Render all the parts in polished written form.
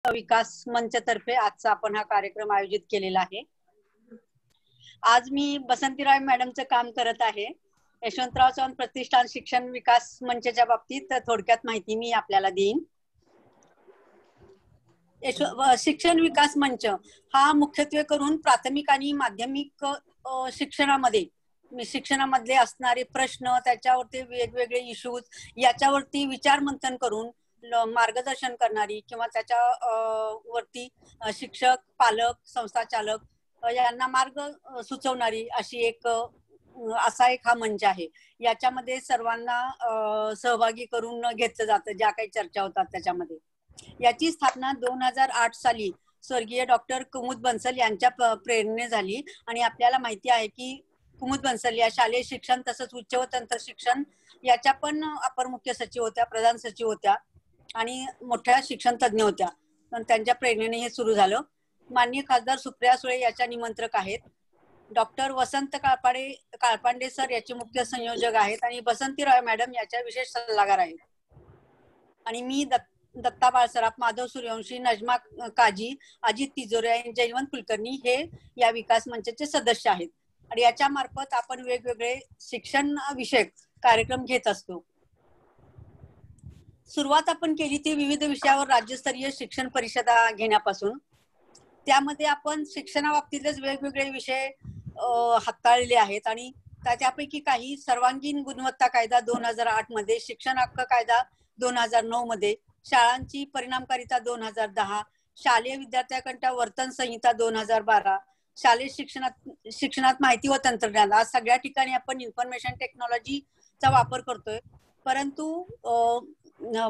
विकास मंच तर्फे आजचा आपण हा कार्यक्रम आयोजित केलेला आहे। आज मी बसंतीराव मॅडमचं काम करत आहे। यशवंतराव चव्हाण प्रतिष्ठान शिक्षण विकास मंचच्या बाबतीत थोडक्यात माहिती मी आपल्याला देईन। शिक्षण विकास मंच हा मुख्यत्वे करून प्राथमिक आणि माध्यमिक शिक्षणामध्ये असणारे प्रश्न, त्याच्यावरती वेगवेगळे इश्यूज याच्यावरती विचार मंथन करून मार्गदर्शन करणारी किंवा त्याच्या वरती शिक्षक, पालक, संस्थाचालक यांना मार्ग सुचवणारी असा एक हा मंच आहे। याच्यामध्ये सर्वांना सहभागी करून घेतलं जातं ज्या काही चर्चा होतात त्याच्यामध्ये। याची स्थापना 2008 साली स्वर्गीय डॉक्टर कुमुद बन्सल यांच्या प्रेरणेने झाली आणि आपल्याला माहिती आहे की कुमुद बन्सल या शालेय शिक्षण तसंच उच्च व तंत्र शिक्षण याच्या पण अपर मुख्य सचिव होत्या, प्रधान सचिव होत्या आणि मोठ्या शिक्षण तज्ञ होत्या। पण त्यांच्या प्रेरणेने हे सुरू झालं। माननीय खासदार सुप्रिया सुळे याच्या निमंत्रक आहेत। डॉक्टर वसंत काळपांडे सर याचे मुख्य संयोजक आहेत आणि बसंतीराव मॅडम याच्या विशेष सल्लागार आहेत। आणि मी दत्ता बाळसराफ, माधव सूर्यवंशी, नजमा काजी, अजित तिजोरे आणि जयवंत कुलकर्णी हे या विकास मंचाचे सदस्य आहेत। आणि याच्या मार्फत आपण वेगवेगळे शिक्षण विषयक कार्यक्रम घेत असतो। सुरुवात आपण केली ती विविध विषयावर राज्यस्तरीय शिक्षण परिषदा घेण्यापासून। त्यामध्ये आपण शिक्षणाबाबतीतच वेगवेगळे विषय हाताळलेले आहेत आणि त्यापैकी काही सर्वांगीण गुणवत्ता कायदा 2008 मध्ये, शिक्षण हक्क कायदा 2009 मध्ये, शाळांची परिणामकारिता 2010, शालेय विद्यार्थ्यांकरता वर्तन संहिता 2012, शालेय शिक्षणात माहिती व तंत्रज्ञान। आज सगळ्या ठिकाणी आपण इन्फॉर्मेशन टेक्नॉलॉजीचा वापर करतोय, परंतु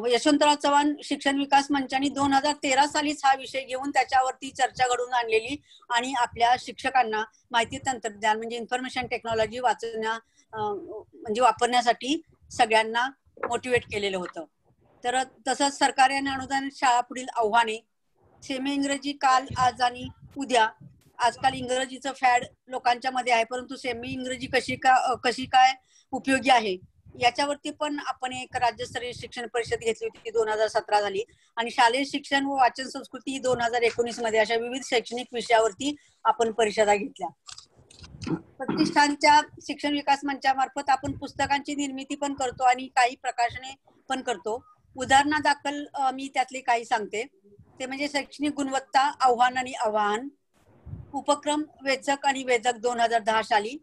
यशवंतराव चव्हाण शिक्षण विकास मंचाने 2013 सालीच हा विषय घेऊन त्याच्यावरती चर्चा घडवून आणलेली आणि आपल्या शिक्षकांना माहिती तंत्रज्ञान म्हणजे इन्फॉर्मेशन टेक्नॉलॉजी वापरण्यासाठी सगळ्यांना मोटिवेट केलेलं होतं। तर तसंच सरकारी आणि अनुदानित शाळा पुढील आव्हाने, सेमी इंग्रजी काल, आज आणि उद्या। आजकाल इंग्रजीचं फॅड लोकांच्या मध्ये आहे, परंतु सेमी इंग्रजी कशी काय उपयोगी आहे याच्यावरती पण आपण एक राज्यस्तरीय शिक्षण परिषद घेतली होती 2017 झाली। आणि शालेय शिक्षण व वाचन संस्कृती 2019 मध्ये अशा विविध शैक्षणिक विषयावरती आपण परिषदा घेतल्या। प्रतिष्ठानच्या शिक्षण विकास मंचामार्फत आपण पुस्तकांची निर्मिती पण करतो आणि काही प्रकाशने पण करतो। उदाहरणादाखल मी त्यातले काही सांगते। ते म्हणजे शैक्षणिक गुणवत्ता, आव्हान आणि आवाहन, उपक्रम वेचक आणि वेधक 2010 साली,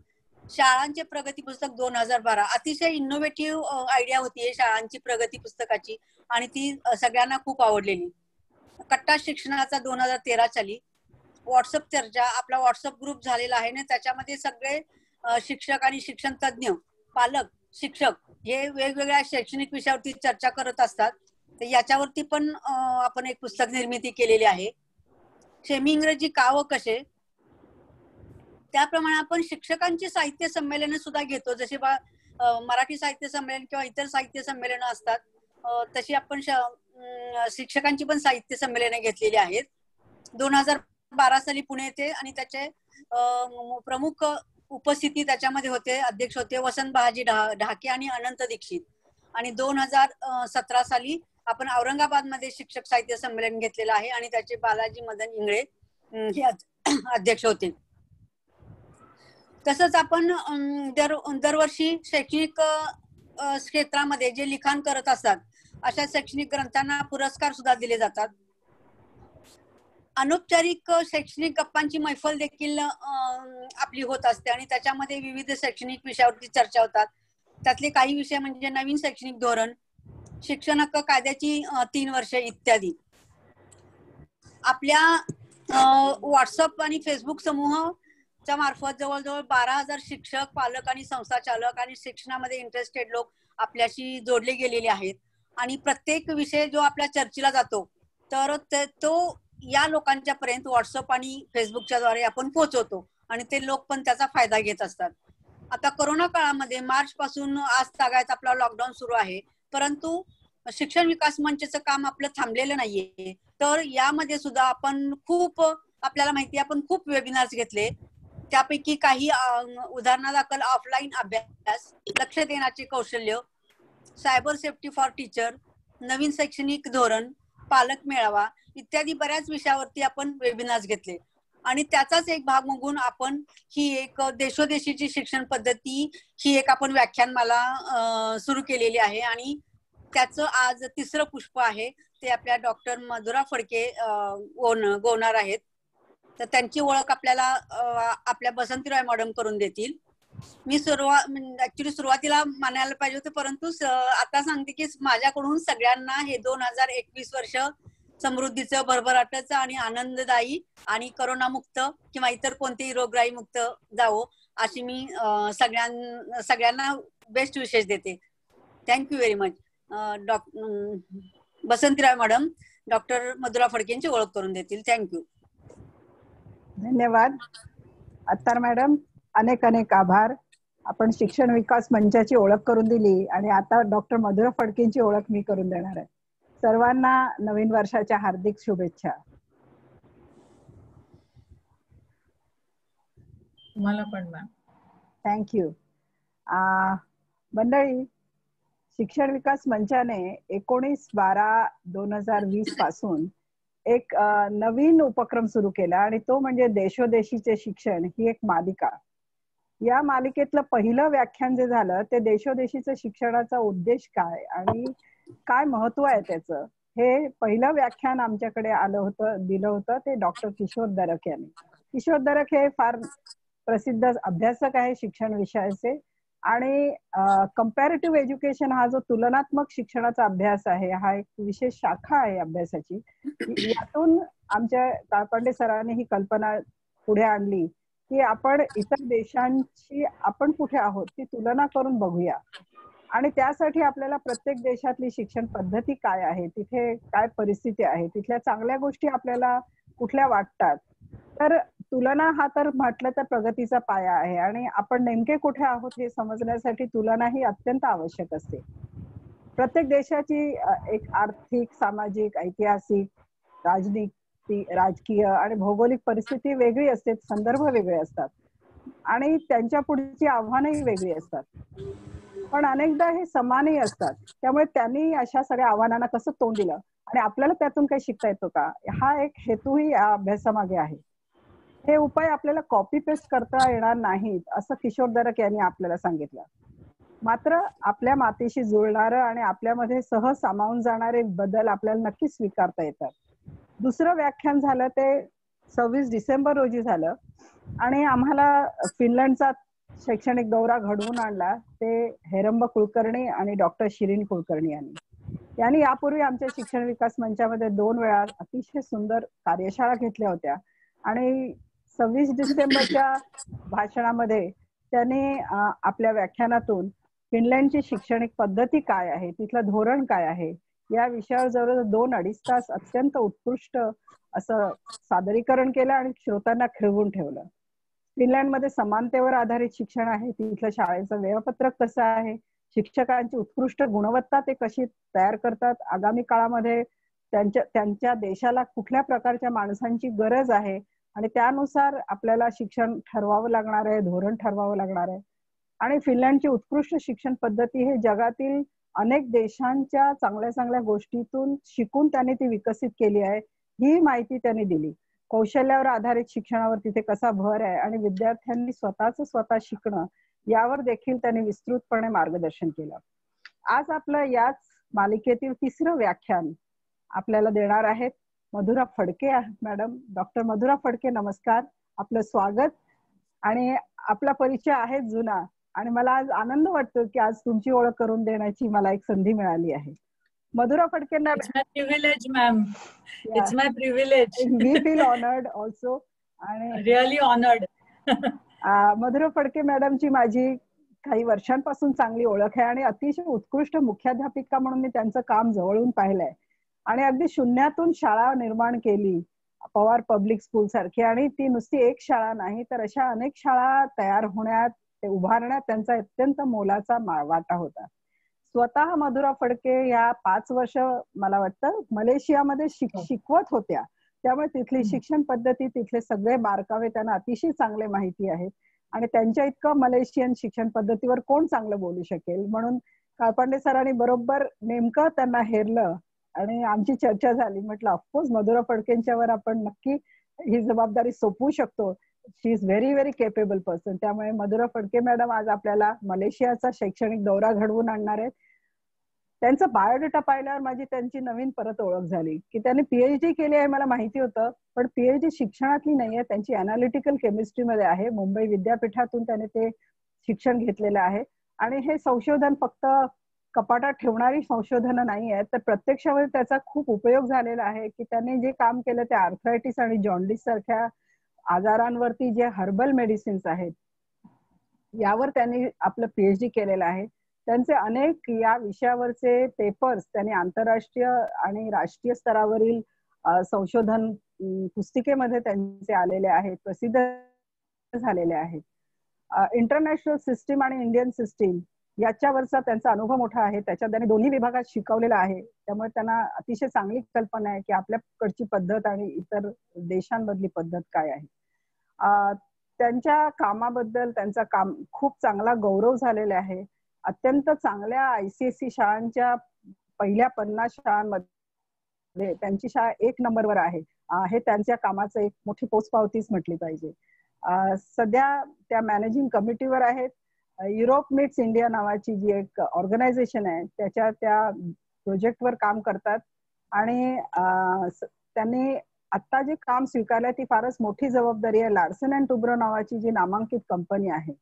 शाळांचे प्रगती पुस्तक 2012। अतिशय इनोव्हेटिव्ह आयडिया होती शाळांची प्रगती पुस्तकाची आणि ती सगळ्यांना खूप आवडलेली। कट्टा शिक्षणाचा 2013 साली, व्हॉट्सअप चर्चा, आपला व्हॉट्सअप ग्रुप झालेला आहे ना, त्याच्यामध्ये सगळे शिक्षक आणि शिक्षण तज्ञ, पालक, शिक्षक हे वेगवेगळ्या शैक्षणिक विषयावरती चर्चा करत असतात। तर याच्यावरती पण आपण एक पुस्तक निर्मिती केलेली आहे। सेमी इंग्रजी का व कसे, त्याप्रमाणे आपण शिक्षकांची साहित्य संमेलन सुद्धा घेतो। जसे मराठी साहित्य संमेलन किंवा इतर साहित्य संमेलन असतात, तशी आपण शिक्षकांची पण साहित्य संमेलन घेतलेली आहेत। 2012 साली पुणे येथे आणि त्याचे प्रमुख उपस्थिती त्याच्यामध्ये होते, अध्यक्ष होते वसंत बहाजी ढाके आणि अनंत दीक्षित। आणि 2017 साली आपण औरंगाबाद मध्ये शिक्षक साहित्य संमेलन घेतलेलं आहे आणि त्याचे बालाजी मदन इंगळे हे अध्यक्ष होते। तसंच आपण दरवर्षी शैक्षणिक क्षेत्रामध्ये जे लिखाण करत असतात अशा शैक्षणिक ग्रंथांना पुरस्कार सुद्धा दिले जातात। अनौपचारिक शैक्षणिक गप्पांची मैफल देखील आपली होत असते आणि त्याच्यामध्ये विविध शैक्षणिक विषयावरती चर्चा होतात। त्यातले काही विषय म्हणजे नवीन शैक्षणिक धोरण, शिक्षण हक्क कायद्याची 3 वर्षे इत्यादी। आपल्या व्हॉट्सअप आणि फेसबुक समूहाच्या मार्फत जवळजवळ 12,000 शिक्षक, पालक आणि संस्थाचालक आणि शिक्षणामध्ये इंटरेस्टेड लोक आपल्याशी जोडले गेलेले आहेत। आणि प्रत्येक विषय जो आपल्या चर्चेला जातो तर तो या लोकांच्या पर्यंत व्हॉट्सअप आणि फेसबुकच्या द्वारे आपण पोहोचवतो आणि ते लोक पण त्याचा फायदा घेत असतात। आता कोरोना काळामध्ये मार्च पासून आज तागायत आपला लॉकडाऊन सुरू आहे, परंतु शिक्षण विकास मंचचं काम आपलं थांबलेलं नाहीये। तर यामध्ये सुद्धा आपण आपल्याला माहिती आपण खूप वेबिनार्स घेतले। त्यापैकी काही उदाहरणादाखल ऑफलाईन अभ्यास, लक्ष देण्याचे कौशल्य, सायबर सेफ्टी फॉर टीचर, नवीन शैक्षणिक धोरण, पालक मेळावा इत्यादी बऱ्याच विषयावरती आपण वेबिनार्स घेतले आणि त्याचाच एक भाग म्हणून आपण ही एक देशोदेशीची शिक्षण पद्धती ही एक आपण व्याख्यानमाला सुरू केलेली आहे आणि त्याचं आज तिसरं पुष्प आहे. ते आपल्या डॉक्टर मधुरा फडके गोवणार आहेत. तर त्यांची ओळख आपल्याला आपल्या बसंतीराय मॅडम करून देतील. मी ऍक्च्युली सुरुवातीला मानायला पाहिजे होते, परंतु आता सांगते की माझ्याकडून सगळ्यांना हे 2021 वर्ष समृद्धीचं, भरभराटाचं आणि आनंददायी आणि करोनामुक्त किंवा इतर कोणतेही रोगराई मुक्त जावो अशी मी सगळ्यांना बेस्ट विशेष देते. Thank you very much. Basantirai madam doctor Madhura फडकेंची ओळख करून देतील. थँक्यू. धन्यवाद अत्तार मॅडम. अनेक अनेक आभार. आपण शिक्षण विकास मंचाची ओळख करून दिली आणि आता डॉक्टर मधुरा फडकेंची ओळख मी करून देणार आहे. सर्वांना नवीन वर्षाच्या हार्दिक शुभेच्छा. तुम्हाला पण मॅम. थँक्यू. मंडळी, शिक्षण विकास मंचाने 19/12/2020 पासून एक नवीन उपक्रम सुरू केला आणि तो म्हणजे देशोदेशीचे शिक्षण ही एक मालिका. या मालिकेतलं पहिलं व्याख्यान जे झालं ते देशोदेशीचं शिक्षणाचा उद्देश काय आणि काय महत्व आहे त्याचं, हे पहिलं व्याख्यान आमच्याकडे दिलं होतं ते डॉक्टर किशोर दरक यांनी. किशोर दरक हे फार प्रसिद्ध अभ्यासक आहे शिक्षण विषयाचे आणि कंपॅरेटिव्ह एज्युकेशन हा जो तुलनात्मक शिक्षणाचा अभ्यास आहे हा एक विशेष शाखा आहे अभ्यासाची. यातून आमच्या काळपांडे सरांनी ही कल्पना पुढे आणली की आपण इतर देशांची आपण कुठे आहोत ती तुलना करून बघूया आणि त्यासाठी आपल्याला प्रत्येक देशातली शिक्षण पद्धती काय आहे, तिथे काय परिस्थिती आहे, तिथल्या चांगल्या गोष्टी आपल्याला कुठल्या वाटतात. तर तुलना हा तर म्हटलं तर प्रगतीचा पाया आहे आणि आपण नेमके कुठे आहोत हे समजण्यासाठी तुलना ही अत्यंत आवश्यक असते. प्रत्येक देशाची एक आर्थिक, सामाजिक, ऐतिहासिक, राजकीय आणि भौगोलिक परिस्थिती वेगळी असते, संदर्भ वेगळे असतात आणि त्यांच्या पुढची आव्हानही वेगळी असतात. पण अनेकदा हे समानही असतात. त्यामुळे त्यांनी अशा सगळ्या आव्हानांना कसं तोंड दिलं आणि आपल्याला त्यातून काही शिकता येतो का, हा एक हेतूही या अभ्यासामागे आहे. हे उपाय आपल्याला कॉपी पेस्ट करता येणार नाहीत असं किशोर दरक यांनी आपल्याला सांगितलं. मात्र आपल्या मातीशी जुळणारं आणि आपल्यामध्ये सहज सामावून जाणारे बदल आपल्याला नक्कीच स्वीकारता येतात. दुसरं व्याख्यान झालं ते 26 डिसेंबर रोजी झालं आणि आम्हाला फिनलंडचा शैक्षणिक दौरा घडवून आणला ते हेरंब कुलकर्णी आणि डॉक्टर शिरीन कुलकर्णी यांनी यापूर्वी आमच्या शिक्षण विकास मंचामध्ये 2 वेळा अतिशय सुंदर कार्यशाळा घेतल्या होत्या आणि 26 डिसेंबरच्या भाषणामध्ये त्यांनी आपल्या व्याख्यानातून फिनलंडची शैक्षणिक पद्धती काय आहे, तिथलं धोरण काय आहे या विषयावर जवळजवळ 2-2.5 तास अत्यंत उत्कृष्ट असं सादरीकरण केलं आणि श्रोत्यांना खिळवून ठेवलं. फिनलंडमध्ये समानतेवर आधारित शिक्षण आहे, तिथलं शाळेचं वेळापत्रक कसं आहे, शिक्षकांची उत्कृष्ट गुणवत्ता ते कशी तयार करतात, आगामी काळामध्ये त्यांच्या देशाला कुठल्या प्रकारच्या माणसांची गरज आहे आणि त्यानुसार आपल्याला शिक्षण ठरवावं लागणार आहे, धोरण ठरवावं लागणार आहे. आणि फिनलंडची उत्कृष्ट शिक्षण पद्धती हे जगातील अनेक देशांच्या चांगल्या चांगल्या गोष्टीतून शिकून त्यांनी ती विकसित केली आहे ही माहिती त्यांनी दिली. कौशल्यावर आधारित शिक्षणावर तिथे कसा भर आहे आणि विद्यार्थ्यांनी स्वतः शिकणं यावर देखील त्यांनी विस्तृतपणे मार्गदर्शन केलं. आज आपलं याच मालिकेतील 3रं व्याख्यान आपल्याला देणार आहेत मधुरा फडके मॅडम. डॉक्टर मधुरा फडके, नमस्कार, आपलं स्वागत. आणि आपला परिचय आहे जुना आणि मला आज आनंद वाटतो की आज तुमची ओळख करून देण्याची मला एक संधी मिळाली आहे. मधुरा फडकेंना privilege ma'am, it's my privilege. We feel honoured also आणि रिअली ऑनर्ड. मधुरा फडके मॅडमची माझी काही वर्षांपासून चांगली ओळख आहे आणि अतिशय उत्कृष्ट मुख्याध्यापिका म्हणून मी त्यांचं काम जवळून पाहिलंय आणि अगदी शून्यातून शाळा निर्माण केली, पवार पब्लिक स्कूल सारखी, आणि ती नुसती एक शाळा नाही तर अशा अनेक शाळा तयार होण्यात, उभारण्यात त्यांचा अत्यंत मोलाचा वाटा होता. स्वतः मधुरा फडके या 5 वर्ष मला वाटतं मलेशियामध्ये शिकवत होत्या, त्यामुळे तिथली शिक्षण पद्धती, तिथले सगळे बारकावे त्यांना अतिशय चांगले माहिती आहेत आणि त्यांच्या इतकं मलेशियन शिक्षण पद्धतीवर कोण चांगलं बोलू शकेल. म्हणून काळपांडे सरांनी बरोबर नेमकं त्यांना हेरलं आणि आमची चर्चा झाली. म्हटलं ऑफकोर्स मधुरा फडकेंच्यावर आपण नक्की ही जबाबदारी सोपवू शकतो. She is very very capable person. त्यामुळे मधुरा फडके मॅडम आज आपल्याला मलेशियाचा शैक्षणिक दौरा घडवून आणणार आहेत. त्यांचा बायोडेटा पाहिल्यावर माझी त्यांची नवीन परत ओळख झाली की त्यांनी पीएचडी केली आहे मला माहिती होतं, पण पीएचडी शिक्षणातली नाहीये, त्यांची अनालिटिकल केमिस्ट्रीमध्ये आहे. मुंबई विद्यापीठातून त्याने ते शिक्षण घेतलेलं आहे. आणि हे संशोधन फक्त कपाटात ठेवणारी संशोधनं नाही आहेत, तर प्रत्यक्षामध्ये त्याचा खूप उपयोग झालेला आहे. की त्यांनी जे काम केलं ते आर्थरायटिस आणि जॉन्डिस सारख्या आजारांवरती जे हर्बल मेडिसिन्स आहेत यावर त्यांनी आपलं पीएचडी केलेलं आहे. त्यांचे अनेक या विषयावरचे पेपर्स त्यांनी आंतरराष्ट्रीय आणि राष्ट्रीय स्तरावरील संशोधन पुस्तिकेमध्ये त्यांचे आलेले आहेत, प्रसिद्ध झालेले आहेत. इंटरनॅशनल सिस्टीम आणि इंडियन सिस्टीम याच्यावरचा त्यांचा अनुभव मोठा आहे. त्याच्यात त्यांनी दोन्ही विभागात शिकवलेला आहे. त्यामुळे त्यांना अतिशय चांगली कल्पना आहे की आपल्याकडची पद्धत आणि इतर देशांमधली पद्धत काय आहे. त्यांच्या कामाबद्दल त्यांचा काम खूप चांगला गौरव झालेला आहे. अत्यंत चांगल्या आयसीएससी शाळांच्या पहिल्या 50 शाळांमध्ये त्यांची शाळा 1 नंबरवर आहे. हे त्यांच्या कामाचं एक मोठी पोचपावतीच म्हटली पाहिजे. सध्या त्या मॅनेजिंग कमिटीवर आहेत. युरोप मीट्स इंडिया नावाची जी एक ऑर्गनायझेशन आहे त्याच्या त्या प्रोजेक्टवर काम करतात. आणि त्यांनी आता जे काम स्वीकारलंय ती फारच मोठी जबाबदारी आहे. लार्सन अँड टुब्रो नावाची जी नामांकित कंपनी आहे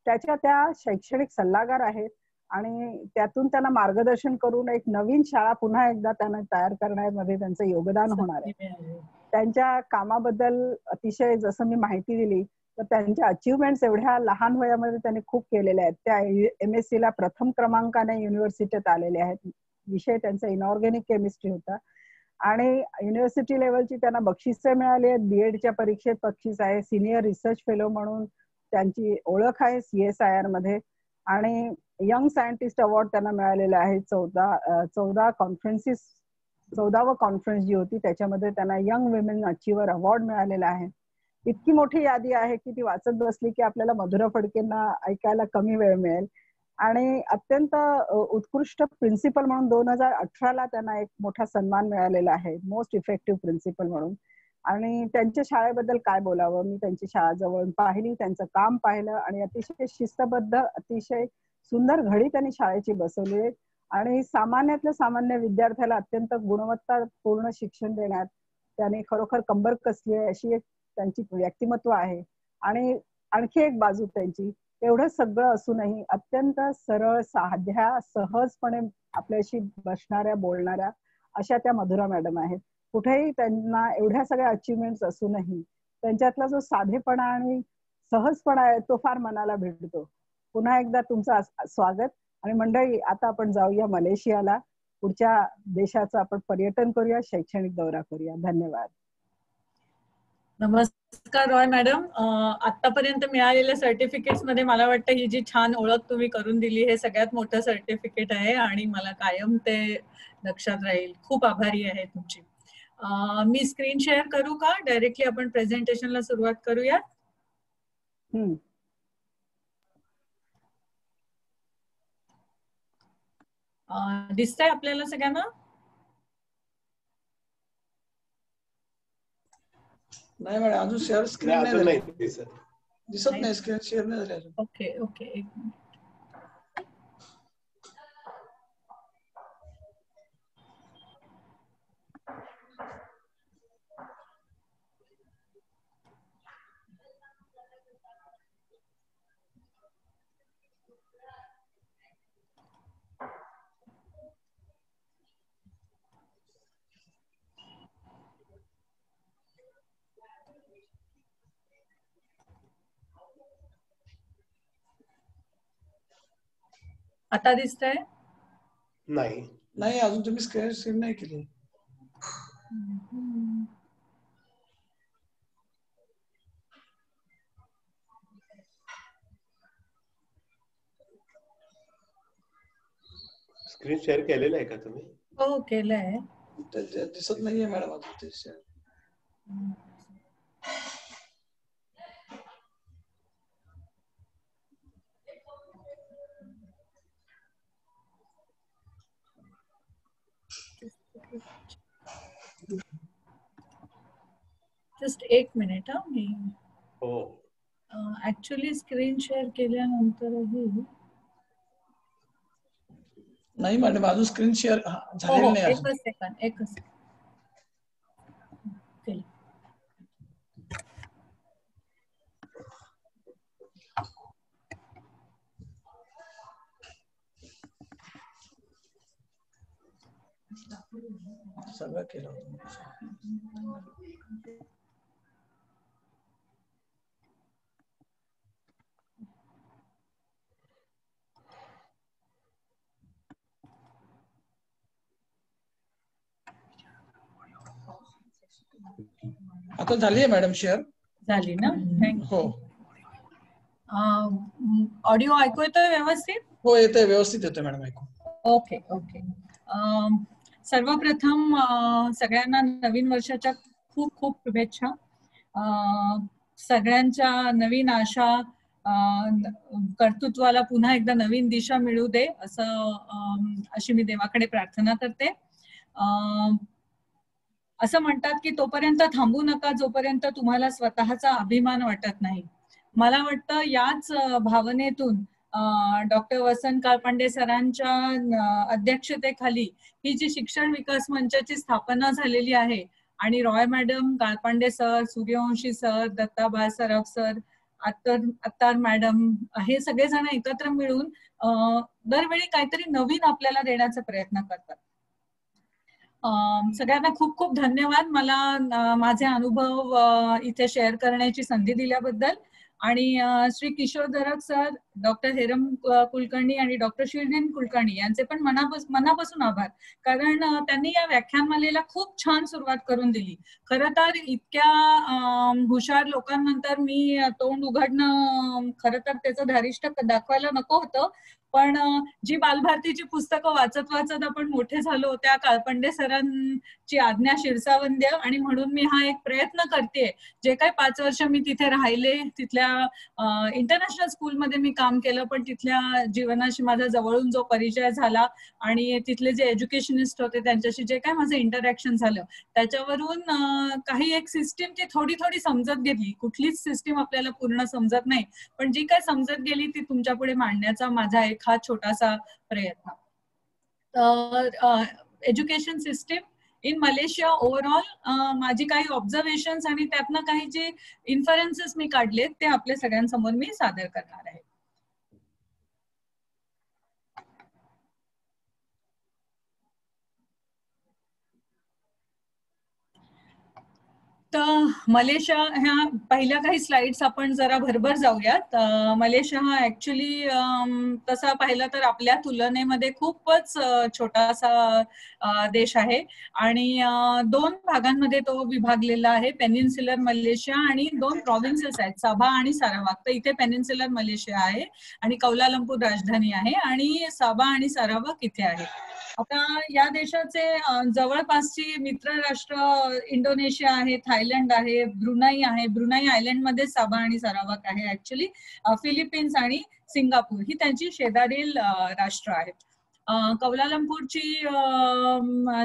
त्याच्या त्या शैक्षणिक सल्लागार आहेत आणि त्यातून त्यांना मार्गदर्शन करून एक नवीन शाळा पुन्हा एकदा त्यांना तयार करण्यामध्ये त्यांचं योगदान होणार आहे. त्यांच्या कामाबद्दल अतिशय जसं मी माहिती दिली तर त्यांच्या अचिव्हमेंट्स एवढ्या लहान वयामध्ये त्यांनी खूप केलेल्या आहेत. त्या MSc ला प्रथम क्रमांकाने युनिव्हर्सिटीत आलेले आहेत. विषय त्यांचा इनऑर्गॅनिक केमिस्ट्री होता आणि युनिव्हर्सिटी लेवलची त्यांना बक्षिसे मिळाली आहेत. बीएडच्या परीक्षेत बक्षीस आहे. सिनियर रिसर्च फेलो म्हणून त्यांची ओळख आहे CSIR मध्ये. आणि यंग सायंटिस्ट अवॉर्ड त्यांना मिळालेला आहे. 14 कॉन्फरन्सेस 14वी कॉन्फरन्स जी होती त्याच्यामध्ये त्यांना यंग विमेन अचिव्हर अवॉर्ड मिळालेला आहे. इतकी मोठी यादी आहे की ती वाचत बसली की आपल्याला मधुरा फडकेंना ऐकायला कमी वेळ मिळेल. आणि अत्यंत उत्कृष्ट प्रिन्सिपल म्हणून 2018ला त्यांना एक मोठा सन्मान मिळालेला आहे, मोस्ट इफेक्टिव्ह प्रिन्सिपल म्हणून. आणि त्यांच्या शाळेबद्दल काय बोलावं, मी त्यांची शाळा जवळून पाहिली, त्यांचं काम पाहिलं आणि अतिशय शिस्तबद्ध अतिशय सुंदर घडी त्यांनी शाळेची बसवली आहे. आणि सामान्यातल्या सामान्य विद्यार्थ्याला अत्यंत गुणवत्तापूर्ण शिक्षण देण्यात त्याने खरोखर कंबर कसली आहे अशी एक त्यांची व्यक्तिमत्व आहे. आणि आणखी एक बाजू त्यांची, एवढं सगळं असूनही अत्यंत सरळ साध्या सहजपणे आपल्याशी बसणाऱ्या बोलणाऱ्या अशा त्या मधुरा मॅडम आहेत. कुठेही त्यांना एवढ्या सगळ्या अचिव्हमेंट्स असूनही त्यांच्यातला जो साधेपणा आणि सहजपणा आहे तो फार मनाला भेटतो. पुन्हा एकदा तुमचं स्वागत. आणि मंडळी आता आपण जाऊया मलेशियाला. पुढच्या देशाचं आपण पर्यटन करूया, शैक्षणिक दौरा करूया. धन्यवाद. नमस्कार रॉय मॅडम. आतापर्यंत मिळालेल्या सर्टिफिकेट्स मध्ये मला वाटतं ही जी छान ओळख तुम्ही करून दिली हे सगळ्यात मोठं सर्टिफिकेट आहे आणि मला कायम ते लक्षात राहील. खूप आभारी आहे तुमची. मी स्क्रीन शेअर करू का? डायरेक्टली आपण प्रेझेंटेशनला सुरुवात करूया. दिसतंय आपल्याला सगळ्यांना? नाही मॅडम, अजून शेअर स्क्रीन नाही दिसत नाही. स्क्रीन शेअर नाही झाली. ओके ओके, एक मिनिट. आता दिसतंय? नाही अजून तुम्ही स्क्रीन शेअर नाही केली. स्क्रीन शेअर केलेलं आहे का तुम्ही? हो केलंय. दिसत नाहीये मॅडम अजून ते शेअर. जस्ट एक मिनिट हा. मी हो ऍक्च्युली स्क्रीन शेअर केल्यानंतरही नाही मॅडम अजून स्क्रीन शेअर हो झालेलं हो नाही अजून. एकच सेकंड केलं. सगळं केलं होतं. आता झाली आहे मॅडम शेअर. झाली ना? थँक्यू. हो ऑडिओ ऐकू येतोय व्यवस्थित? हो येतोय, व्यवस्थित येतोय मॅडम ऐकू. Okay okay. सर्वप्रथम सगळ्यांना नवीन वर्षाच्या खूप खूप शुभेच्छा. सगळ्यांच्या नवीन आशा, कर्तृत्वाला पुन्हा एकदा नवीन दिशा मिळू दे अशी मी देवाकडे प्रार्थना करते. असं म्हणतात की तोपर्यंत थांबू नका जोपर्यंत तुम्हाला स्वतःचा अभिमान वाटत नाही. मला वाटतं याच भावनेतून डॉक्टर वसंत काळपांडे सरांच्या अध्यक्षतेखाली ही जी शिक्षण विकास मंचाची स्थापना झालेली आहे आणि Roy madam, Kalpande sir, Suryavanshi sir, Datta Saraf sir, Attar madam हे सगळेजण एकत्र मिळून दरवेळी काहीतरी नवीन आपल्याला देण्याचा प्रयत्न करतात. सगळ्यांना खूप खूप धन्यवाद मला माझे अनुभव इथे शेअर करण्याची संधी दिल्याबद्दल. आणि श्री किशोर दरक सर, डॉक्टर हेरम कुलकर्णी आणि डॉक्टर शिरडीन कुलकर्णी यांचे पण मनापासून आभार, कारण त्यांनी या व्याख्यानमालेला खूप छान सुरुवात करून दिली. खरं तर इतक्या हुशार लोकांनंतर मी तोंड उघडणं खरं तर त्याचं धारिष्ट दाखवायला नको होतं, पण जी बालभारतीची पुस्तकं वाचत वाचत आपण मोठे झालो त्या काळपांडे सरांची आज्ञा शिरसावंद्य, आणि म्हणून मी हा एक प्रयत्न करते. जे काही 5 वर्ष मी तिथे राहिले, तिथल्या इंटरनॅशनल स्कूलमध्ये मी काम केलं, पण तिथल्या जीवनाशी माझा जवळून जो परिचय झाला आणि तिथले जे एज्युकेशनिस्ट होते त्यांच्याशी जे काय माझं इंटरॅक्शन झालं, त्याच्यावरून काही एक सिस्टीमची थोडी थोडी समजत गेली. कुठलीच सिस्टीम आपल्याला पूर्ण समजत नाही, पण जी काय समजत गेली ती तुमच्या पुढे मांडण्याचा माझा एक हा छोटासा प्रयत्न. Education system in Malaysia overall माझी काही ऑब्झर्वेशन्स आणि त्यातनं काही जे इन्फरन्सेस मी काढले ते आपल्या सगळ्यांसमोर मी सादर करणार आहे. तर मलेशिया ह्या पहिल्या काही स्लाइड्स आपण जरा भरभर जाऊयात. मलेशिया हा ऍक्च्युली तसा पाहिला तर आपल्या तुलनेमध्ये खूपच छोटासा देश आहे आणि 2 भागांमध्ये तो विभागलेला आहे, पेनिन्सुलर मलेशिया आणि 2 प्रॉव्हिन्सेस आहेत, साबा आणि सारावाक. तर इथे पेनिन्सुलर मलेशिया आहे आणि कौलालंपूर राजधानी आहे आणि साबा आणि सारावाक इथे आहे. आता या देशाचे जवळपासची मित्र राष्ट्र इंडोनेशिया आहे, थायलंड आहे, ब्रुनाई आहे. ब्रुनाई आयलंडमध्ये साबा आणि सारावाक आहे ऍक्च्युली. फिलिपिन्स आणि सिंगापूर ही त्यांची शेजारील राष्ट्र आहेत. कौलालंपूरची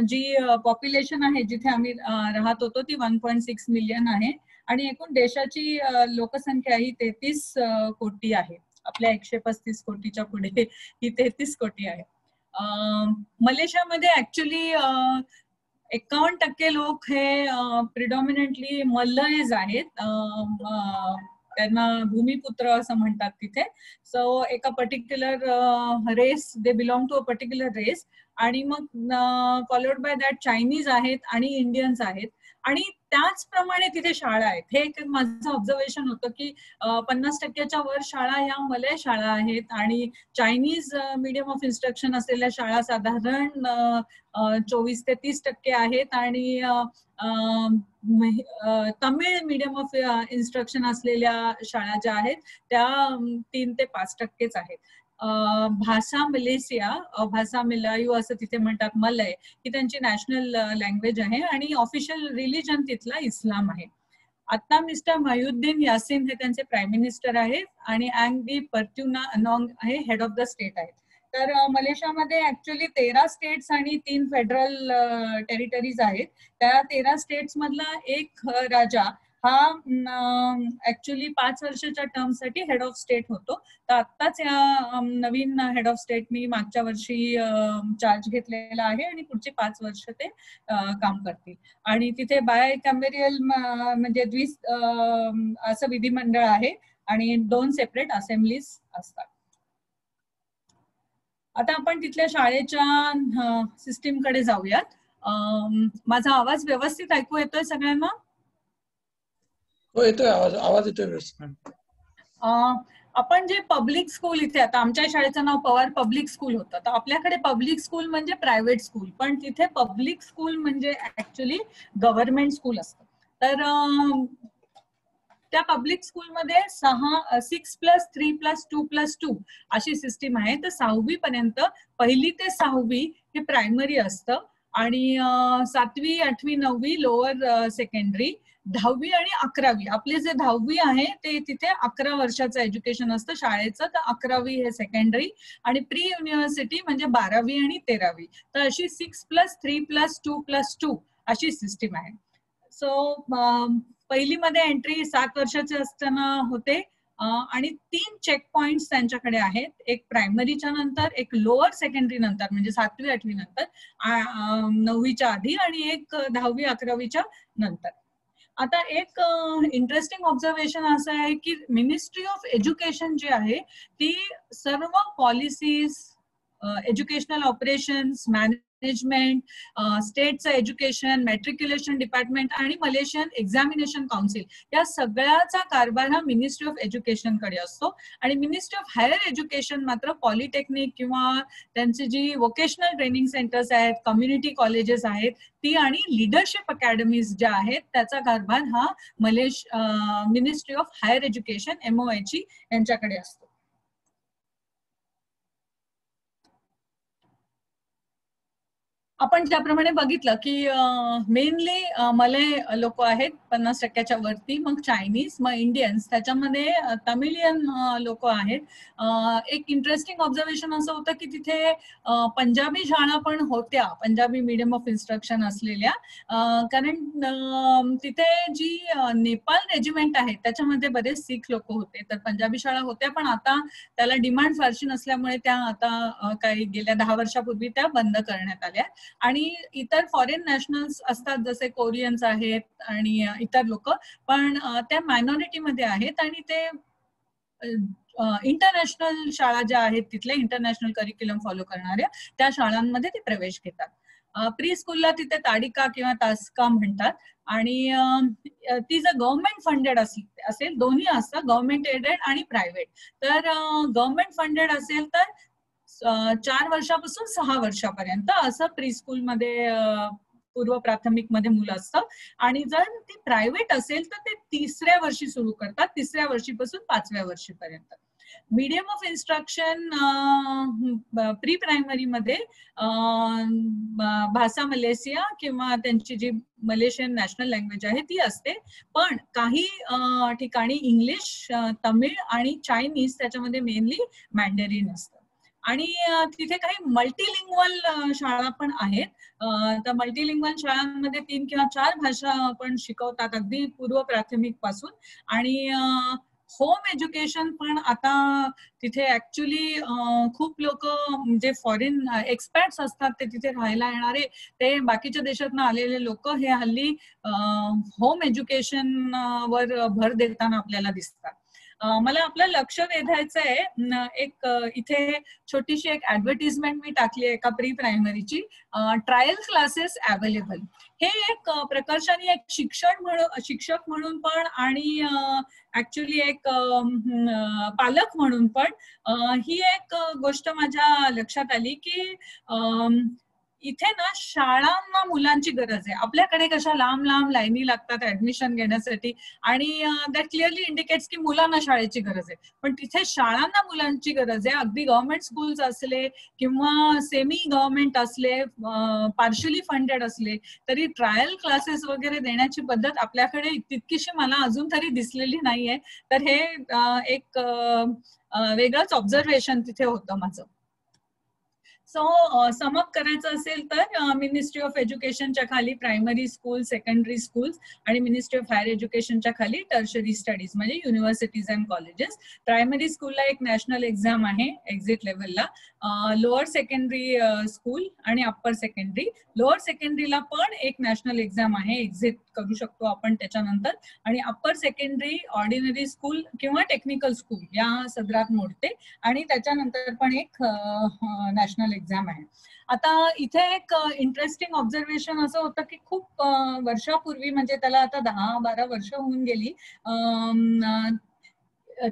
जी पॉप्युलेशन आहे जिथे आम्ही राहत होतो ती 1.6 मिलियन आहे आणि एकूण देशाची लोकसंख्या ही 33 कोटी आहे. आपल्या 135 कोटीच्या पुढे ही 33 कोटी आहे. मलेशियामध्ये ऍक्च्युली 51% लोक हे प्रिडॉमिनंटली मलयज आहेत. त्यांना भूमिपुत्र असं म्हणतात तिथे. सो एका particular race, they belong to a particular race. आणि मग फॉलोड बाय दॅट चायनीज आहेत आणि इंडियन्स आहेत. आणि त्याचप्रमाणे तिथे शाळा आहेत. हे एक माझं ऑब्झर्वेशन होतं की 50%च्या वर शाळा या मलय शाळा आहेत आणि चायनीज मीडियम ऑफ इन्स्ट्रक्शन असलेल्या शाळा साधारण 24 ते 30% आहेत आणि तमिळ मीडियम ऑफ इन्स्ट्रक्शन असलेल्या शाळा ज्या आहेत त्या 3 ते 5% आहेत. भाषा मलेशिया, भाषा मिलायू असं तिथे म्हणतात, मलय ही त्यांची नॅशनल लँग्वेज आहे आणि ऑफिशियल रिलिजन तिथला इस्लाम आहे. आता मिस्टर मयुद्दीन यासिन हे त्यांचे प्राईम मिनिस्टर आहेत आणि अँग दी पर्ट्युना अनॉंग हे हेड ऑफ द स्टेट आहेत. तर मलेशियामध्ये ऍक्च्युली 13 स्टेट्स आणि 3 फेडरल टेरिटरीज आहेत. त्या 13 स्टेट्स मधला एक राजा हा ऍक्च्युली 5 वर्षाच्या टर्मसाठी हेड ऑफ स्टेट होतो. तर आत्ताच या नवीन हेड ऑफ स्टेटनी मागच्या वर्षी चार्ज घेतलेला आहे आणि पुढचे 5 वर्ष ते काम करतील. आणि तिथे बाय कॅम्बेरियल म्हणजे असं विधिमंडळ आहे आणि 2 सेपरेट असेंब्लीज असतात. आता आपण तिथल्या शाळेच्या सिस्टीम कडे जाऊयात. माझा आवाज व्यवस्थित ऐकू येतोय सगळ्यांना? हो येतोय, आवाज येतोय व्यवस्थित. आपण जे पब्लिक स्कूल इथे, आता आमच्या शाळेचं नाव पवार पब्लिक स्कूल होतं, तर आपल्याकडे पब्लिक स्कूल म्हणजे प्रायव्हेट स्कूल, पण तिथे पब्लिक स्कूल म्हणजे ऍक्च्युली गव्हर्नमेंट स्कूल असतं. तर त्या पब्लिक स्कूलमध्ये 6+3+2+2 अशी सिस्टीम आहे. तर 6वी पर्यंत, 1ली ते 6वी हे प्रायमरी असतं आणि 7वी, 8वी, 9वी लोअर सेकंडरी, 10वी आणि 11वी, आपले जे 10वी आहे ते तिथे 11 वर्षाचं एज्युकेशन असतं शाळेचं, तर 11वी हे सेकंडरी आणि प्री युनिव्हर्सिटी म्हणजे 12वी आणि 13वी. तर अशी 6+3+2+2 अशी सिस्टीम आहे. सो पहिलीमध्ये एंट्री 7 वर्षाचे असताना होते आणि 3 चेक पॉइंट्स त्यांच्याकडे आहेत. एक प्रायमरीच्या नंतर, एक लोअर सेकंडरी नंतर म्हणजे 7वी 8वी नंतर, 9वीच्या आधी, आणि एक 10वी 11वीच्या नंतर. आता एक इंटरेस्टिंग ऑब्झर्वेशन असं आहे की मिनिस्ट्री ऑफ एज्युकेशन जी आहे ती सर्व पॉलिसीज, एज्युकेशनल ऑपरेशन्स, मॅनेजमेंट, स्टेटचं एज्युकेशन, मॅट्रिक्युलेशन डिपार्टमेंट आणि मलेशियन एक्झामिनेशन काउन्सिल या सगळ्याचा कारभार हा मिनिस्ट्री ऑफ एज्युकेशन कडे असतो. आणि मिनिस्ट्री ऑफ हायर एज्युकेशन मात्र पॉलिटेक्निक किंवा त्यांची जी वोकेशनल ट्रेनिंग सेंटर्स आहेत, कम्युनिटी कॉलेजेस आहेत ती आणि लिडरशिप अकॅडमीज ज्या आहेत त्याचा कारभार हा ministry of higher education MOH यांच्याकडे असतो. आपण ज्याप्रमाणे बघितलं की मेनली मलय लोक आहेत 50% वरती, मग चायनीज, मग इंडियन्स, त्याच्यामध्ये तमिलियन लोक आहेत. एक इंटरेस्टिंग ऑब्झर्वेशन असं होतं की तिथे पंजाबी शाळा पण होत्या, पंजाबी मीडियम ऑफ इन्स्ट्रक्शन असलेल्या, कारण तिथे जी नेपाळ रेजिमेंट आहे त्याच्यामध्ये बरेच सिख लोक होते. तर पंजाबी शाळा होत्या पण आता त्याला डिमांड फारशी नसल्यामुळे त्या आता काही गेल्या 10 वर्षापूर्वी त्या बंद करण्यात आल्या. आणि इतर फॉरेन नॅशनल्स असतात जसे कोरियन्स आहेत आणि इतर लोक, पण त्या मायनॉरिटीमध्ये आहेत आणि ते इंटरनॅशनल शाळा ज्या आहेत तिथल्या इंटरनॅशनल करिक्युलम फॉलो करणाऱ्या त्या शाळांमध्ये ते प्रवेश घेतात. प्री स्कूलला तिथे ताडिका किंवा तास्का म्हणतात आणि ती जर गव्हर्नमेंट फंडेड असेल, दोन्ही असतं, गव्हर्नमेंट एडेड आणि प्रायव्हेट. तर गव्हर्नमेंट फंडेड असेल तर 4 वर्षापासून 6 वर्षापर्यंत असं प्री स्कूल मध्ये, पूर्व प्राथमिक मध्ये मुलं असतं. आणि जर ती प्रायव्हेट असेल तर ते 3ऱ्या वर्षी सुरू करतात, 3ऱ्या वर्षीपासून 5व्या वर्षीपर्यंत. Medium of instruction pre primary मध्ये भाषा मलेशिया किंवा त्यांची जी मलेशियन नॅशनल लँग्वेज आहे ती असते, पण काही ठिकाणी इंग्लिश, तमिळ आणि चायनीज त्याच्यामध्ये मेनली मॅन्डेरिन असतं. आणि तिथे काही मल्टीलिंग्वल शाळा पण आहेत. तर मल्टीलिंग्वल शाळांमध्ये 3 किंवा 4 भाषा पण शिकवतात अगदी पूर्व प्राथमिक पासून. आणि होम एज्युकेशन पण आता तिथे ऍक्च्युली खूप लोक म्हणजे फॉरेन एक्सपर्ट्स असतात ते तिथे राहायला येणारे, ते बाकीच्या देशातून आलेले लोक हे हल्ली होम एज्युकेशन वर भर देताना आपल्याला दिसतात. मला आपलं लक्ष वेधायचं आहे, एक इथे छोटीशी एक ऍडव्हर्टिजमेंट मी टाकली आहे एका प्री प्रायमरीची, ट्रायल क्लासेस अवेलेबल. हे एक प्रकर्षाने एक शिक्षक म्हणून पण आणि ऍक्च्युली एक पालक म्हणून पण ही एक गोष्ट माझ्या लक्षात आली की इथे ना शाळांना मुलांची गरज आहे. आपल्याकडे कशा लांब लांब लाईनी लागतात ऍडमिशन घेण्यासाठी आणि दॅट क्लिअरली इंडिकेट्स की मुलांना शाळेची गरज आहे, पण तिथे शाळांना मुलांची गरज आहे. अगदी गव्हर्नमेंट स्कूल्स असले किंवा सेमी गव्हर्नमेंट असले, पार्शली फंडेड असले तरी ट्रायल क्लासेस वगैरे देण्याची पद्धत आपल्याकडे तितकीशी मला अजून तरी दिसलेली नाहीये. तर हे एक वेगळंच ऑब्झर्वेशन तिथे होतं माझं. सो समअप करायचं असेल तर मिनिस्ट्री ऑफ एज्युकेशनच्या खाली प्रायमरी स्कूल, सेकंडरी स्कूल्स आणि मिनिस्ट्री ऑफ हायर एज्युकेशनच्या खाली टर्शरी स्टडीज म्हणजे युनिव्हर्सिटीज अँड कॉलेजेस. प्रायमरी स्कूलला एक नॅशनल एक्झाम आहे एक्झिट लेवलला. लोअर सेकंडरी स्कूल आणि अप्पर सेकंडरी, लोअर सेकंडरीला पण एक नॅशनल एक्झाम आहे, एक्झिट करू शकतो आपण त्याच्यानंतर. आणि अप्पर सेकंडरी ऑर्डिनरी स्कूल किंवा टेक्निकल स्कूल या सदरात मोडते आणि त्याच्यानंतर पण एक नॅशनल एक्झाम आहे. आता इथे एक इंटरेस्टिंग ऑब्झर्वेशन असं होतं की खूप वर्षापूर्वी, म्हणजे त्याला आता 10-12 वर्ष होऊन गेली,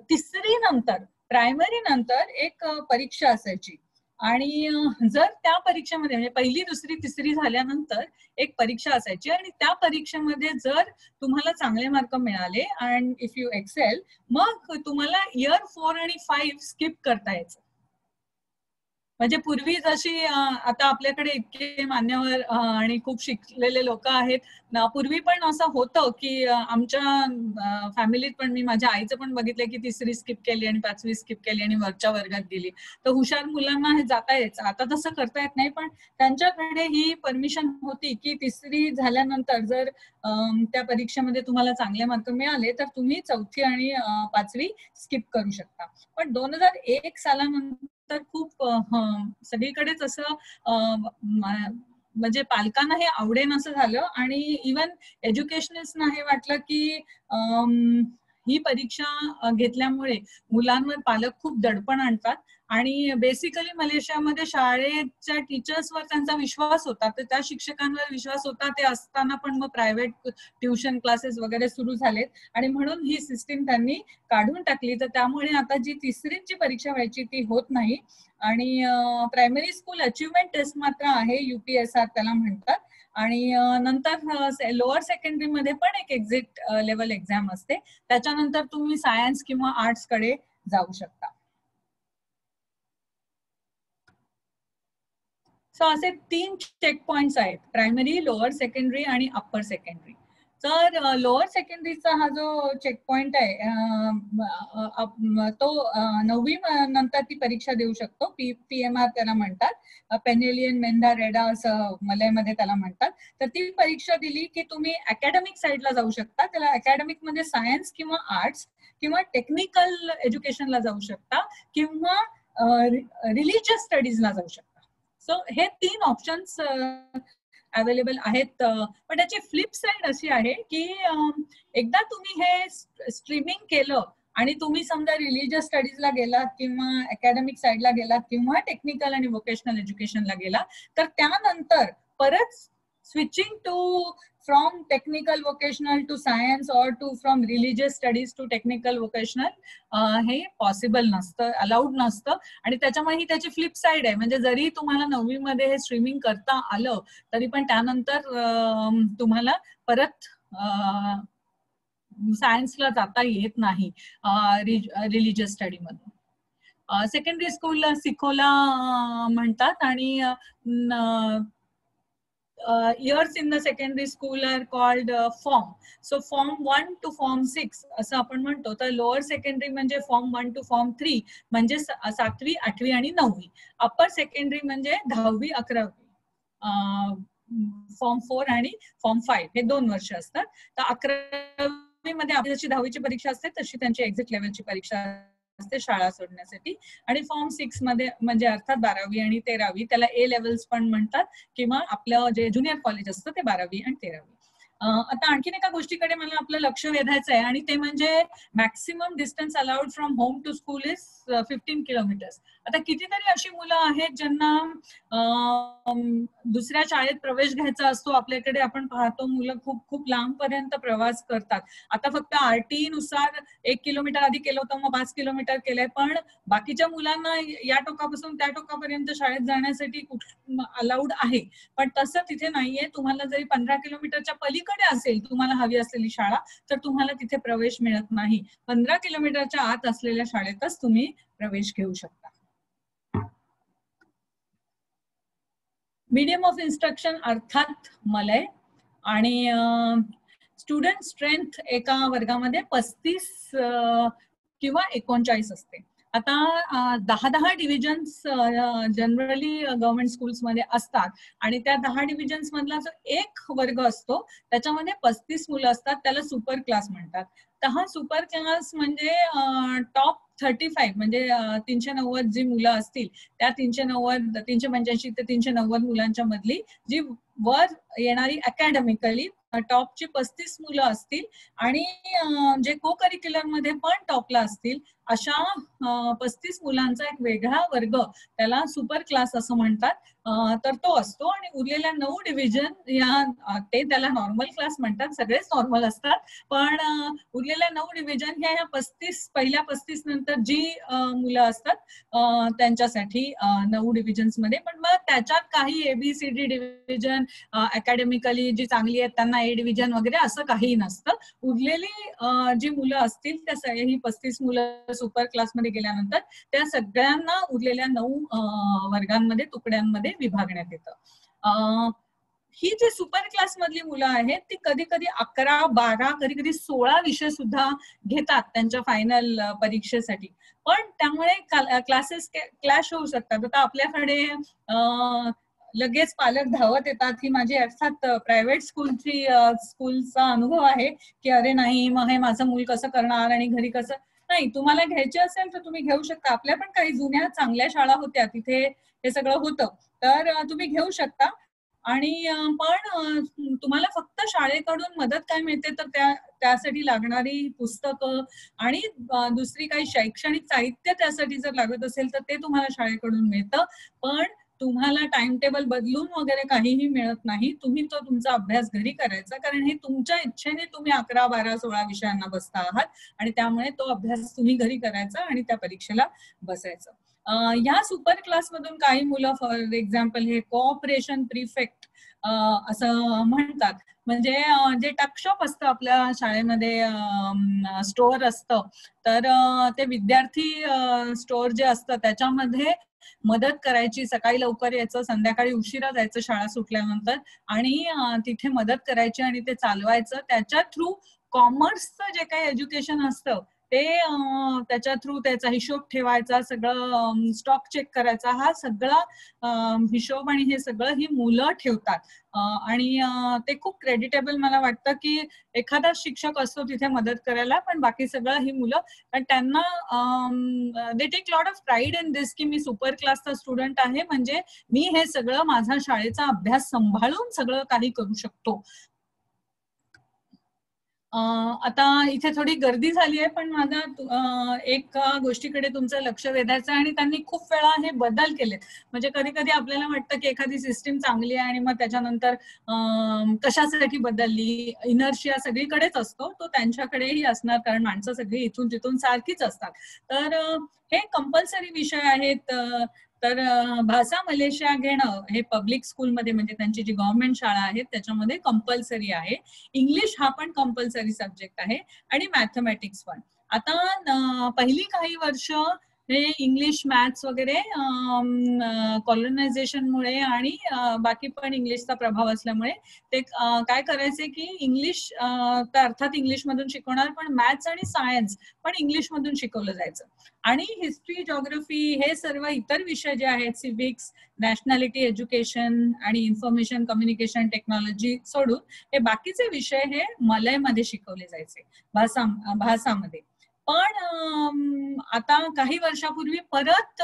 तिसरी नंतर, प्रायमरी नंतर एक परीक्षा असायची आणि जर त्या परीक्षेमध्ये म्हणजे पहिली, दुसरी, तिसरी झाल्यानंतर एक परीक्षा असायची आणि त्या परीक्षेमध्ये जर तुम्हाला चांगले मार्क मिळाले अँड इफ यू एक्सेल, मग तुम्हाला इयर 4 आणि 5 स्किप करता यायचं. म्हणजे पूर्वी जशी आता आपल्याकडे इतके मान्यवर आणि खूप शिकलेले लोक आहेत ना, पूर्वी पण असं होतं की आमच्या फॅमिलीत पण मी माझ्या आईचं पण बघितलं की तिसरी स्किप केली आणि 5वी स्किप केली आणि वरच्या वर्गात गेली. तर हुशार मुलांना हे जाता यायचं. आता तसं करता येत नाही, पण त्यांच्याकडे ही परमिशन होती की तिसरी झाल्यानंतर जर त्या परीक्षेमध्ये तुम्हाला चांगले मार्क मिळाले तर तुम्ही 4थी आणि 5वी स्किप करू शकता. पण 2001 सालानंतर तर खूप सगळीकडेच असं म्हणजे पालकांना हे आवडेन असं झालं आणि इवन एज्युकेशनिस्टना हे वाटलं की ही परीक्षा घेतल्यामुळे मुलांवर पालक खूप दडपण आणतात आणि बेसिकली मलेशियामध्ये शाळेच्या टीचर्सवर त्यांचा विश्वास होता, तर त्या शिक्षकांवर विश्वास होता. ते असताना पण मग प्रायव्हेट ट्युशन क्लासेस वगैरे सुरू झालेत आणि म्हणून ही सिस्टीम त्यांनी काढून टाकली. तर त्यामुळे आता जी तिसरीची परीक्षा व्हायची ती होत नाही आणि प्रायमरी स्कूल अचिव्हमेंट टेस्ट मात्र आहे, UPSR त्याला म्हणतात. आणि नंतर लोअर सेकंडरी मध्ये पण एक एक्झिट लेवल एक्झाम असते, त्याच्यानंतर तुम्ही सायन्स किंवा आर्ट्स कडे जाऊ शकता. सो असे 3 चेक पॉइंट्स आहेत, प्रायमरी, लोअर सेकंडरी आणि अप्पर सेकंडरी. तर लोअर सेकंडरीचा हा जो चेक पॉइंट आहे तो 9वी नंतर ती परीक्षा देऊ शकतो. PMR त्याला म्हणतात, पेनेलियन मेंढा रेडा असं मलयमध्ये त्याला म्हणतात. तर ती परीक्षा दिली की तुम्ही अकॅडमिक साईडला जाऊ शकता. त्याला अकॅडमिक मध्ये सायन्स किंवा आर्ट्स किंवा टेक्निकल एज्युकेशनला जाऊ शकता किंवा रिलिजियस स्टडीजला जाऊ शकता. सो हे 3 ऑप्शन्स अवेलेबल आहेत. पण त्याची फ्लिप साईड अशी आहे की एकदा तुम्ही हे स्ट्रीमिंग केलं आणि तुम्ही समजा रिलिजियस स्टडीजला गेलात किंवा अकॅडमिक साईडला गेलात किंवा टेक्निकल आणि व्होकेशनल एज्युकेशनला गेला, तर त्यानंतर परत switching to from technical vocational to science और to from religious studies to technical vocational हे पॉसिबल नसतं, अलाउड नसतं. आणि त्याच्यामुळे ही त्याची फ्लिप साईड आहे. म्हणजे जरी तुम्हाला 9वी मध्ये हे स्ट्रीमिंग करता आलं तरी पण त्यानंतर तुम्हाला परत सायन्सला जाता येत नाही रिलिजियस स्टडी मध्ये. सेकंडरी स्कूलला सिकोला म्हणतात आणि years in the secondary school are called form. So form 1 to form 6 असं आपण म्हणतो. तर लोअर सेकंडरी म्हणजे फॉर्म 1 to फॉर्म 3 म्हणजे 7वी, 8वी आणि 9वी. अप्पर सेकंडरी म्हणजे 10वी, 11वी. फॉर्म 4 आणि फॉर्म 5 हे 2 वर्ष असतात. तर 11वी मध्ये आपली जशी 10वीची परीक्षा असते तशी त्यांची एक्झिट लेवलची परीक्षा असते शाळा सोडण्यासाठी. आणि फॉर्म 6 मध्ये म्हणजे अर्थात 12वी आणि 13वी, त्याला A लेवल्स पण म्हणतात किंवा आपलं जे ज्युनियर कॉलेज असतं ते 12वी आणि 13वी. आता आणखीन एका गोष्टीकडे मला आपलं लक्ष वेधायचं आहे आणि ते म्हणजे maximum distance allowed from home to school is 15 kilometres. आता कितीतरी अशी मुलं आहेत ज्यांना दुसऱ्या शाळेत प्रवेश घ्यायचा असतो. आपल्याकडे आपण पाहतो मुलं खूप खूप लांबपर्यंत प्रवास करतात. आता फक्त RTE नुसार 1 किलोमीटर आधी केलं होतं, मग 5 किलोमीटर केलंय, पण बाकीच्या मुलांना या टोकापासून त्या टोकापर्यंत शाळेत जाण्यासाठी अलाउड आहे. पण तसं तिथे नाहीये. तुम्हाला जरी 15 किलोमीटरच्या पलीकडे असेल तुम्हाला हवी असलेली शाळा, तर तुम्हाला तिथे प्रवेश मिळत नाही. 15 किलोमीटरच्या आत असलेल्या शाळेतच तुम्ही प्रवेश घेऊ शकता. मीडियम ऑफ इन्स्ट्रक्शन अर्थात मलय आणि स्टुडंट स्ट्रेंथ एका वर्गामध्ये 35 किंवा 39 असते. आता 10 डिव्हिजन्स जनरली गव्हर्नमेंट स्कूल्समध्ये असतात आणि त्या 10 डिव्हिजन्स मधला जो एक वर्ग असतो त्याच्यामध्ये 35 मुलं असतात, त्याला सुपर क्लास म्हणतात. तर हा सुपर क्लास म्हणजे टॉप 35 म्हणजे 390 जी मुलं असतील त्या 385 ते 390 मुलांच्या मधली जी वर येणारी अकॅडमिकली टॉपची 35 मुलं असतील आणि जे को करिक्युलर मध्ये पण टॉपला असतील अशा 35 मुलांचा एक वेगळा वर्ग, त्याला सुपर क्लास असं म्हणतात, तर तो असतो. आणि उरलेल्या 9 डिव्हिजन ते त्याला नॉर्मल क्लास म्हणतात, सगळेच नॉर्मल असतात, पण उरलेल्या 9 डिव्हिजन ह्या 35 35 नंतर जी मुलं असतात त्यांच्यासाठी 9 डिव्हिजन्स मध्ये. पण मग त्याच्यात काही ABCD डिव्हिजन अकॅडमिकली जी चांगली आहेत त्यांना A डिव्हिजन वगैरे असं काही नसतं. उरलेली जी मुलं असतील त्या ही 35 मुलं सुपर क्लासमध्ये गेल्यानंतर त्या सगळ्यांना उरलेल्या 9 वर्गांमध्ये तुकड्यांमध्ये विभागण्यात येतं. ही जी सुपर क्लास मधली मुलं आहेत ती कधी कधी 11, 12, कधी कधी 16 विषय सुद्धा घेतात त्यांच्या फायनल परीक्षेसाठी. पण त्यामुळे क्लासेस क्लॅश होऊ शकतात. आता आपल्याकडे लगेच पालक धावत येतात की माझी अर्थात प्रायव्हेट स्कूलचा अनुभव आहे की अरे नाही मग हे माझं मूल कसं करणार आणि घरी कसं. नाही, तुम्हाला घ्यायचे असेल तर तुम्ही घेऊ शकता. आपल्या पण काही जुन्या चांगल्या शाळा होत्या तिथे हे सगळं होतं, तर तुम्ही घेऊ शकता. आणि पण तुम्हाला फक्त शाळेकडून मदत काय मिळते तर त्यासाठी लागणारी पुस्तकं आणि दुसरी काही शैक्षणिक साहित्य त्यासाठी जर लागत असेल तर ते तुम्हाला शाळेकडून मिळतं. पण तुम्हाला टाइम टेबल बदलून वगैरे काहीही मिळत नाही. तुम्ही तो तुमचा अभ्यास घरी करायचा, कारण हे तुमच्या इच्छेने तुम्ही 11, 12, 16 विषयांना बसता आहात आणि त्यामुळे तो अभ्यास तुम्ही घरी करायचा आणि त्या परीक्षेला बसायचं. ह्या सुपर क्लास मधून काही मुलं फॉर एक्झाम्पल हे कोऑपरेशन प्रिफेक्ट असं म्हणतात. म्हणजे जे टकशॉप असतं आपल्या शाळेमध्ये, स्टोअर असतं, तर ते विद्यार्थी स्टोअर जे असतं त्याच्यामध्ये मदत करायची. सकाळी लवकर यायचं, संध्याकाळी उशिरा जायचं शाळा सुटल्यानंतर आणि तिथे मदत करायची आणि ते चालवायचं. त्याच्या थ्रू कॉमर्सचं जे काही एज्युकेशन असतं ते त्याच्या थ्रू त्याचा हिशोब ठेवायचा, सगळं स्टॉक चेक करायचा, हा सगळा हिशोब आणि हे सगळं ही मुलं ठेवतात. आणि ते खूप क्रेडिटेबल मला वाटतं की एखादा शिक्षक असतो तिथे मदत करायला, पण बाकी सगळं ही मुलं, कारण त्यांना they take lot of pride in this की मी सुपर क्लासचा स्टुडंट आहे म्हणजे मी हे सगळं माझा शाळेचा अभ्यास सांभाळून सगळं काही करू शकतो. आता इथे थोडी गर्दी झाली आहे, पण माझा एक गोष्टीकडे तुमचं लक्ष वेधायचं आहे. आणि त्यांनी खूप वेळा हे बदल केलेत. म्हणजे कधी कधी आपल्याला वाटतं की एखादी सिस्टीम चांगली आहे आणि मग त्याच्यानंतर कशासाठी बदलली, इनर्शिया सगळीकडेच असतो, तो त्यांच्याकडेही असणार, कारण माणसं सगळी इथून तिथून सारखीच असतात. तर हे कंपल्सरी विषय आहेत. तर भाषा मलेशिया घेणं हे पब्लिक स्कूलमध्ये, म्हणजे त्यांची जी गव्हर्नमेंट शाळा आहे त्याच्यामध्ये कंपल्सरी आहे. इंग्लिश हा पण कंपल्सरी सब्जेक्ट आहे आणि मॅथमॅटिक्स पण. आता पहिली काही वर्ष हे इंग्लिश, मॅथ्स वगैरे कॉलनायझेशनमुळे आणि बाकी पण इंग्लिशचा प्रभाव असल्यामुळे ते काय करायचे की इंग्लिश तर अर्थात इंग्लिशमधून शिकवणार, पण मॅथ्स आणि सायन्स पण इंग्लिशमधून शिकवलं जायचं. आणि हिस्ट्री, जॉग्रफी हे सर्व इतर विषय जे आहेत, सिव्हिक्स, नॅशनॅलिटी एज्युकेशन आणि इन्फॉर्मेशन कम्युनिकेशन टेक्नॉलॉजी सोडून हे बाकीचे विषय हे मलयमध्ये शिकवले जायचे, भाषामध्ये. पण आता काही वर्षापूर्वी परत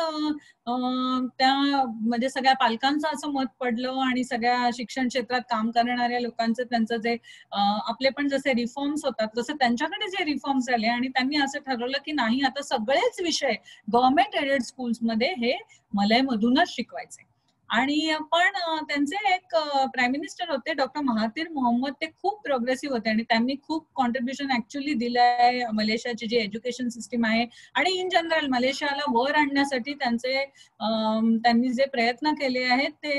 त्या म्हणजे सगळ्या पालकांचं असं मत पडलं आणि सगळ्या शिक्षण क्षेत्रात काम करणाऱ्या लोकांचं त्यांचं जे आपले पण जसे रिफॉर्म्स होतात तसं त्यांच्याकडे जे रिफॉर्म्स झाले आणि त्यांनी असं ठरवलं की नाही, आता सगळेच विषय गव्हर्नमेंट एडेड स्कूल्समध्ये हे मलयमधूनच शिकवायचे. आणि पण त्यांचे एक प्राईम मिनिस्टर होते डॉक्टर महातीर मोहम्मद, ते खूप प्रोग्रेसिव्ह होते आणि त्यांनी खूप कॉन्ट्रीब्युशन ऍक्च्युअली दिलं आहे मलेशियाची जी एज्युकेशन सिस्टीम आहे आणि इन जनरल मलेशियाला वर आणण्यासाठी त्यांनी जे प्रयत्न केले आहेत ते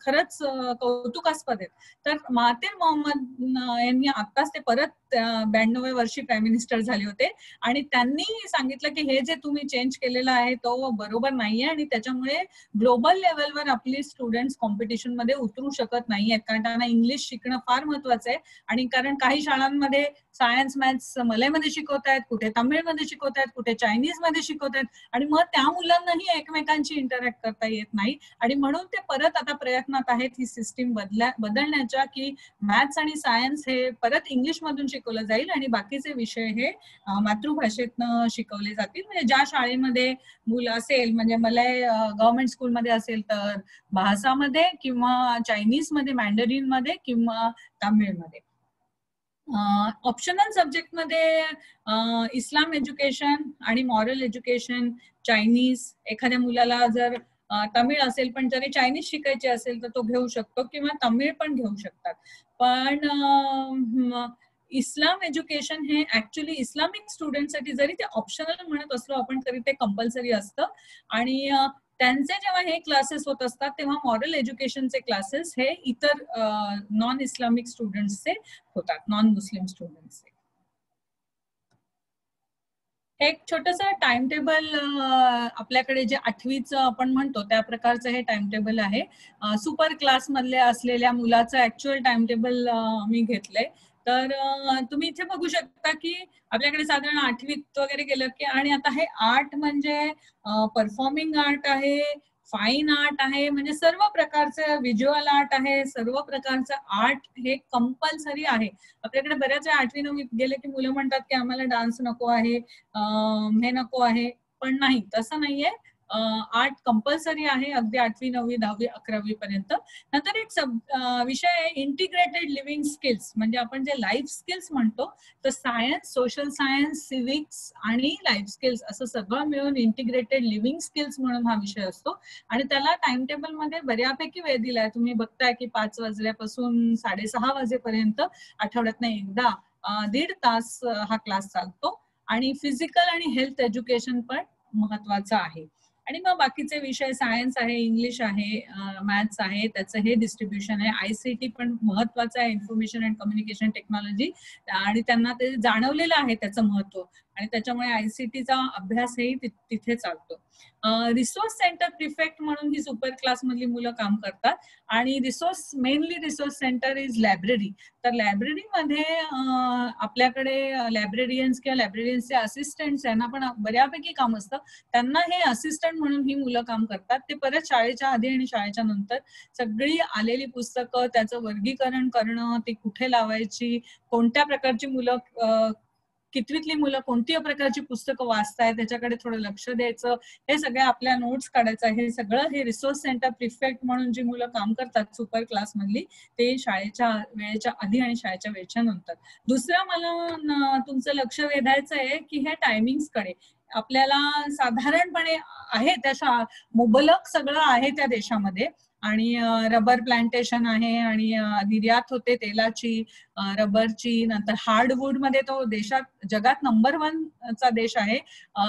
खरंच कौतुकास्पद आहेत. तर महातीर मोहम्मद यांनी आताच ते परत 92व्या वर्षी प्राईम मिनिस्टर झाले होते आणि त्यांनी सांगितलं की हे जे तुम्ही चेंज केलेलं आहे तो बरोबर नाहीये आणि त्याच्यामुळे ग्लोबल लेवलवर आपली स्टुडंट्स कॉम्पिटिशन मध्ये उतरू शकत नाहीयेत, कारण त्यांना इंग्लिश शिकणं फार महत्वाचं आहे. आणि कारण काही शाळांमध्ये सायन्स मॅथ्स मलयमध्ये शिकवतायत, कुठे तमिळमध्ये शिकवतायत, कुठे चायनीज मध्ये शिकवतायत, आणि मग त्या मुलांनाही एकमेकांशी इंटरॅक्ट करता येत नाही. आणि म्हणून ते परत आता प्रयत्नात आहेत ही सिस्टीम बदलण्याच्या, की मॅथ्स आणि सायन्स हे परत इंग्लिश मधून शिकवलं जाईल आणि बाकीचे विषय हे मातृभाषेतनं शिकवले जातील. म्हणजे ज्या शाळेमध्ये मुलं असेल, म्हणजे मलय गव्हर्नमेंट स्कूलमध्ये असेल तर भाषामध्ये, किंवा चायनीज मध्ये मॅन्डरिन मध्ये, किंवा तामिळमध्ये. ऑप्शनल सब्जेक्ट मध्ये इस्लाम एज्युकेशन आणि मॉरल एज्युकेशन, चायनीज, एखाद्या मुलाला जर तमिळ असेल पण जरी चायनीज शिकायचे असेल तर तो घेऊ शकतो, किंवा तमिळ पण घेऊ शकतात. पण इस्लाम एज्युकेशन हे ऍक्च्युली इस्लामिक स्टुडंटसाठी, जरी ते ऑप्शनल म्हणत असलो आपण तरी ते कंपल्सरी असतं. आणि त्यांचे जेव्हा हे क्लासेस होत असतात तेव्हा मॉरल एज्युकेशनचे क्लासेस हे इतर नॉन इस्लामिक स्टुडंट्सचे होतात, नॉन मुस्लिम स्टुडंट्सचे. एक छोटस टाइम टेबल आपल्याकडे जे 8वीचं आपण म्हणतो त्या प्रकारचं हे टाइम टेबल आहे. सुपर क्लास मधले असलेल्या मुलाचं ऍक्च्युअल टाइम टेबल मी घेतलंय. तर तुम्ही इथे बघू शकता की आपल्याकडे साधारण 8वीत वगैरे गेलं की, आणि आता हे आर्ट म्हणजे परफॉर्मिंग आर्ट आहे, फाईन आर्ट आहे, म्हणजे सर्व प्रकारचं व्हिज्युअल आर्ट आहे, सर्व प्रकारचं आर्ट हे कंपल्सरी आहे. आपल्याकडे बऱ्याच वेळा 8वी 9वीत गेले की मुलं म्हणतात की आम्हाला डान्स नको आहे, हे नको आहे, पण नाही, तसं नाहीये. आर्ट कंपल्सरी आहे अगदी 8वी 9वी 10वी 11वी पर्यंत. नंतर एक विषय आहे इंटिग्रेटेड लिव्हिंग स्किल्स, म्हणजे आपण जे लाईफ स्किल्स म्हणतो, तर सायन्स, सोशल सायन्स, सिव्हिक्स आणि लाईफ स्किल्स असं सगळं मिळून इंटिग्रेटेड लिव्हिंग स्किल्स म्हणून हा विषय असतो. आणि त्याला टाइम टेबल मध्ये बऱ्यापैकी वेळ दिलाय. तुम्ही बघताय की 5 वाजल्यापासून 6:30 वाजेपर्यंत आठवड्यातनं एकदा 1.5 तास हा क्लास चालतो. आणि फिजिकल आणि हेल्थ एज्युकेशन पण महत्वाचं आहे. आणि मग बाकीचे विषय सायन्स आहे, इंग्लिश आहे, मॅथ्स आहे, त्याचं हे डिस्ट्रीब्युशन आहे. ICT पण महत्वाचं आहे, इन्फॉर्मेशन अँड कम्युनिकेशन टेक्नॉलॉजी, आणि त्यांना ते जाणवलेलं आहे त्याचं महत्व, आणि त्याच्यामुळे ICTचा अभ्यासही तिथे चालतो. रिसोर्स सेंटर प्रिफेक्ट म्हणून ही सुपर क्लास मधली मुलं काम करतात. आणि mainly resource centre is library. तर लायब्ररीमध्ये आपल्याकडे लायब्ररियन्स किंवा लायब्ररियन्सचे असिस्टंट्स यांना पण बऱ्यापैकी काम असतं. त्यांना हे असिस्टंट म्हणून ही मुलं काम करतात. ते परत शाळेच्या आधी आणि शाळेच्या नंतर सगळी आलेली पुस्तकं, त्याचं वर्गीकरण करणं, ती कुठे लावायची, कोणत्या प्रकारची मुलं, कितवीतली मुलं कोणत्या प्रकारची पुस्तकं वाचतायत त्याच्याकडे थोडं लक्ष द्यायचं, हे सगळं आपल्या नोट्स काढायचं, हे सगळं हे रिसोर्स सेंटर प्रिफेक्ट म्हणून जी मुलं काम करतात सुपर क्लास मधली, ते शाळेच्या वेळेच्या आधी आणि शाळेच्या वेळेच्या नंतर. दुसरं मला तुमचं लक्ष वेधायचं आहे की हे टायमिंग्स कडे. आपल्याला साधारणपणे आहे त्या मुबलक सगळं आहे त्या देशामध्ये, आणि रबर प्लांटेशन आहे, आणि निर्यात होते तेलाची, रबरची, नंतर हार्डवूड मध्ये तो जगात नंबर 1 चा देश आहे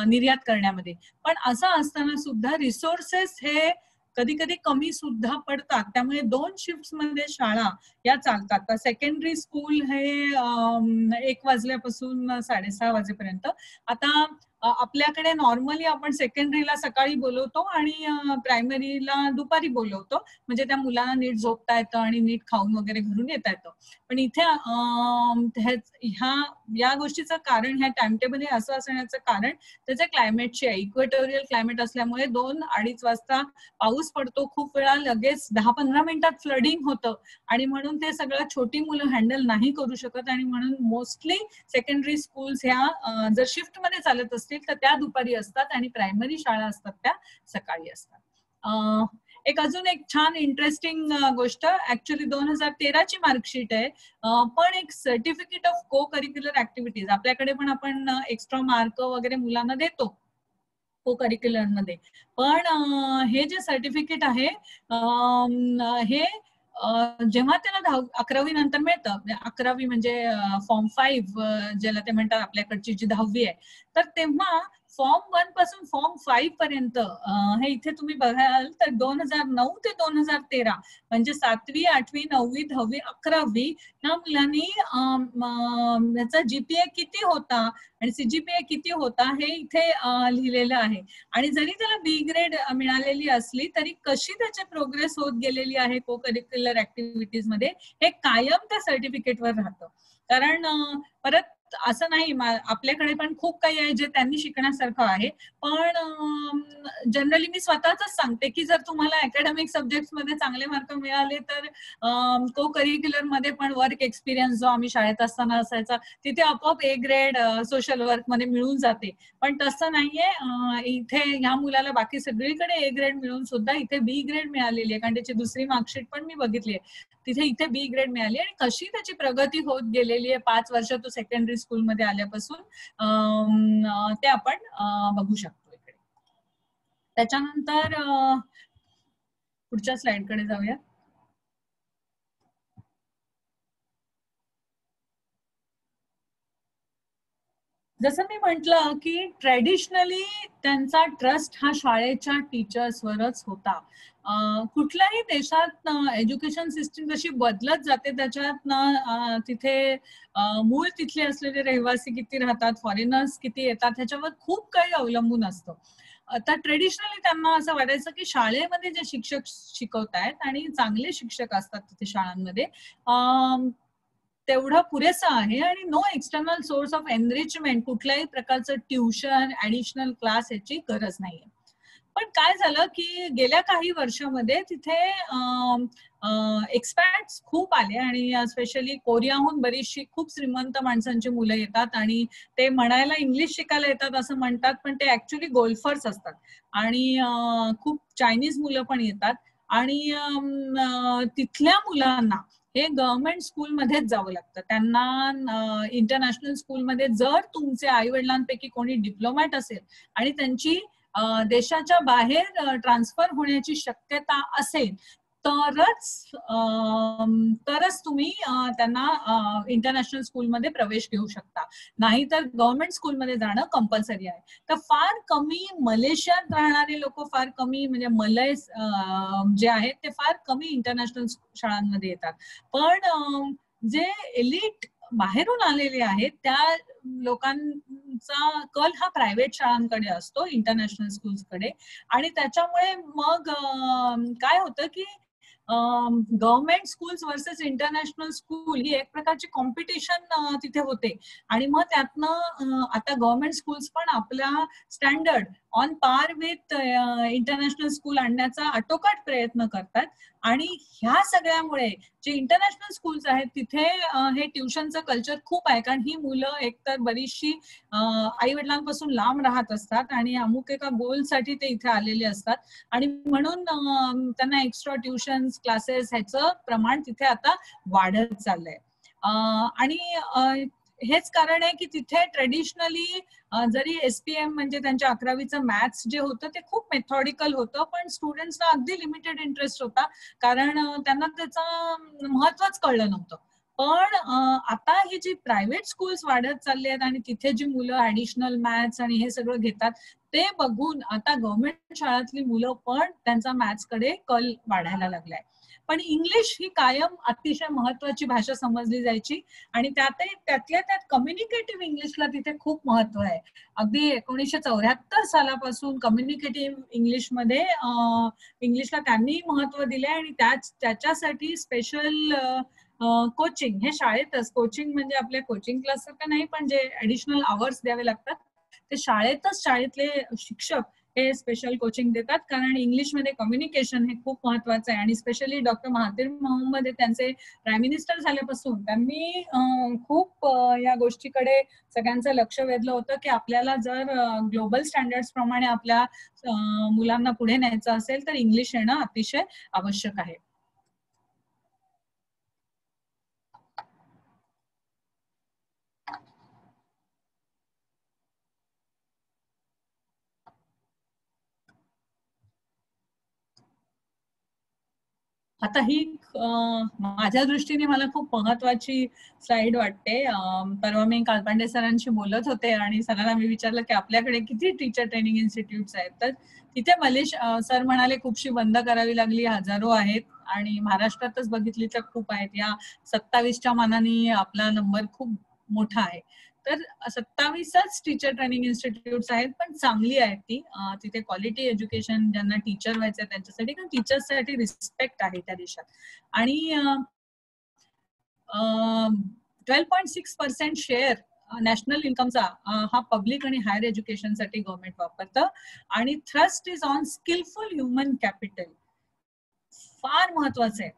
निर्यात करण्यामध्ये. पण असं असताना सुद्धा रिसोर्सेस हे कधी कधी कमी सुद्धा पडतात. त्यामुळे 2 शिफ्ट मध्ये शाळा या चालतात. तर सेकंडरी स्कूल हे 1 वाजल्यापासून 6:30 वाजेपर्यंत. आता आपल्याकडे नॉर्मली आपण सेकंडरीला सकाळी बोलवतो आणि प्रायमरीला दुपारी बोलवतो, म्हणजे त्या मुलांना नीट झोपता येतं आणि नीट खाऊन वगैरे घरून येता येतं. पण इथे या गोष्टीचं कारण, ह्या टाइम टेबल हे असं असण्याचं कारण त्याच्या क्लायमेटची आहे. इक्वेटोरियल क्लायमेट असल्यामुळे 2-2:30 वाजता पाऊस पडतो, खूप वेळा लगेच 10-15 मिनिटात फ्लडिंग होतं, आणि म्हणून ते सगळं छोटी मुलं हँडल नाही करू शकत. आणि म्हणून मोस्टली सेकंडरी स्कूल्स ह्या जर शिफ्ट मध्ये चालत असतील तर त्या दुपारी असतात, आणि प्रायमरी शाळा असतात त्या सकाळी असतात. अजून एक छान इंटरेस्टिंग गोष्ट, ऍक्च्युली 2013 ची मार्कशीट आहे, पण एक सर्टिफिकेट ऑफ को करिक्युलर ऍक्टिव्हिटीज. आपल्याकडे पण आपण एक्स्ट्रा मार्क वगैरे मुलांना देतो को करिक्युलर मध्ये, पण हे जे सर्टिफिकेट आहे हे जेव्हा त्याला 11वी नंतर मिळतं, 11वी म्हणजे फॉर्म 5 ज्याला ते म्हणतात आपल्याकडची जी 10वी आहे, तर तेव्हा फॉर्म 1 पासून फॉर्म 5 पर्यंत हे इथे तुम्ही बघाल तर 2009 ते 2013 म्हणजे 7वी 8वी 9वी 10वी 11वी ह्या मुलांनी याचा GPA किती होता आणि CGPA किती होता हे इथे लिहिलेलं आहे. आणि जरी त्याला B ग्रेड मिळालेली असली तरी कशी त्याची प्रोग्रेस होत गेलेली आहे को करिक्युलर ऍक्टिव्हिटीज मध्ये हे कायम त्या सर्टिफिकेटवर राहतं. कारण परत असं नाही, आपल्याकडे पण खूप काही आहे जे त्यांनी शिकण्यासारखं आहे. पण जनरली मी स्वतःच सांगते की जर तुम्हाला अकॅडमिक सब्जेक्ट मध्ये चांगले मार्क मिळाले तर को करिक्युलर मध्ये पण वर्क एक्सपिरियन्स जो आम्ही शाळेत असताना असायचा तिथे आपोआप ए ग्रेड सोशल वर्क मध्ये मिळून जाते. पण तसं नाहीये, इथे ह्या मुलाला बाकी सगळीकडे ए ग्रेड मिळून सुद्धा इथे बी ग्रेड मिळालेली आहे, कारण त्याची दुसरी मार्कशीट पण मी बघितली आहे. तिथे इथे बी ग्रेड मिळाली आणि कशी त्याची प्रगती होत गेलेली आहे 5 वर्ष तो सेकंडरी स्कूलमध्ये आल्यापासून ते आपण बघू शकतो इकडे. त्याच्यानंतर पुढच्या स्लाइडकडे जाऊया. जसं मी म्हटलं की ट्रेडिशनली त्यांचा ट्रस्ट हा शाळेच्या टीचर्सवरच होता. कुठल्याही देशात एज्युकेशन सिस्टीम जशी बदलत जाते त्याच्यात तिथे मूळ तिथले असलेले रहिवासी किती राहतात, फॉरेनर्स किती येतात, ह्याच्यावर खूप काही अवलंबून असतं. आता ट्रेडिशनली त्यांना असं वाटायचं की शाळेमध्ये जे शिक्षक शिकवतायत आणि चांगले शिक्षक असतात तिथे शाळांमध्ये तेवढं पुरेसं आहे आणि no external source of enrichment, कुठल्याही प्रकारचं ट्युशन ऍडिशनल क्लास याची गरज नाहीये. पण काय झालं की गेल्या काही वर्षामध्ये तिथे एक्सपॅट्स खूप आले आणि स्पेशली कोरियाहून बरीचशी खूप श्रीमंत माणसांची मुलं येतात आणि ते म्हणायला इंग्लिश शिकायला येतात असं म्हणतात, पण ते ऍक्च्युली गोल्फर्स असतात. आणि खूप चायनीज मुलं पण येतात आणि तिथल्या मुलांना हे गव्हर्नमेंट स्कूलमध्येच जावं लागतं. त्यांना इंटरनॅशनल स्कूलमध्ये जर तुमचे आई वडिलांपैकी कोणी डिप्लोमॅट असेल आणि त्यांची देशाच्या बाहेर ट्रान्सफर होण्याची शक्यता असेल तरच तुम्ही त्यांना इंटरनॅशनल स्कूलमध्ये प्रवेश घेऊ शकता, नाहीतर गव्हर्नमेंट स्कूलमध्ये जाणं कंपल्सरी आहे. तर फार कमी मलेशियात राहणारे लोक, फार कमी म्हणजे मलय जे आहेत ते फार कमी इंटरनॅशनल शाळांमध्ये येतात. पण जे एलिट बाहेरून आलेले आहेत त्या लोकांचा कल हा प्रायव्हेट शाळांकडे असतो, इंटरनॅशनल स्कूल्सकडे. आणि त्याच्यामुळे मग काय होतं की government schools versus international school ही एक प्रकारची कॉम्पिटिशन तिथे होते. आणि मग त्यातनं आता गव्हर्नमेंट स्कूल्स पण आपला standard on par with international school आणण्याचा आटोकाट प्रयत्न करतात. आणि ह्या सगळ्यामुळे जे इंटरनॅशनल स्कूल्स आहेत तिथे हे ट्युशनचं कल्चर खूप आहे, कारण ही मुलं एकतर बरीचशी आई वडिलांपासून लांब राहत असतात आणि अमुक एका गोलसाठी ते इथे आलेले असतात आणि म्हणून त्यांना एक्स्ट्रा ट्युशन्स क्लासेस ह्याचं प्रमाण तिथे आता वाढत चाललंय. आणि हेच कारण आहे की तिथे ट्रेडिशनली जरी SPM म्हणजे त्यांच्या 11वीचं मॅथ्स जे होतं ते खूप मेथॉडिकल होतं, पण स्टुडंट्सला अगदी लिमिटेड इंटरेस्ट होता, कारण त्यांना त्याचं महत्वच कळलं नव्हतं. पण आता ही जी प्रायव्हेट स्कूल्स वाढत चालले आहेत आणि तिथे जी मुलं ऍडिशनल मॅथ्स आणि हे सगळं घेतात ते बघून आता गव्हर्नमेंट शाळातली मुलं पण त्यांचा मॅथ्सकडे कल वाढायला लागलाय. पण इंग्लिश ही कायम अतिशय महत्वाची भाषा समजली जायची आणि त्यातल्या त्यात कम्युनिकेटिव्ह इंग्लिशला तिथे खूप महत्व आहे. अगदी 1974 सालापासून कम्युनिकेटिव्ह इंग्लिशमध्ये इंग्लिशला त्यांनी महत्व दिलंय आणि त्याच्यासाठी स्पेशल कोचिंग हे शाळेतच, कोचिंग म्हणजे आपल्या कोचिंग क्लास सारखं नाही, पण जे ऍडिशनल आवर्स द्यावे लागतात ते शाळेतले शिक्षक हे स्पेशल कोचिंग देतात, कारण इंग्लिशमध्ये कम्युनिकेशन हे खूप महत्वाचं आहे. आणि स्पेशली डॉक्टर महातीर मोहम्मद त्यांचे प्राईम मिनिस्टर झाल्यापासून त्यांनी खूप या गोष्टीकडे सगळ्यांचं लक्ष वेधलं होतं की आपल्याला जर ग्लोबल स्टँडर्ड्स प्रमाणे आपल्या मुलांना पुढे न्यायचं असेल तर इंग्लिश येणं अतिशय आवश्यक आहे. आता ही माझ्या दृष्टीने मला खूप महत्वाची स्लाइड वाटते. परवा मी कालपांडे सरांशी बोलत होते आणि सरांना मी विचारलं की आपल्याकडे किती टीचर ट्रेनिंग इन्स्टिट्यूट्स आहेत, तर तिथे सर म्हणाले खूपशी बंद करावी लागली, हजारो आहेत. आणि महाराष्ट्रातच बघितली तर खूप आहेत. या 27च्या मानाने आपला नंबर खूप मोठा आहे. तर 27च टीचर ट्रेनिंग इन्स्टिट्यूट्स आहेत, पण चांगली आहेत ती. तिथे क्वालिटी एज्युकेशन, ज्यांना टीचर व्हायचं त्यांच्यासाठी, कारण टीचर्ससाठी रिस्पेक्ट आहे त्या देशात. आणि 12.6% शेअर नॅशनल इन्कमचा हा पब्लिक आणि हायर एज्युकेशनसाठी गव्हर्नमेंट वापरतं. आणि thrust is on skilful human capital. फार महत्वाचं आहे.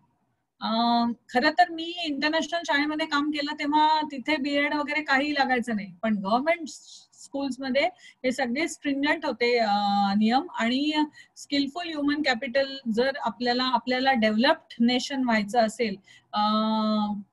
खरं तर मी इंटरनॅशनल शाळेमध्ये काम केलं तेव्हा तिथे बीएड वगैरे काही लागायचं नाही, पण गव्हर्नमेंट स्कूल्समध्ये हे सगळे स्ट्रिंजंट होते नियम. आणि स्किलफुल ह्युमन कॅपिटल जर आपल्याला डेव्हलप्ड नेशन व्हायचं असेल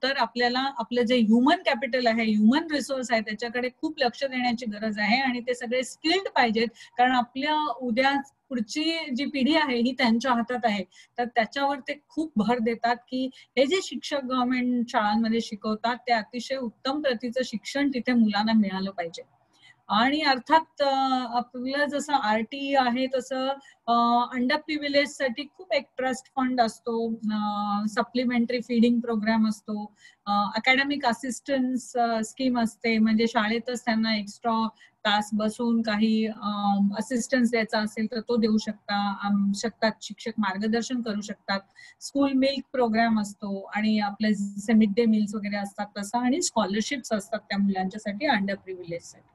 तर आपल्याला आपलं जे ह्युमन कॅपिटल आहे, ह्युमन रिसोर्स आहे, त्याच्याकडे खूप लक्ष देण्याची गरज आहे. आणि ते सगळे स्किल्ड पाहिजेत, कारण आपल्या उद्या पुढची जी पिढी आहे ही त्यांच्या हातात आहे. तर त्याच्यावर ते खूप भर देतात की हे जे शिक्षक गव्हर्नमेंट शाळांमध्ये शिकवतात ते अतिशय उत्तम प्रतीचं शिक्षण तिथे मुलांना मिळालं पाहिजे. आणि अर्थात आपलं जसं आरटी आहे तसं अंडर प्रिव्हिलेज साठी खूप एक ट्रस्ट फंड असतो, सप्लिमेंटरी फीडिंग प्रोग्राम असतो, अकॅडमिक असिस्टन्स स्कीम असते, म्हणजे शाळेतच त्यांना एक्स्ट्रा तास बसून काही असिस्टन्स द्यायचा असेल तर तो देऊ शकतात, शिक्षक मार्गदर्शन करू शकतात. स्कूल मिल्क प्रोग्राम असतो आणि आपले जसे मिड डे मील्स वगैरे असतात तसं, आणि स्कॉलरशिप्स असतात त्या मुलांच्यासाठी अंडर प्रिव्हिलेजसाठी.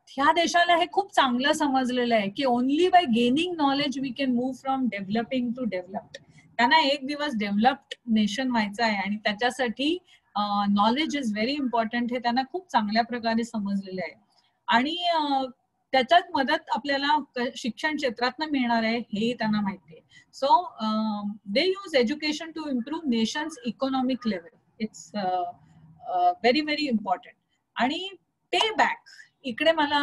ह्या देशाला हे खूप चांगलं समजलेलं आहे की only by gaining knowledge we can move from developing to developed. त्यांना एक दिवस डेव्हलप्ड नेशन व्हायचं आहे आणि त्याच्यासाठी नॉलेज इज व्हेरी इम्पॉर्टंट हे त्यांना खूप चांगल्या प्रकारे समजलेलं आहे. आणि त्याच्यात मदत आपल्याला शिक्षण क्षेत्रातनं मिळणार आहे हेही त्यांना माहिती आहे. So they use education to improve nations economic level. It's very very important. आणि पे बॅक, इकडे मला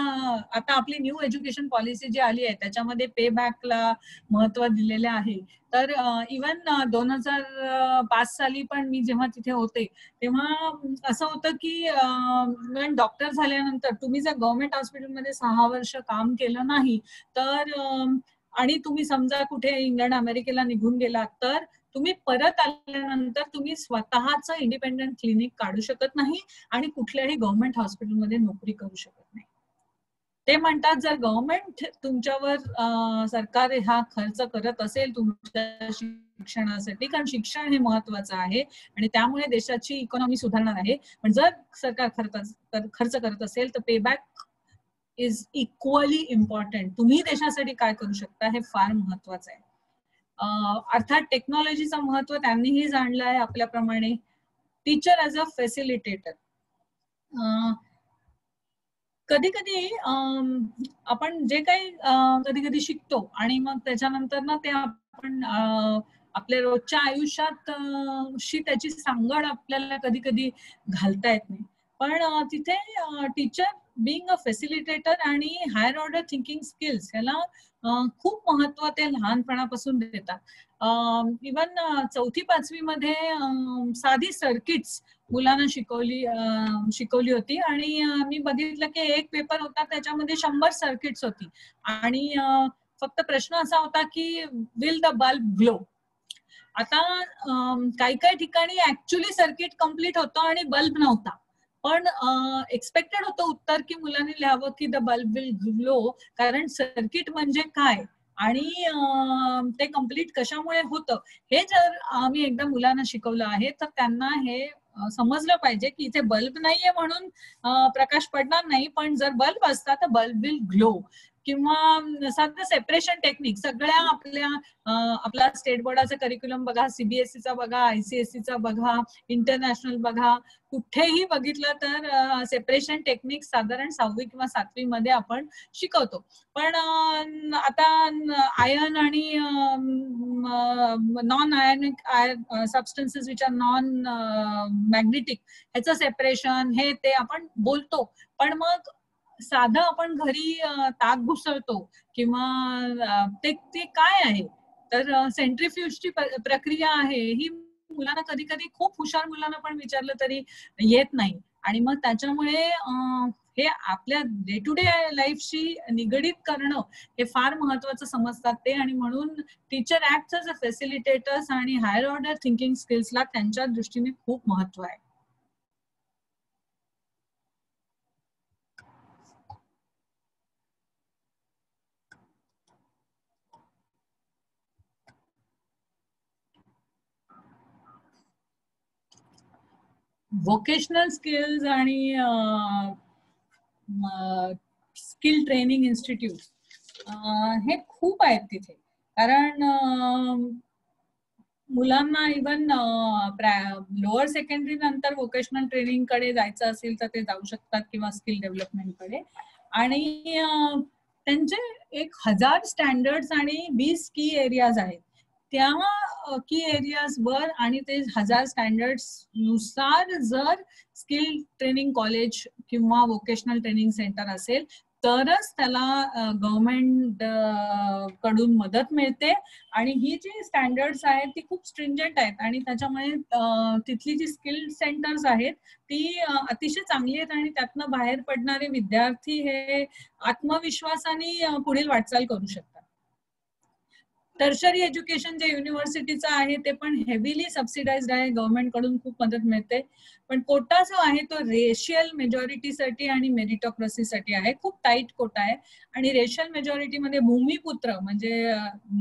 आता आपली न्यू एज्युकेशन पॉलिसी जी आली आहे त्याच्यामध्ये पे बॅकला महत्व दिलेले आहे. तर इवन 2005 साली पण मी जेव्हा तिथे होते तेव्हा असं होतं की डॉक्टर झाल्यानंतर तुम्ही जर गव्हर्नमेंट हॉस्पिटलमध्ये 6 वर्ष काम केलं नाही तर आणि तुम्ही समजा कुठे इंग्लंड अमेरिकेला निघून गेलात तर तुम्ही परत आल्यानंतर तुम्ही स्वतःच इंडिपेंडंट क्लिनिक काढू शकत नाही आणि कुठल्याही गव्हर्नमेंट हॉस्पिटलमध्ये नोकरी करू शकत नाही. ते म्हणतात जर गव्हर्नमेंट तुमच्यावर सरकार हा खर्च करत असेल तुमच्या शिक्षणासाठी, कारण शिक्षण हे महत्वाचं आहे आणि त्यामुळे देशाची इकॉनॉमी सुधारणार आहे, पण जर सरकार खर्च करत असेल तर पेबॅक इज इक्वली इम्पॉर्टंट. तुम्ही देशासाठी काय करू शकता हे फार महत्वाचं आहे. अर्थात टेक्नॉलॉजीचं महत्व त्यांनीही जाणलं आहे आपल्याप्रमाणे. Teacher as a facilitator. कधी कधी आपण जे काही कधी कधी शिकतो आणि मग त्याच्यानंतर ना ते आपण आपल्या रोजच्या आयुष्यात शी त्याची सांगड आपल्याला कधी कधी घालता येत नाही. पण तिथे टीचर बिंग अ फॅसिलिटेटर आणि हायर ऑर्डर थिंकिंग स्किल्स याला खूप महत्व ते लहानपणापासून देतात. इवन 4वी-5वी मध्ये साधी सर्किट्स मुलांना शिकवली होती आणि मी बघितलं की एक पेपर होता त्याच्यामध्ये 100 सर्किट्स होती आणि फक्त प्रश्न असा होता की विल द बल्ब ग्लो. आता काही ठिकाणी ऍक्च्युली सर्किट कम्प्लीट होतं आणि बल्ब नव्हता, पण एक्सपेक्टेड होतं उत्तर की मुलांनी लिहावं की द बल्ब विल ग्लो, कारण सर्किट म्हणजे काय आणि ते कम्प्लीट कशामुळे होतं हे जर आम्ही एकदा मुलांना शिकवलं आहे तर त्यांना हे समजलं पाहिजे की इथे बल्ब नाहीये म्हणून प्रकाश पडणार नाही, पण जर बल्ब असता तर बल्ब विल ग्लो. किंवा साधं सेपरेशन टेक्निक सगळ्या आपला स्टेट बोर्डाचा करिक्युलम बघा, सीबीएसईचा बघा, आयसीएसईचा बघा, इंटरनॅशनल बघा, कुठेही बघितलं तर सेपरेशन टेक्निक साधारण 6वी किंवा 7वी मध्ये आपण शिकवतो. पण आता आयर्न आणि non ironic substances which are non magnetic ह्याचं सेपरेशन हे ते आपण बोलतो, पण मग साधं आपण घरी ताक घुसळतो किंवा ते काय आहे तर सेंट्रिफ्यूजची प्रक्रिया आहे ही मुलांना कधी कधी खूप हुशार मुलांना पण विचारलं तरी येत नाही. आणि मग त्याच्यामुळे हे आपल्या डे टू डे लाईफशी निगडीत करणं हे फार महत्वाचं समजतात ते, आणि म्हणून teacher act as a facilitators आणि हायर ऑर्डर थिंकिंग स्किल्सला त्यांच्या दृष्टीने खूप महत्व आहे. व्होकेशनल स्किल्स आणि स्किल ट्रेनिंग इन्स्टिट्यूट हे खूप आहेत तिथे. कारण मुलांना इव्हन लोअर सेकंडरी नंतर व्होकेशनल ट्रेनिंग कडे जायचं असेल तर ते जाऊ शकतात किंवा स्किल डेव्हलपमेंट कडे. आणि त्यांचे 1000 स्टँडर्ड्स आणि 20 की एरियाज आहेत. त्या की एरियाज वर आणि ते 1000 स्टँडर्ड्स नुसार जर स्किल ट्रेनिंग कॉलेज किंवा व्होकेशनल ट्रेनिंग सेंटर असेल तरच त्याला गव्हर्नमेंट कडून मदत मिळते. आणि ही जी स्टँडर्ड्स आहेत ती खूप स्ट्रिंजंट आहेत आणि त्याच्यामुळे तिथली जी स्किल सेंटर्स आहेत ती अतिशय चांगली आहेत आणि त्यातनं बाहेर पडणारे विद्यार्थी हे आत्मविश्वासाने पुढील वाटचाल करू शकतात. टर्शरी एज्युकेशन जे युनिव्हर्सिटीचं आहे ते पण हेवीली सबसिडाइज्ड आहे, गव्हर्नमेंट कडून खूप मदत मिळते. पण कोटा जो आहे तो रेशियल मेजॉरिटीसाठी आणि मेरिटोक्रेसीसाठी आहे. खूप टाईट कोटा आहे. आणि रेशियल मेजॉरिटीमध्ये भूमिपुत्र म्हणजे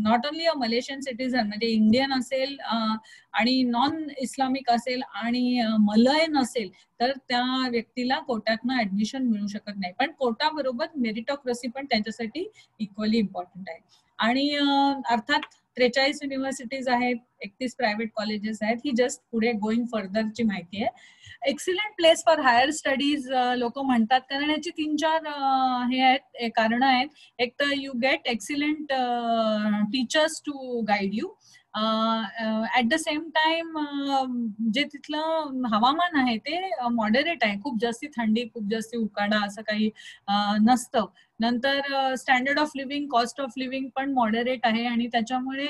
not only a Malaysian citizen म्हणजे इंडियन असेल आणि नॉन इस्लामिक असेल आणि मलय नसेल तर त्या व्यक्तीला कोट्यातनं ऍडमिशन मिळू शकत नाही. पण कोटा बरोबर मेरिटोक्रेसी पण त्यांच्यासाठी इक्वली इम्पॉर्टंट आहे. आणि अर्थात 43 युनिव्हर्सिटीज आहेत, 31 प्रायव्हेट कॉलेजेस आहेत. ही जस्ट पुढे गोइंग फर्दरची माहिती आहे. Excellent place for higher studies लोक म्हणतात कारण याची 3-4 हे आहेत कारणं आहेत. एक तर you get excellent teachers to guide you. At the same time जे तिथलं हवामान आहे ते मॉडरेट आहे. खूप जास्ती थंडी खूप जास्ती उकाडा असं काही नसतं. नंतर standard of living cost of living पण मॉडरेट आहे आणि त्याच्यामुळे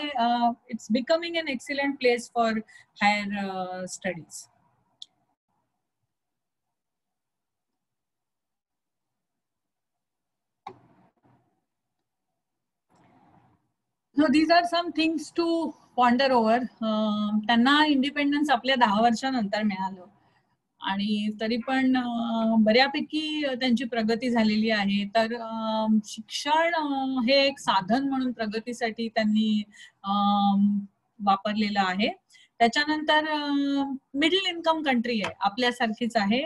it's becoming an excellent place for higher studies. So these are some things to ponder over. त्यांना इंडिपेंडन्स आपल्या 10 वर्षानंतर मिळालं आणि तरी पण बऱ्यापैकी त्यांची प्रगती झालेली आहे. तर शिक्षण हे एक साधन म्हणून प्रगतीसाठी त्यांनी वापरलेलं आहे. त्याच्यानंतर मिडल इन्कम कंट्री आहे, आपल्यासारखीच आहे.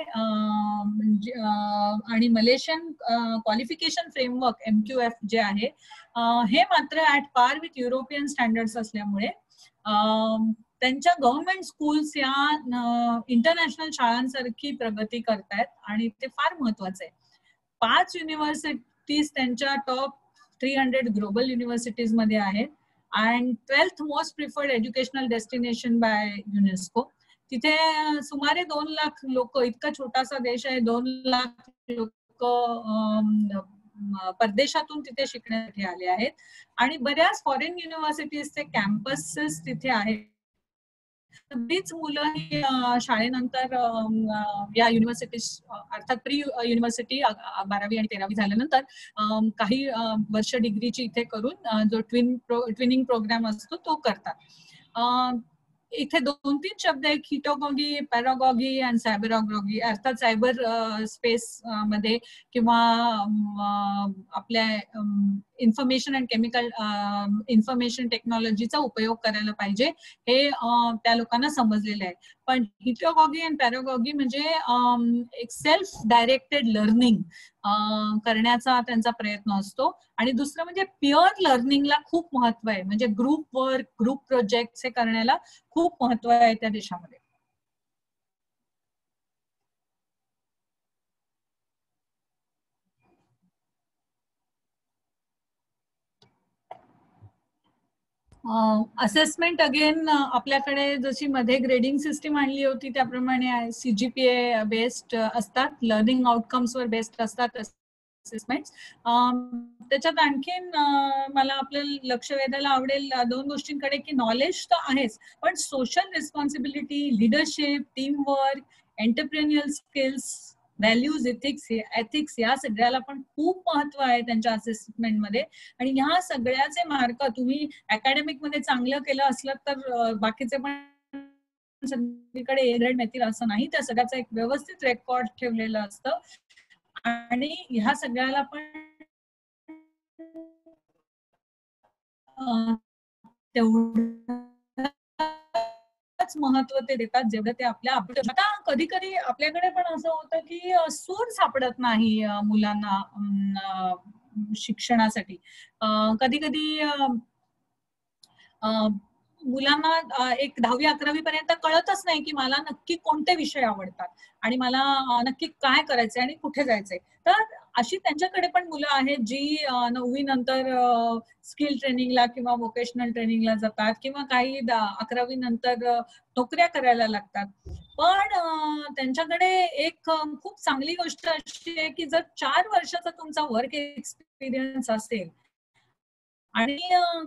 आणि मलेशियन क्वालिफिकेशन फ्रेमवर्क MQF जे आहे हे मात्र at par with European standards असल्यामुळे त्यांच्या गव्हर्नमेंट स्कूल्स या इंटरनॅशनल शाळांसारखी प्रगती करतायत आणि ते फार महत्वाचं आहे. 5 युनिव्हर्सिटीज त्यांच्या टॉप 300 ग्लोबल युनिव्हर्सिटीज मध्ये आहेत and 12th most preferred educational destination by UNESCO. तिथे सुमारे 2 लाख लोक, इतका छोटासा देश आहे, 2 लाख लोक परदेशातून तिथे शिकण्यासाठी आले आहेत आणि बऱ्याच फॉरेन युनिव्हर्सिटीजचे कॅम्पसेस तिथे आहेत. बरीच मुलं ही शाळेनंतर या युनिव्हर्सिटी अर्थात प्री युनिव्हर्सिटी 12वी आणि 13वी झाल्यानंतर काही वर्ष डिग्रीची इथे करून जो ट्विनिंग प्रोग्राम असतो तो करतात. इथे 2-3 शब्द आहेत, हिटोगॉगी, पॅरागॉगी आणि सायबरॉगॉगी. अर्थात सायबर स्पेस मध्ये किंवा आपल्या इन्फॉर्मेशन अँड केमिकल इन्फॉर्मेशन टेक्नॉलॉजीचा उपयोग करायला पाहिजे हे त्या लोकांना समजलेलं आहे. पण हिटोगॉगी आणि पॅरागॉगी म्हणजे एक सेल्फ डायरेक्टेड लर्निंग करण्याचा त्यांचा प्रयत्न असतो. आणि दुसरं म्हणजे पिअर लर्निंगला खूप महत्व आहे. म्हणजे ग्रुप वर्क, ग्रुप प्रोजेक्ट हे करण्याला खूप महत्व आहे त्या देशामध्ये. असेसमेंट अगेन आपल्याकडे जशी मध्ये ग्रेडिंग सिस्टीम आणली होती त्याप्रमाणे CGPA बेस्ड असतात, लर्निंग आउटकम्सवर बेस्ड असतात असेसमेंट्स. त्याच्यात आणखीन मला आपलं लक्ष वेधायला आवडेल 2 गोष्टींकडे की नॉलेज तर आहेच पण social responsibility, leadership, team work, entrepreneurial skills, values, ethics या सगळ्याला पण खूप महत्व आहे त्यांच्या असेसमेंटमध्ये. आणि ह्या सगळ्याचे मार्क तुम्ही अकॅडमिक मध्ये चांगलं केलं असलं तर बाकीचे पण सगळीकडे ए ग्रेड मिळतील असं नाही. त्या सगळ्याचा एक व्यवस्थित रेकॉर्ड ठेवलेलं असतं आणि ह्या सगळ्याला पण तेवढं तेवढंच महत्व ते देतात जेवढं ते आपल्या आता कधी कधी आपल्याकडे पण असं होतं की सूर सापडत नाही मुलांना शिक्षणासाठी. कधी कधी मुलांना एक 10वी-11वी पर्यंत कळतच नाही की मला नक्की कोणते विषय आवडतात आणि मला नक्की काय करायचंय आणि कुठे जायचंय. तर अशी त्यांच्याकडे पण मुलं आहेत जी 9वी नंतर स्किल ट्रेनिंगला किंवा वोकेशनल ट्रेनिंगला जातात किंवा काही 11वी नंतर नोकऱ्या करायला लागतात. पण त्यांच्याकडे एक खूप चांगली गोष्ट अशी आहे की जर 4 वर्षाचा तुमचा वर्क एक्सपिरियन्स असेल आणि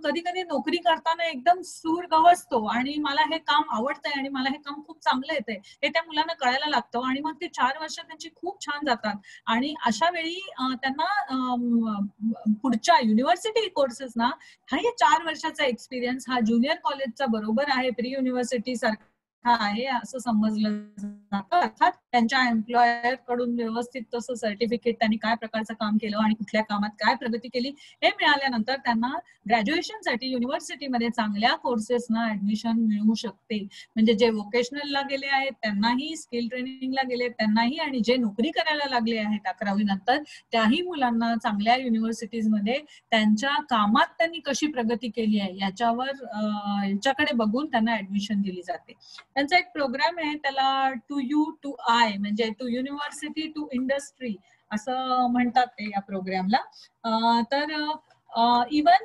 कधी कधी नोकरी करताना एकदम सूर गवसतो आणि मला हे काम आवडतंय आणि मला हे काम खूप चांगलं येतंय हे त्या मुलांना कळायला लागतं आणि मग ते 4 वर्ष त्यांची खूप छान जातात. आणि अशा वेळी त्यांना पुढच्या युनिव्हर्सिटी कोर्सेस ना हा 4 वर्षाचा एक्सपिरियन्स हा ज्युनियर कॉलेजचा बरोबर आहे, प्री युनिव्हर्सिटी सारखा आहे असं समजलं जातं. अर्थात त्यांच्या एम्प्लॉयर कडून व्यवस्थित तसं सर्टिफिकेट त्यांनी काय प्रकारचं काम केलं आणि कुठल्या कामात काय प्रगती केली हे मिळाल्यानंतर त्यांना ग्रॅज्युएशनसाठी युनिव्हर्सिटीमध्ये चांगल्या कोर्सेसना ऍडमिशन मिळू शकते. म्हणजे जे वोकेशनलला गेले आहेत त्यांनाही, स्किल ट्रेनिंगला गेले त्यांनाही आणि जे नोकरी करायला लागले आहेत 11वी नंतर त्याही मुलांना चांगल्या युनिव्हर्सिटीजमध्ये त्यांच्या कामात त्यांनी कशी प्रगती केली आहे याच्याकडे बघून त्यांना ऍडमिशन दिली जाते. त्यांचा एक प्रोग्राम आहे त्याला टू यू टू आय म्हणजे टू युनिव्हर्सिटी टू इंडस्ट्री असं म्हणतात ते या प्रोग्रामला. तर इवन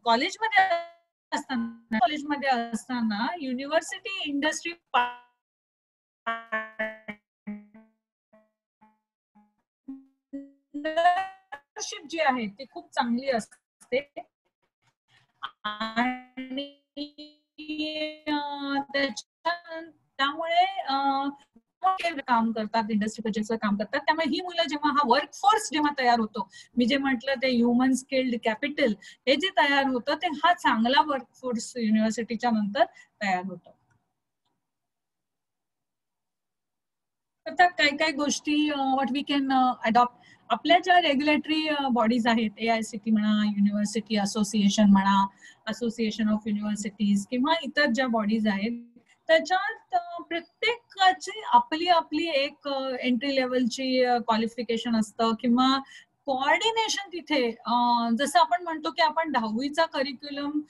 कॉलेजमध्ये असताना युनिव्हर्सिटी इंडस्ट्री जी आहे ती खूप चांगली असते आणि त्यामुळे काम करतात, इंडस्ट्री प्रोजेक्टचं काम करतात. त्यामुळे ही मुलं जेव्हा हा वर्कफोर्स जेव्हा तयार होतो, मी जे म्हटलं ते ह्युमन स्किल्ड कॅपिटल हे जे तयार होतं ते हा चांगला वर्कफोर्स युनिव्हर्सिटीच्या नंतर तयार होतो. आता काही काही गोष्टी व्हॉट वी कॅन अडॉप्ट. आपल्या ज्या रेग्युलेटरी बॉडीज आहेत, AICTE म्हणा, युनिव्हर्सिटी असोसिएशन म्हणा, असोसिएशन ऑफ युनिव्हर्सिटीज किंवा इतर ज्या बॉडीज आहेत त्याच्यात प्रत्येकाची आपली आपली एक एंट्री लेवलची क्वालिफिकेशन असतं किंवा कोऑर्डिनेशन तिथे जसं आपण म्हणतो की आपण 10वीचा करिक्युलम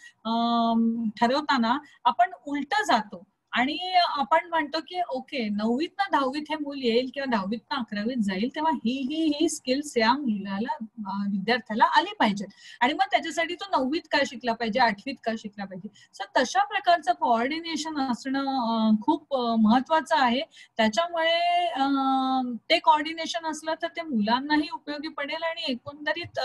ठरवताना आपण उलट जातो आणि आपण म्हणतो की ओके 9वीत ना 10वीत हे मूल येईल किंवा 10वीत ना 11वीत जाईल तेव्हा ही स्किल्स या मुलाला विद्यार्थ्याला आली पाहिजेत आणि मग त्याच्यासाठी तो 9वीत काय शिकला पाहिजे, 8वीत काय शिकला पाहिजे. सो तशा प्रकारचं कोऑर्डिनेशन असणं खूप महत्वाचं आहे. त्याच्यामुळे ते कोऑर्डिनेशन असलं तर ते मुलांनाही उपयोगी पडेल आणि एकंदरीत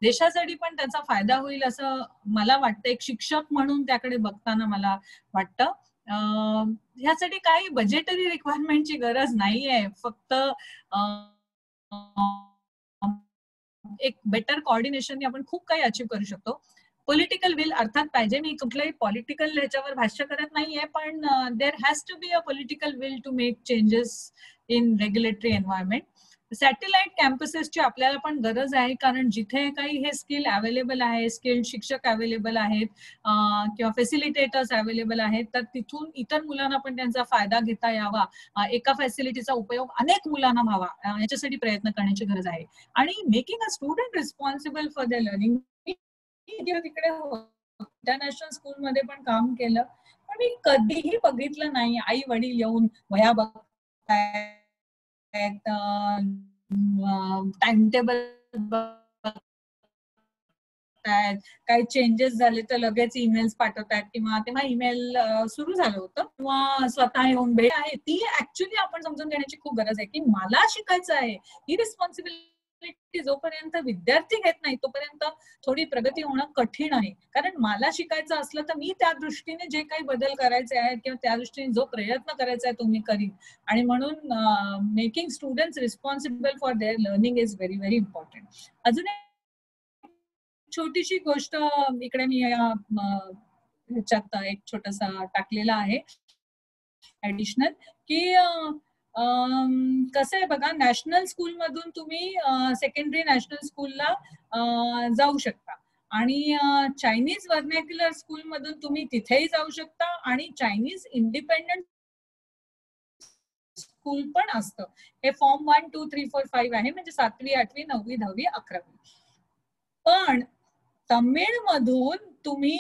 देशासाठी पण त्याचा फायदा होईल असं मला वाटतं. एक शिक्षक म्हणून त्याकडे बघताना मला वाटतं. ह्यासाठी काही बजेटरी रिक्वायरमेंटची गरज नाहीये, फक्त एक बेटर कोऑर्डिनेशन आपण खूप काही अचीव करू शकतो. पॉलिटिकल विल अर्थात पाहिजे. मी कुठल्याही पॉलिटिकल ह्याच्यावर भाष्य करत नाहीये, पण there has to be a political will to make changes in regulatory environment. Satellite कॅम्पसेसची आपल्याला पण गरज आहे, कारण जिथे काही हे स्किल अवेलेबल आहे, स्किल्ड शिक्षक अवेलेबल आहेत किंवा फॅसिलिटेटर्स अवेलेबल आहेत, तर तिथून इतर मुलांना पण त्यांचा फायदा घेता यावा, एका फॅसिलिटीचा उपयोग अनेक मुलांना व्हावा याच्यासाठी प्रयत्न करण्याची गरज आहे. आणि making a student responsible for their learning. तिकडे इंटरनॅशनल स्कूलमध्ये पण काम केलं, पण मी कधीही बघितलं नाही आई वडील येऊन वह्या बघतायत, टाइम टेबल काही चेंजेस झाले तर लगेच ईमेल्स पाठवतात किंवा तेव्हा ईमेल सुरू झालं होतं किंवा स्वतः येऊन भेट आहे ती ऍक्च्युली आपण समजून घेण्याची खूप गरज आहे की मला शिकायचं आहे. ही रिस्पॉन्सिबिलिटी जोपर्यंत विद्यार्थी घेत नाही तोपर्यंत थोडी प्रगती होणं कठीण आहे. कारण मला शिकायचं असलं तर मी त्या दृष्टीने जे काही बदल करायचे आहेत किंवा त्या दृष्टीने जो प्रयत्न करायचा आहे तो मी करीन. आणि म्हणून making students responsible for their learning is very very important. अजून छोटीशी गोष्ट इकडे मी ह्याच्यात एक छोटासा टाकलेला आहे ऍडिशनल, की कसं आहे बघा, नॅशनल स्कूल मधून तुम्ही सेकंडरी नॅशनल स्कूलला जाऊ शकता आणि चायनीज व्हर्नॅक्युलर स्कूल मधून तुम्ही तिथेही जाऊ शकता आणि चायनीज इंडिपेंडंट स्कूल पण असतं. हे फॉर्म 1, 2, 3, 4, 5 आहे, म्हणजे 7वी, 8वी, 9वी, 10वी, 11वी. पण तमिळ मधून तुम्ही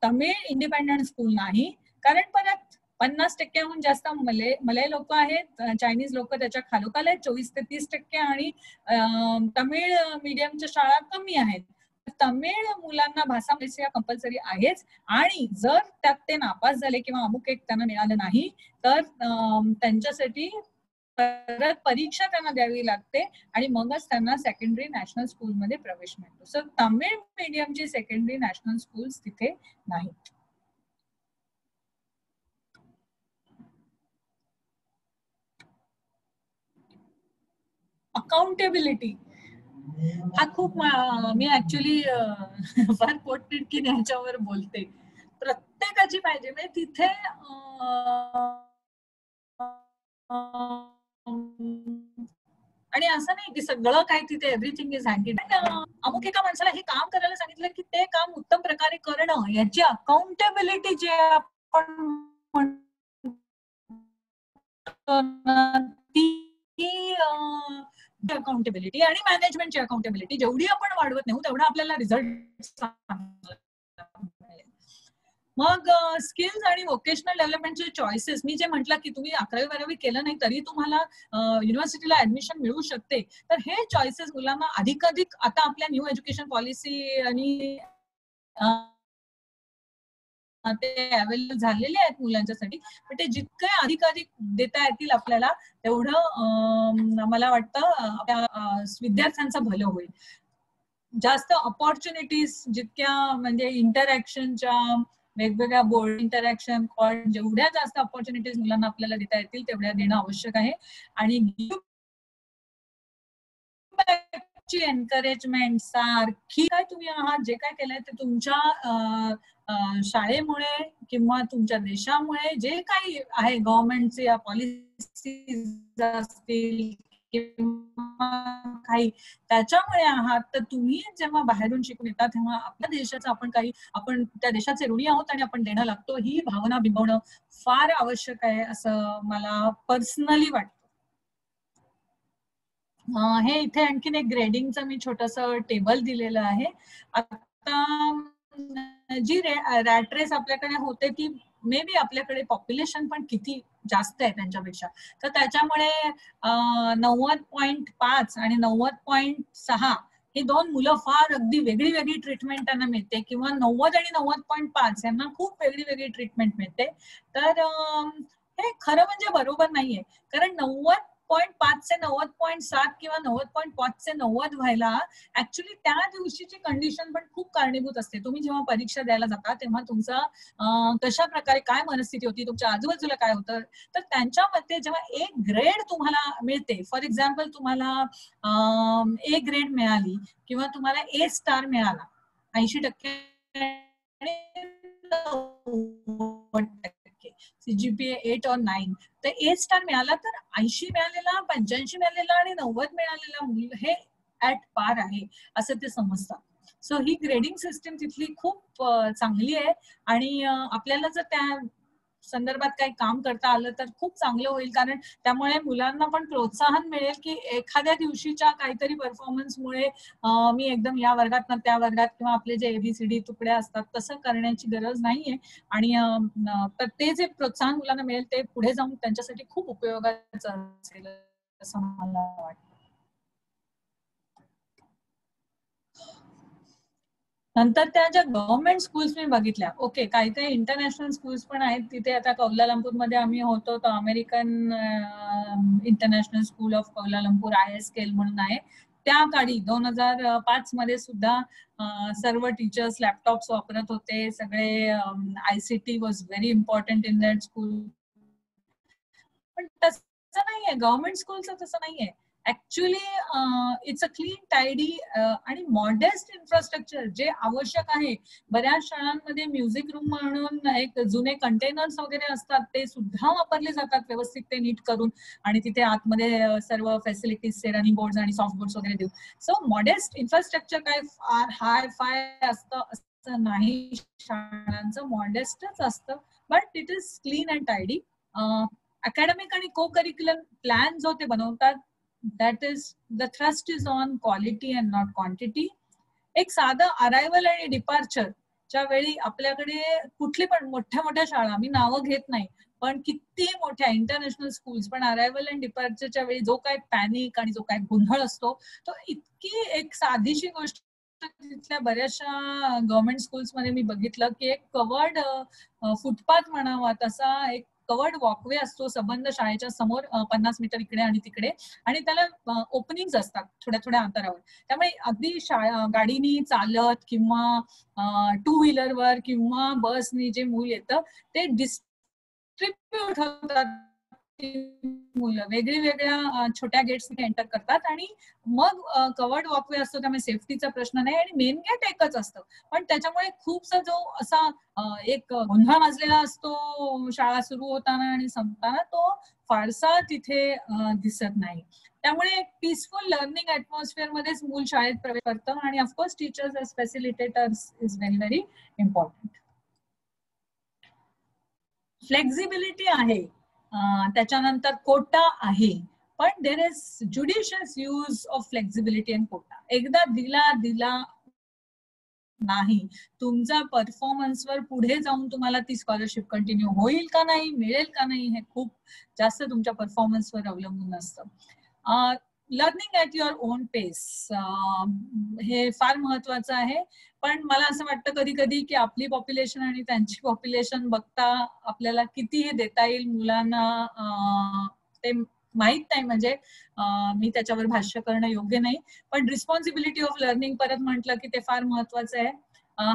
तमिळ इंडिपेंडंट स्कूल नाही, कारण परत 50% जास्त मलय लोक आहेत, चायनीज लोक त्याच्या खालोखाल आहेत 24 ते 30%, आणि तमिळ मीडियमच्या शाळा कमी आहेत. तमिळ मुलांना भाषा विषय कंपल्सरी आहेच, आणि जर त्यात ते नापास झाले किंवा अमुक एक त्यांना मिळालं नाही तर त्यांच्यासाठी परत परीक्षा त्यांना द्यावी लागते आणि मगच त्यांना सेकंडरी नॅशनल स्कूल मध्ये प्रवेश मिळतो. सो तमिळ मीडियमची सेकंडरी नॅशनल स्कूल्स तिथे नाहीत. अकाउंटेबिलिटी हा खूप, मी ऍक्च्युली फार पोटतिडकीने ह्याच्यावर बोलते. प्रत्येकाची पाहिजे, म्हणजे तिथे आणि असं नाही की सगळं काय तिथे एव्हरीथिंग इज हँडेड. अमुक एका माणसाला हे काम करायला सांगितलं की ते काम उत्तम प्रकारे करणं, याची अकाउंटेबिलिटी जे आपण ती अकाउंटेबिलिटी आणि मॅनेजमेंटची अकाउंटेबिलिटी जेवढी आपण वाढवत नाही तेवढा आपल्याला रिझल्ट. मग स्किल्स आणि वोकेशनल डेव्हलपमेंटचे चॉईसेस, मी जे म्हटलं की तुम्ही 11वी 12वी केलं नाही तरी तुम्हाला युनिव्हर्सिटीला ऍडमिशन मिळू शकते, तर हे चॉईसेस मुलांना अधिकाधिक आता आपल्या न्यू एज्युकेशन पॉलिसी आणि ते अवेलेबल झालेले आहेत मुलांच्यासाठी, पण ते जितके अधिकाधिक देता येतील आपल्याला तेवढं मला वाटतं विद्यार्थ्यांचं भलं होईल. जास्त अपॉर्च्युनिटीज जितक्या म्हणजे इंटरॅक्शनच्या, वेगवेगळ्या बोर्ड इंटरॅक्शन, जेवढ्या जास्त अपॉर्च्युनिटीज मुलांना आपल्याला देता येतील तेवढ्या देणं आवश्यक आहे. आणि एनकरेजमेंट सारखी काय तुम्ही आहात, जे काय केलंय ते तुमच्या शाळेमुळे किंवा तुमच्या देशामुळे जे काही आहे गव्हर्नमेंटचे या पॉलिसीज असतील किंवा काही त्याच्यामुळे आहात, तर तुम्ही जेव्हा बाहेरून शिकून येतात तेव्हा आपल्या देशाचं आपण त्या देशाचे ऋणी आहोत आणि आपण देणं लागतो, ही भावना बिंबवणं फार आवश्यक आहे असं मला पर्सनली वाटतं. हे इथे आणखीन एक ग्रेडिंगचं मी छोटस टेबल दिलेलं आहे. आता जी रॅट रेस आपल्याकडे होते ती मे बी आपल्याकडे पॉप्युलेशन पण किती जास्त आहे त्यांच्यापेक्षा, तर त्याच्यामुळे 90.5 आणि 90.6 ही दोन मुलं फार अगदी वेगळी वेगळी ट्रीटमेंट त्यांना मिळते, किंवा 90 आणि 90.5 यांना खूप वेगळी वेगळी ट्रीटमेंट मिळते. तर हे खरं म्हणजे बरोबर नाहीये, कारण 90.5 से 90.7 किंवा 90.5 से 90 व्हायला ऍक्च्युली त्या दिवशीची कंडिशन पण खूप कारणीभूत असते. तुम्ही जेव्हा परीक्षा द्यायला जाता तेव्हा तुमचा कशा प्रकारे काय मनस्थिती होती, तुमच्या आजूबाजूला काय होतं, तर त्यांच्यामध्ये जेव्हा एक ग्रेड तुम्हाला मिळते, फॉर एक्झाम्पल तुम्हाला ए ग्रेड मिळाली किंवा तुम्हाला ए स्टार मिळाला 80% CGPA 8 or 9, तर ए स्टार मिळाला तर 80 मिळालेला, 85 मिळालेला आणि 90 मिळालेला मुलं हे ऍट पार आहे असं ते समजतात. सो ही ग्रेडिंग सिस्टीम तिथली खूप चांगली आहे, आणि आपल्याला जर त्या संदर्भात काही काम करता आलं तर खूप चांगलं होईल, कारण त्यामुळे मुलांना पण प्रोत्साहन मिळेल की एखाद्या दिवशीच्या काहीतरी परफॉर्मन्समुळे मी एकदम या वर्गात ना त्या वर्गात किंवा आपले जे ABCD तुकड्या असतात तसं करण्याची गरज नाहीये, आणि तर ते जे प्रोत्साहन मुलांना मिळेल ते पुढे जाऊन त्यांच्यासाठी खूप उपयोगाचं असेल असं मला वाटतं. नंतर त्या ज्या गव्हर्नमेंट स्कूल्स मी बघितल्या, ओके, काही काही इंटरनॅशनल स्कूल्स पण आहेत तिथे. आता कौलालंपूरमध्ये आम्ही होतो तर American international school of Kuala Lumpur ISKL म्हणून आहे. त्या काळी 2005 मध्ये सुद्धा सर्व टीचर्स लॅपटॉप्स वापरत होते, सगळे ICT was very important in that school. पण तसं नाहीये, गव्हर्नमेंट स्कूलचं तसं नाहीये. Actually it's a clean tidy आणि मॉडेस्ट इन्फ्रास्ट्रक्चर जे आवश्यक आहे. बऱ्याच शाळांमध्ये म्युझिक रूम म्हणून एक जुने कंटेनर्स वगैरे असतात, ते सुद्धा वापरले जातात व्यवस्थित ते नीट करून, आणि तिथे आतमध्ये सर्व फॅसिलिटीज रनिंग बोर्ड आणि सॉफ्ट बोर्ड वगैरे देऊ. सो मॉडेस्ट इन्फ्रास्ट्रक्चर काय फार हाय फाय असतं असं नाही, शाळांचं मॉडेस्टच असतं, but it is clean and tidy. Academic आणि को करिक्युलर प्लॅन जो ते बनवतात, that is the thrust is on quality and not quantity. एक साधं अरायव्हल आणि डिपार्चर च्या वेळी आपल्याकडे कुठली पण मोठ्या मोठ्या शाळा, मी नावं घेत नाही, पण किती मोठ्या इंटरनॅशनल स्कूल्स, पण अरायव्हल अँड डिपार्चरच्या वेळी जो काय पॅनिक आणि जो काय गोंधळ असतो, तो इतकी एक साधीशी गोष्ट तिथल्या बऱ्याचशा गव्हर्नमेंट स्कूल्स मध्ये मी बघितलं की एक कवर्ड फुटपाथ म्हणावा तसा एक कवर्ड वॉकवे असतो संबंध शाळेच्या समोर 50 मीटर इकडे आणि तिकडे, आणि त्याला ओपनिंग्स असतात थोड्या थोड्या अंतरावर. त्यामुळे अगदी गाडीनी चालत किंवा टू व्हीलरवर किंवा बसनी जे मूल येतं ते डिस्ट्रीब्यूट होतात. मुलं वेगळी वेगळ्या छोट्या गेट्स एंटर करतात आणि मग कवर्ड वॉकवे असतो, त्यामुळे सेफ्टीचा प्रश्न नाही, आणि मेन गेट एकच असतं. पण त्याच्यामुळे खूपसा जो असा एक गोंधळ माजलेला असतो शाळा सुरू होताना आणि संपताना, तो फारसा तिथे दिसत नाही. त्यामुळे एक पीसफुल लर्निंग ऍटमॉस्फिअर मध्येच मूल शाळेत प्रवेश करतं, आणि of course teachers as facilitators is very very important. Flexibility आहे, त्याच्यानंतर कोटा आहे, पण there is judicious use of flexibility and quota. एकदा दिला नाही, तुमचा परफॉर्मन्सवर पुढे जाऊन तुम्हाला ती स्कॉलरशिप कंटिन्यू होईल का नाही, मिळेल का नाही, हे खूप जास्त तुमच्या परफॉर्मन्सवर अवलंबून असतं. लर्निंग ॲट युअर ओन पेस हे फार महत्वाचं आहे. पण मला असं वाटतं कधी कधी की आपली पॉप्युलेशन आणि त्यांची पॉप्युलेशन बघता आपल्याला किती हे देता येईल मुलांना ते माहित नाही, म्हणजे मी त्याच्यावर भाष्य करणं योग्य नाही. पण रिस्पॉन्सिबिलिटी ऑफ लर्निंग परत म्हटलं की ते फार महत्वाचं आहे.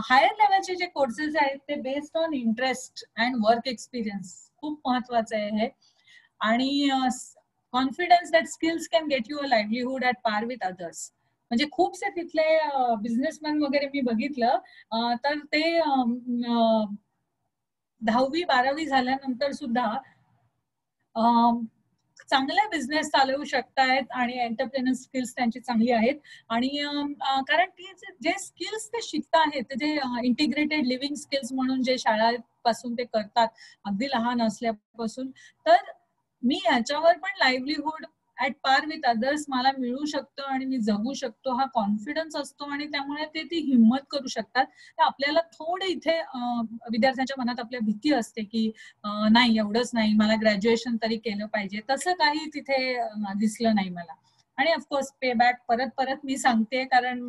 हायर लेवलचे जे कोर्सेस आहेत ते based on interest and work experience खूप महत्वाचं आहे हे. आणि confidence that skills can get you a livelihood at par with others. म्हणजे खूपसे तिथले बिझनेसमॅन वगैरे मी बघितलं तर ते 10वी 12वी झाल्यानंतर सुद्धा चांगला बिझनेस चालवू शकतायत आणि एंटरप्रेनर स्किल्स त्यांची चांगली आहेत. आणि कारण ती जे स्किल्स ते शिकतायत ते इंटिग्रेटेड लिव्हिंग स्किल्स म्हणून जे शाळेपासून ते करतात अगदी लहान असल्यापासून, तर मी ह्याच्यावर पण livelihood at par with others मला मिळू शकतं आणि मी जगू शकतो हा कॉन्फिडन्स असतो, आणि त्यामुळे ते ती हिंमत करू शकतात. तर आपल्याला थोडं इथे विद्यार्थ्यांच्या मनात आपल्या भीती असते की नाही एवढंच नाही, मला ग्रॅज्युएशन तरी केलं पाहिजे, तसं काही तिथे दिसलं नाही मला. आणि ऑफकोर्स पे बॅक परत मी सांगते, कारण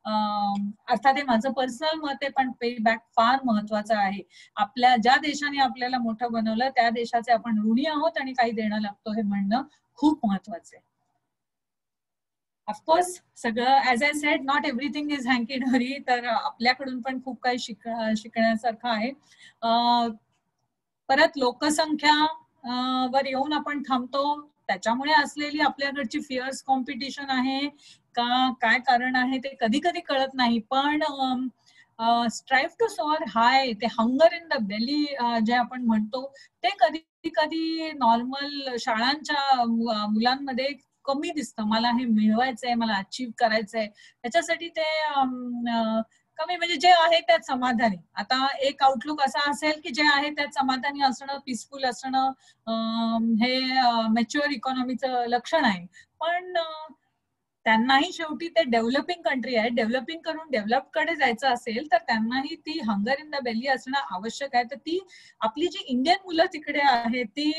अर्थात हे माझं पर्सनल मत आहे, पण पे बॅक फार महत्वाचं आहे. आपल्या ज्या देशाने आपल्याला मोठं बनवलं त्या देशाचे आपण ऋणी आहोत आणि काही देणं लागतो हे म्हणणं खूप महत्वाचं आहे. ऑफकोर्स सगळं as I said not everything is हँकी डोरी, तर आपल्याकडून पण खूप काही शिकण्यासारखं आहे. परत लोकसंख्या वर येऊन आपण थांबतो, त्याच्यामुळे असलेली आपल्याकडची फिअर्स कॉम्पिटिशन आहे का काय कारण आहे ते कधी कधी कळत नाही. पण स्ट्राईव्ह टू सोअर हाय, ते हंगर इन द बेली जे आपण म्हणतो ते कधी कधी नॉर्मल शाळांच्या मुलांमध्ये कमी दिसतं. मला हे मिळवायचंय, मला अचीव्ह करायचंय, त्याच्यासाठी ते कमी, म्हणजे जे आहे त्यात समाधानी. आता एक आउटलुक असा असेल की जे आहे त्यात समाधानी असणं, पीसफुल असणं हे मॅच्युअर इकॉनॉमीचं लक्षण आहे. पण त्यांनाही शेवटी ते डेव्हलपिंग कंट्री आहे, डेव्हलपिंग करून डेव्हलप कडे जायचं असेल तर त्यांनाही ती हंगर इन द बेली असणं आवश्यक आहे. तर ती आपली जी इंडियन मुलं तिकडे आहेत ती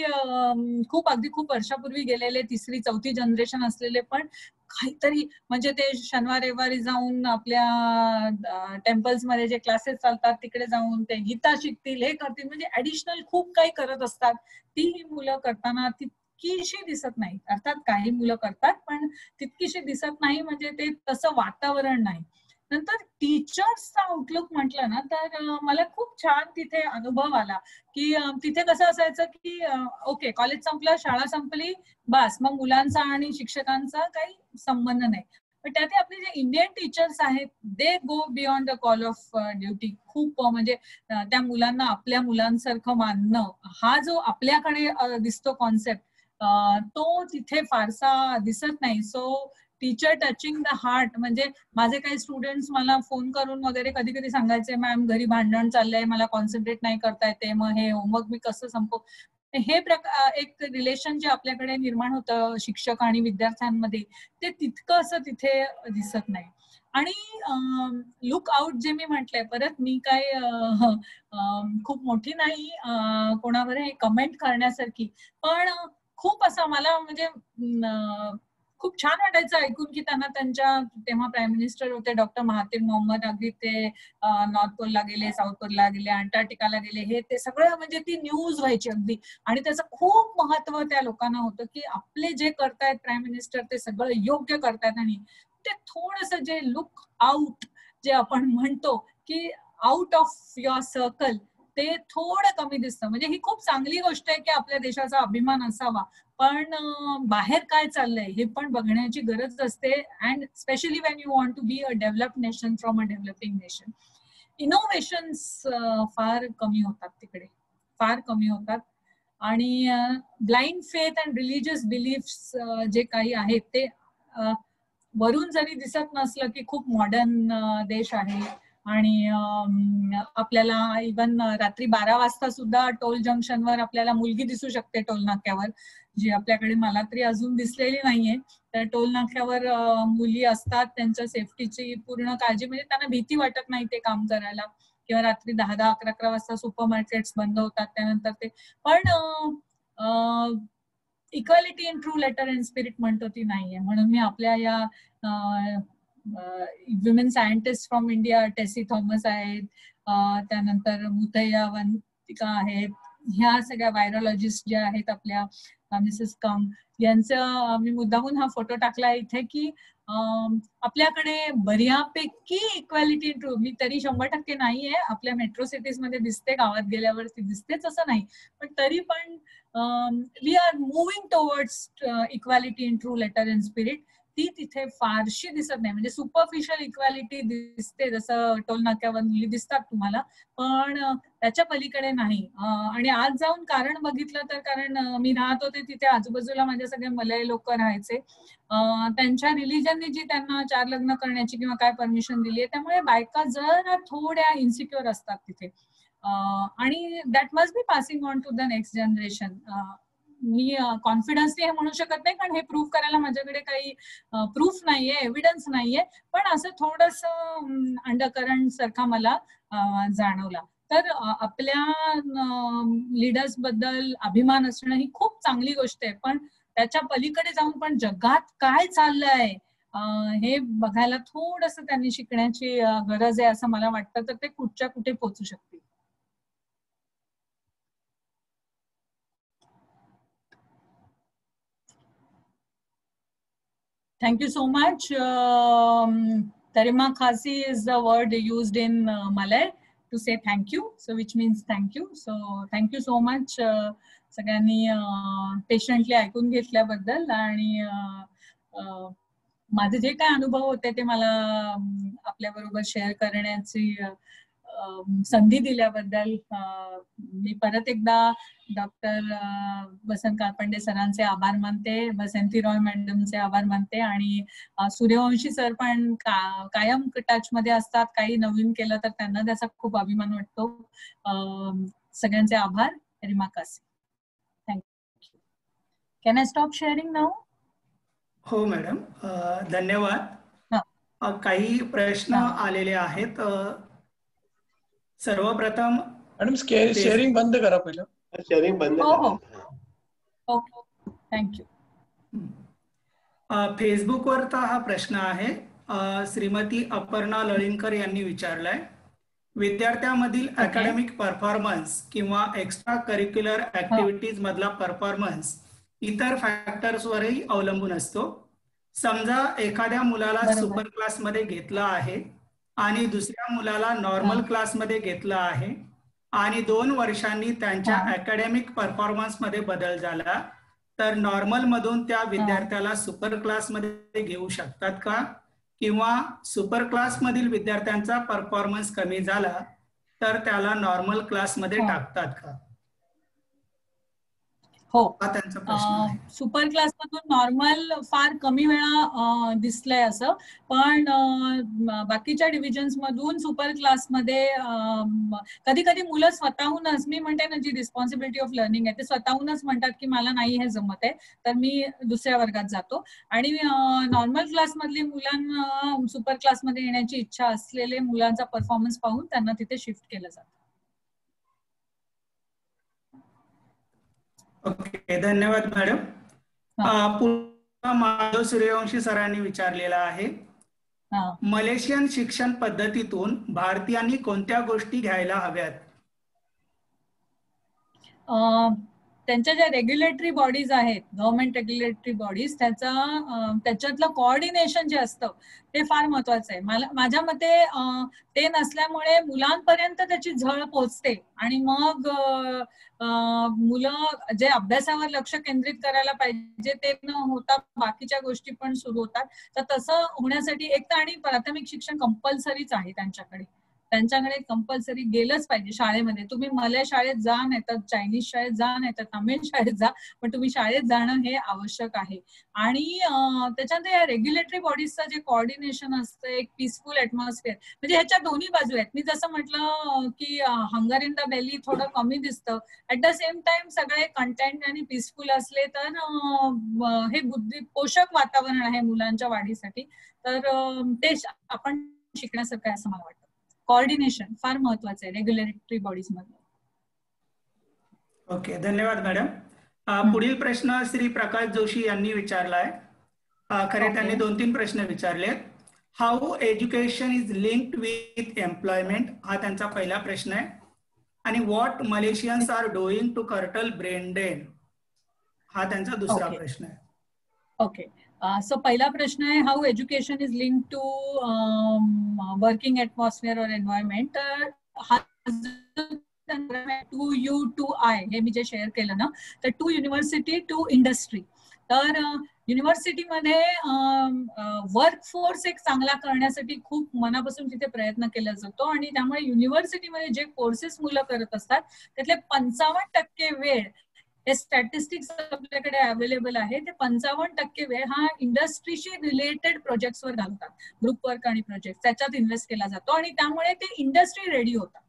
खूप वर्षापूर्वी गेलेले 3री 4थी जनरेशन असलेले, पण काहीतरी म्हणजे ते शनिवार रविवारी जाऊन आपल्या टेम्पल्स मध्ये जे क्लासेस चालतात तिकडे जाऊन ते गीता शिकतील, हे करतील, म्हणजे ऍडिशनल खूप काही करत असतात. ती ही मुलं करताना तितकीशी दिसत नाही. अर्थात काही मुलं करतात पण तितकीशी दिसत नाही, म्हणजे ते तसं वातावरण नाही. नंतर टीचर्सचा आउटलुक म्हटलं ना तर मला खूप छान तिथे अनुभव आला की तिथे कसं असायचं की ओके कॉलेज संपलं, शाळा संपली, बस मग मुलांचा आणि शिक्षकांचा काही संबंध नाही. पण त्यात आपले जे इंडियन टीचर्स आहेत they go beyond the call of duty. खूप म्हणजे त्या मुलांना आपल्या मुलांसारखं मानणं हा जो आपल्याकडे दिसतो कॉन्सेप्ट तो तिथे फारसा दिसत नाही. So teacher touching the heart, म्हणजे माझे काही स्टुडंट्स मला फोन करून वगैरे कधी कधी सांगायचे मॅम घरी भांडण चाललंय, मला कॉन्सन्ट्रेट नाही करता येते, मग हे होमवर्क मी कसं संपव. हे एक रिलेशन जे आपल्याकडे निर्माण होतं शिक्षक आणि विद्यार्थ्यांमध्ये ते तितकं असं तिथे दिसत नाही. आणि लुक आउट जे मी म्हटलंय, परत मी काय खूप मोठी नाही कोणावर हे कमेंट करण्यासारखी, पण खूप असं मला म्हणजे खूप छान वाटायचं ऐकून की त्यांना त्यांच्या तेव्हा प्राईम मिनिस्टर होते डॉक्टर महातीर मोहम्मद, अगदी ते नॉर्थ पोलला गेले, साऊथ पोलला गेले, अंटार्क्टिकाला गेले, हे ते सगळं म्हणजे ती न्यूज व्हायची अगदी. आणि त्याचं खूप महत्व त्या लोकांना होतं की आपले जे करतायत प्राईम मिनिस्टर ते सगळं योग्य करतायत. आणि ते थोडंसं जे लुक आउट जे आपण म्हणतो की आउट ऑफ युअर सर्कल ते थोडं कमी दिसतं. म्हणजे ही खूप चांगली गोष्ट आहे की आपल्या देशाचा अभिमान असावा, पण बाहेर काय चाललंय हे पण बघण्याची गरज असते. And specially when you want to be a developed nation from a developing nation. Innovations फार कमी होतात तिकडे, फार कमी होतात. आणि blind faith and religious beliefs जे काही आहेत ते वरून जरी दिसत नसलं की खूप मॉडर्न देश आहे. आणि आपल्याला इवन रात्री 12 वाजता सुद्धा टोल जंक्शनवर आपल्याला मुलगी दिसू शकते टोल नाक्यावर, जी आपल्याकडे मला तरी अजून दिसलेली नाहीये. तर टोल नाक्यावर मुली असतात, त्यांच्या सेफ्टीची पूर्ण काळजी, म्हणजे त्यांना भीती वाटत नाही ते काम करायला. किंवा रात्री 10-10, 11-11 वाजता सुपर मार्केट्स बंद होतात त्यानंतर ते. पण equality in true letter and spirit म्हणतो ती नाहीये. म्हणून मी आपल्या या women scientist from India Tessy Thomas आहेत, त्यानंतर मुथैया वंतिका आहेत, ह्या सगळ्या व्हायरोलॉजिस्ट ज्या आहेत आपल्या मिसेस कम यांचं मी मुद्दाहून हा फोटो टाकला इथे की आपल्याकडे बऱ्यापैकी इक्वॅलिटी इन ट्रू, मी तरी 100% नाहीये, आपल्या मेट्रो सिटीज मध्ये दिसते, गावात गेल्यावरती दिसतेच असं नाही, पण तरी पण we are moving towards equality in true letter and spirit. ती तिथे फारशी दिसत नाही. म्हणजे सुपरफिशियल इक्वॅलिटी दिसते, जसं टोल नाक्यावर मुली दिसतात तुम्हाला, पण त्याच्या पलीकडे नाही. आणि आज जाऊन कारण बघितलं तर, कारण मी राहत होते तिथे आजूबाजूला माझ्या सगळे मलय लोक राहायचे, त्यांच्या रिलिजनने जी त्यांना 4 लग्न करण्याची किंवा काय परमिशन दिली आहे, त्यामुळे बायका जरा थोड्या इन्सिक्युअर असतात तिथे. आणि that must be passing on to the next generation. मी कॉन्फिडन्सली हे म्हणू शकत नाही, कारण हे प्रूव्ह करायला माझ्याकडे काही प्रूफ नाहीये, एव्हिडन्स नाहीये, पण असं थोडस अंडरकरंट सारखा मला जाणवला. तर आपल्या लीडर्स बद्दल अभिमान असणं ही खूप चांगली गोष्ट आहे, पण त्याच्या पलीकडे जाऊन पण जगात काय चाललंय हे बघायला थोडस त्यांनी शिकण्याची गरज आहे असं मला वाटतं. तर ते कुठच्या कुठे पोहोचू शकतील. Thank you so much. Terima kasih is the word used in Malay to say thank you, so which means thank you. So thank you so much सगळ्यांनी पेशंटली ऐकून घेतल्याबद्दल. आणि माझे जे काय अनुभव होते ते मला आपल्याबरोबर शेअर करण्याची संधी दिल्याबद्दल मी परत एकदा डॉक्टर वसंत कारपंडे सरांचे आभार मानते, बसंती रॉय मॅडमचे आभार मानते, आणि सूर्यवंशी सर पण कायम टच मध्ये असतात. काही नवीन केलं तर त्यांना त्याचा खूप अभिमान वाटतो. सगळ्यांचे आभार. Rima Kasi. Thank you. Can I stop sharing now? हो मॅडम, धन्यवाद. काही प्रश्न आलेले आहेत. सर्वप्रथम मॅडम शेअरिंग बंद करा पहिलं. शेअरिंग बंद करा. Okay, thank you. फेसबुकवरचा हा प्रश्न आहे. श्रीमती अपर्णा लळिंकर यांनी विचारलाय, विद्यार्थ्यामधील अकॅडमिक परफॉर्मन्स किंवा एक्स्ट्रा करिक्युलर ऍक्टिव्हिटीज मधला परफॉर्मन्स इतर फॅक्टर्सवरही अवलंबून असतो. समजा एखाद्या मुलाला सुपर क्लास मध्ये घेतला आहे आणि दुसऱ्या मुलाला नॉर्मल क्लासमध्ये घेतलं आहे आणि 2 वर्षांनी त्यांच्या अकॅडमिक परफॉर्मन्स मध्ये बदल झाला, तर नॉर्मल मधून त्या विद्यार्थ्याला सुपर क्लासमध्ये घेऊ शकतात का? किंवा सुपर क्लास मधील विद्यार्थ्यांचा परफॉर्मन्स कमी झाला तर त्याला नॉर्मल क्लासमध्ये टाकतात का? हो, हा त्यांचा प्रश्न आहे. सुपर क्लास मधून नॉर्मल फार कमी वेळा दिसलंय असं, पण बाकीच्या डिव्हिजन्स मधून सुपर क्लास मध्ये कधी कधी मुलं स्वतःहूनच, मी म्हणते ना, जी रिस्पॉन्सिबिलिटी ऑफ लर्निंग आहे ते स्वतःहूनच म्हणतात की मला नाही हे जमत आहे, तर मी दुसऱ्या वर्गात जातो. आणि नॉर्मल क्लास मधली मुलांना सुपर क्लास मध्ये येण्याची इच्छा असलेले मुलांचा परफॉर्मन्स पाहून त्यांना तिथे शिफ्ट केलं जातं. ओके, धन्यवाद मॅडम. पुन्हा माधव सूर्यवंशी सरांनी विचारलेला आहे, मलेशियन शिक्षण पद्धतीतून भारतीयांनी कोणत्या गोष्टी घ्यायला हव्यात? त्यांच्या ज्या रेग्युलेटरी बॉडीज आहेत, गव्हर्नमेंट रेग्युलेटरी बॉडीज, त्याच्यातलं कोऑर्डिनेशन जे असतं ते फार महत्वाचं आहे. माझ्या मते ते नसल्यामुळे मुलांपर्यंत त्याची झळ पोचते आणि मग मुलं जे अभ्यासावर लक्ष केंद्रित करायला पाहिजे ते न होता बाकीच्या गोष्टी पण सुरू होतात. तर तसं होण्यासाठी एक तर, आणि प्राथमिक शिक्षण कंपल्सरीच आहे त्यांच्याकडे कंपल्सरी गेलंच पाहिजे शाळेमध्ये. तुम्ही मलय शाळेत जा, नाही तर चायनीज शाळेत जा, नाही तर तामिळ शाळेत जा, पण तुम्ही शाळेत जाणं हे आवश्यक आहे. आणि त्याच्यानंतर या रेग्युलेटरी बॉडीजचं जे कोऑर्डिनेशन असतं, एक पीसफुल ऍटमॉस्फिअर, म्हणजे ह्याच्या दोन्ही बाजू आहेत. मी जसं म्हटलं की हंगर इन द बेली थोडं कमी दिसतं, ऍट द सेम टाइम सगळे कंटेंट आणि पीसफुल असले तर हे पोषक वातावरण आहे मुलांच्या वाढीसाठी. तर ते आपण शिकण्यासारखं आहे असं मला वाटतं. कोऑर्डिनेशन फार महत्वाचं आहे रेग्युलेटरी बॉडीज मध्ये. ओके, धन्यवाद मॅडम. पुढील प्रश्न श्री प्रकाश जोशी यांनी विचारलाय. खरे त्यांनी 2-3 प्रश्न विचारले. How education is linked with employment, हा त्यांचा पहिला प्रश्न आहे. आणि what Malaysians are doing to curtail brain drain, हा त्यांचा दुसरा प्रश्न आहे. ओके, सो पहिला प्रश्न आहे, how education is link to working atmosphere और एन्व्हायरमेंट. तर हा 2U 2I हे मी जे शेअर केलं ना, तर 2 युनिव्हर्सिटी 2 इंडस्ट्री. तर युनिव्हर्सिटीमध्ये वर्कफोर्स एक चांगला करण्यासाठी खूप मनापासून तिथे प्रयत्न केला जातो आणि त्यामुळे युनिव्हर्सिटीमध्ये जे कोर्सेस मुलं करत असतात त्यातले 55% वेळ, हे स्टॅटिस्टिक्स आपल्याकडे अवेलेबल आहे, ते 55% वेळ हा इंडस्ट्रीशी रिलेटेड प्रोजेक्ट्सवर घालतात. ग्रुप वर्क आणि प्रोजेक्ट त्याच्यात इन्व्हेस्ट केला जातो आणि त्यामुळे ते इंडस्ट्री रेडी होतात.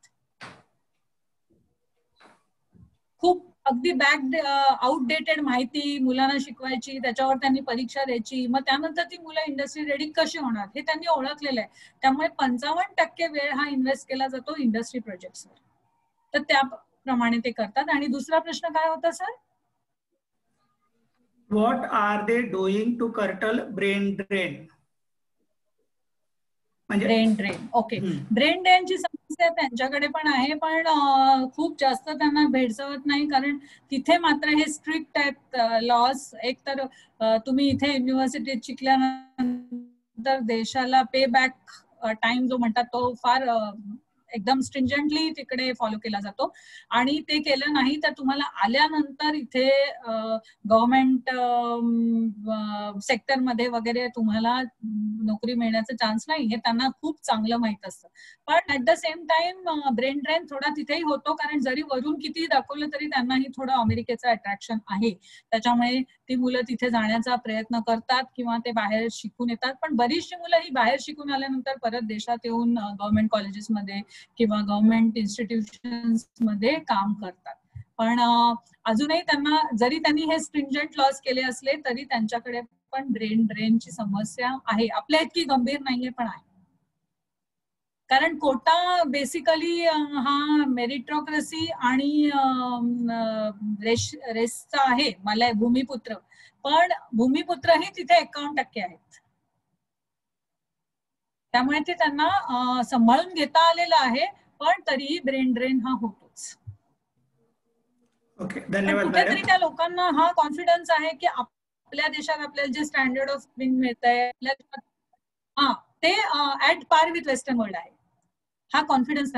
खूप अगदी आउटडेटेड माहिती मुलांना शिकवायची, त्याच्यावर त्यांनी परीक्षा द्यायची, मग त्यानंतर ती मुलं इंडस्ट्री रेडी कशी होणार हे त्यांनी ओळखलेलं आहे. त्यामुळे 55% वेळ हा इन्व्हेस्ट केला जातो इंडस्ट्री प्रोजेक्ट्सवर. तर त्याप्रमाणे ते करतात. आणि दुसरा प्रश्न काय होता sir? What are they doing to curtail brain drain? Brain drain. Okay, brain ड्रेनची समस्या त्यांच्याकडे पण आहे, पण खूप जास्त त्यांना भेडसावत नाही, कारण तिथे मात्र हे स्ट्रिक्ट आहेत लॉज. एक तर तुम्ही इथे युनिव्हर्सिटीत शिकल्यानंतर देशाला पे बॅक टाइम जो म्हणतात तो फार एकदम स्ट्रिंजंटली तिकडे फॉलो केला जातो. आणि ते केलं नाही तर तुम्हाला आल्यानंतर इथे गव्हर्नमेंट सेक्टरमध्ये वगैरे तुम्हाला नोकरी मिळण्याचा चान्स नाही, हे त्यांना खूप चांगलं माहित असतं. पण at the same time brain drain थोडा तिथेही होतो, कारण जरी वरून किती दाखवलं तरी त्यांनाही थोडं अमेरिकेचं अट्रॅक्शन आहे. त्याच्यामुळे ती मुलं तिथे जाण्याचा प्रयत्न करतात किंवा ते बाहेर शिकून येतात. पण बरीचशी मुलं ही बाहेर शिकून आल्यानंतर परत देशात येऊन गव्हर्नमेंट कॉलेजेसमध्ये किंवा गव्हर्नमेंट इन्स्टिट्यूशन्स मध्ये काम करतात. पण अजूनही त्यांना, जरी त्यांनी हे स्ट्रिंजंट लॉज केले असले तरी त्यांच्याकडे पण ब्रेन ड्रेनची समस्या आहे. आपल्या इतकी गंभीर नाहीये पण आहे, कारण कोटा बेसिकली हा मेरिटोक्रेसी आणि रेसचा आहे. मला भूमिपुत्र, पण भूमिपुत्रही तिथे 51% आहेत. त्यामुळे ते त्यांना सांभाळून घेता आलेलं आहे, पण तरीही ब्रेन ड्रेन हा होतोच. ओके, धन्यवाद. कुठेतरी त्या लोकांना हा कॉन्फिडन्स आहे की आपल्या देशात आपल्याला जे स्टँडर्ड ऑफ लिव्हिंग मिळत आहे, ते at par with western world आहे. हा कॉन्फिडन्स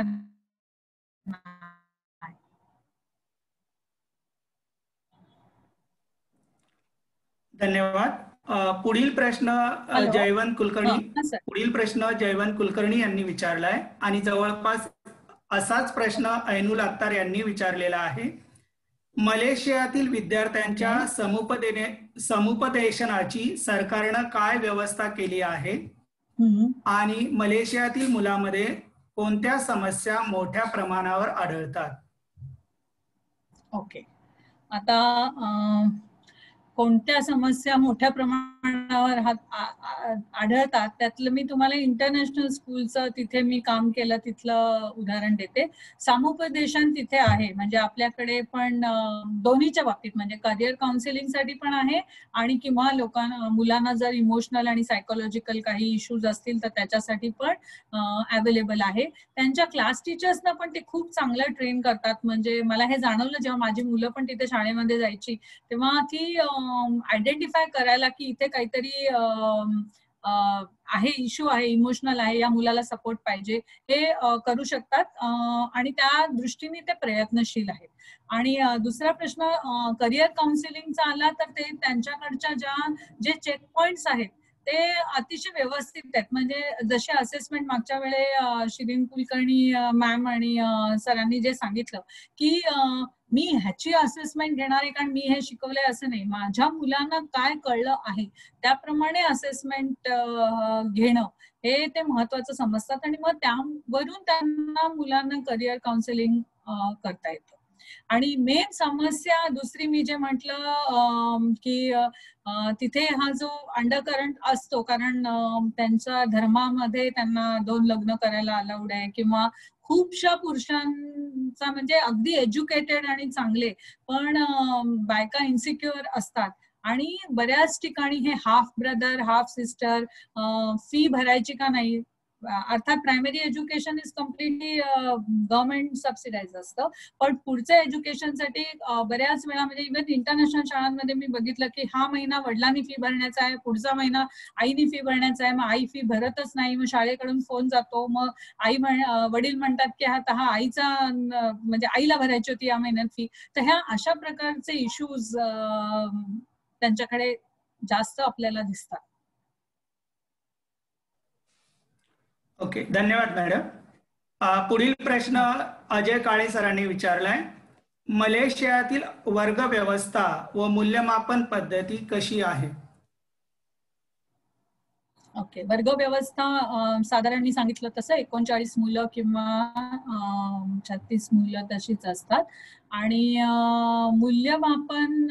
धन्यवाद. पुढील प्रश्न जयवंत कुलकर्णी यांनी विचारलाय आणि जवळपास असाच प्रश्न ऐनुल अत्तार यांनी विचारलेला आहे. मलेशियातील विद्यार्थ्यांच्या समुपदेशनाची सरकारनं काय व्यवस्था केली आहे आणि मलेशियातील मुलांमध्ये कोणत्या समस्या मोठ्या प्रमाणावर आढळतात? ओके, आता कोणत्या समस्या मोठ्या प्रमाणावर आढळतात त्यातलं मी तुम्हाला इंटरनॅशनल स्कूलचं तिथे मी काम केलं तिथलं उदाहरण देते. समुपदेशन तिथे आहे, म्हणजे आपल्याकडे पण दोन्हीच्या बाबतीत म्हणजे करिअर काउन्सिलिंगसाठी पण आहे आणि किंवा मुलांना जर इमोशनल आणि सायकोलॉजिकल काही इश्यूज असतील तर त्याच्यासाठी पण अवेलेबल आहे. त्यांच्या क्लास टीचर्सना पण ते खूप चांगलं ट्रेन करतात. म्हणजे मला हे जाणवलं जेव्हा माझी मुलं पण तिथे शाळेमध्ये जायची तेव्हा ती आयडेंटिफाय करायला की इथे काहीतरी आहे, इश्यू आहे, इमोशनल आहे, या मुलाला सपोर्ट पाहिजे, हे करू शकतात आणि त्या दृष्टीने ते प्रयत्नशील आहेत. आणि दुसरा प्रश्न करिअर काउन्सिलिंगचा आला तर ते त्यांच्याकडच्या जे चेक पॉइंट्स आहेत ते अतिशय व्यवस्थित आहेत. म्हणजे जसे असेसमेंट मागच्या वेळे शिरीन कुलकर्णी मॅम आणि सरांनी जे सांगितलं की मी ह्याची असेसमेंट घेणार आहे कारण मी हे शिकवलंय असं नाही, माझ्या मुलांना काय कळलं आहे त्याप्रमाणे असेसमेंट घेणं हे ते महत्वाचं समजतात आणि मग त्यावरून त्यांना मुलांना करिअर काउन्सिलिंग करता येतं. आणि मेन समस्या दुसरी मी जे म्हटलं की तिथे हा जो अंडरकरंट असतो कारण त्यांच्या धर्मामध्ये त्यांना 2 लग्न करायला अलाउड आहे किंवा खूपशा पुरुषांचा म्हणजे अगदी एज्युकेटेड आणि चांगले पण बायका इन्सिक्युअर असतात आणि बऱ्याच ठिकाणी हे half brother half sister fee भरायची का नाही, अर्थात primary education is completely government subsidise असतं पण पुढच्या एज्युकेशनसाठी बऱ्याच वेळा म्हणजे इव्हन इंटरनॅशनल शाळांमध्ये मी बघितलं की हा महिना वडिलांनी फी भरण्याचा आहे, पुढचा महिना आईनी फी भरण्याचा आहे, मग आई फी भरतच नाही, मग शाळेकडून फोन जातो, मग वडील म्हणतात की हा आईचा म्हणजे आईला भरायची होती या महिन्यात फी. तर ह्या अशा प्रकारचे इश्यूज त्यांच्याकडे जास्त आपल्याला दिसतात. ओके, धन्यवाद मॅडम. पुढील प्रश्न अजय काळे सरांनी विचारलाय. मलेशियातील वर्ग व्यवस्था व मूल्यमापन पद्धती कशी आहे? ओके, वर्ग व्यवस्था साधारण मी सांगितलं तसं 39 मुलं किंवा 36 मुलं तशीच असतात आणि मूल्यमापन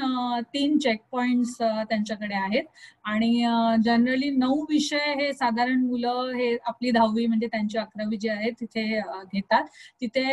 3 चेक पॉइंट्स त्यांच्याकडे आहेत आणि जनरली 9 विषय हे साधारण मुलं हे आपली 10वी म्हणजे त्यांची 11वी जी आहे तिथे घेतात. तिथे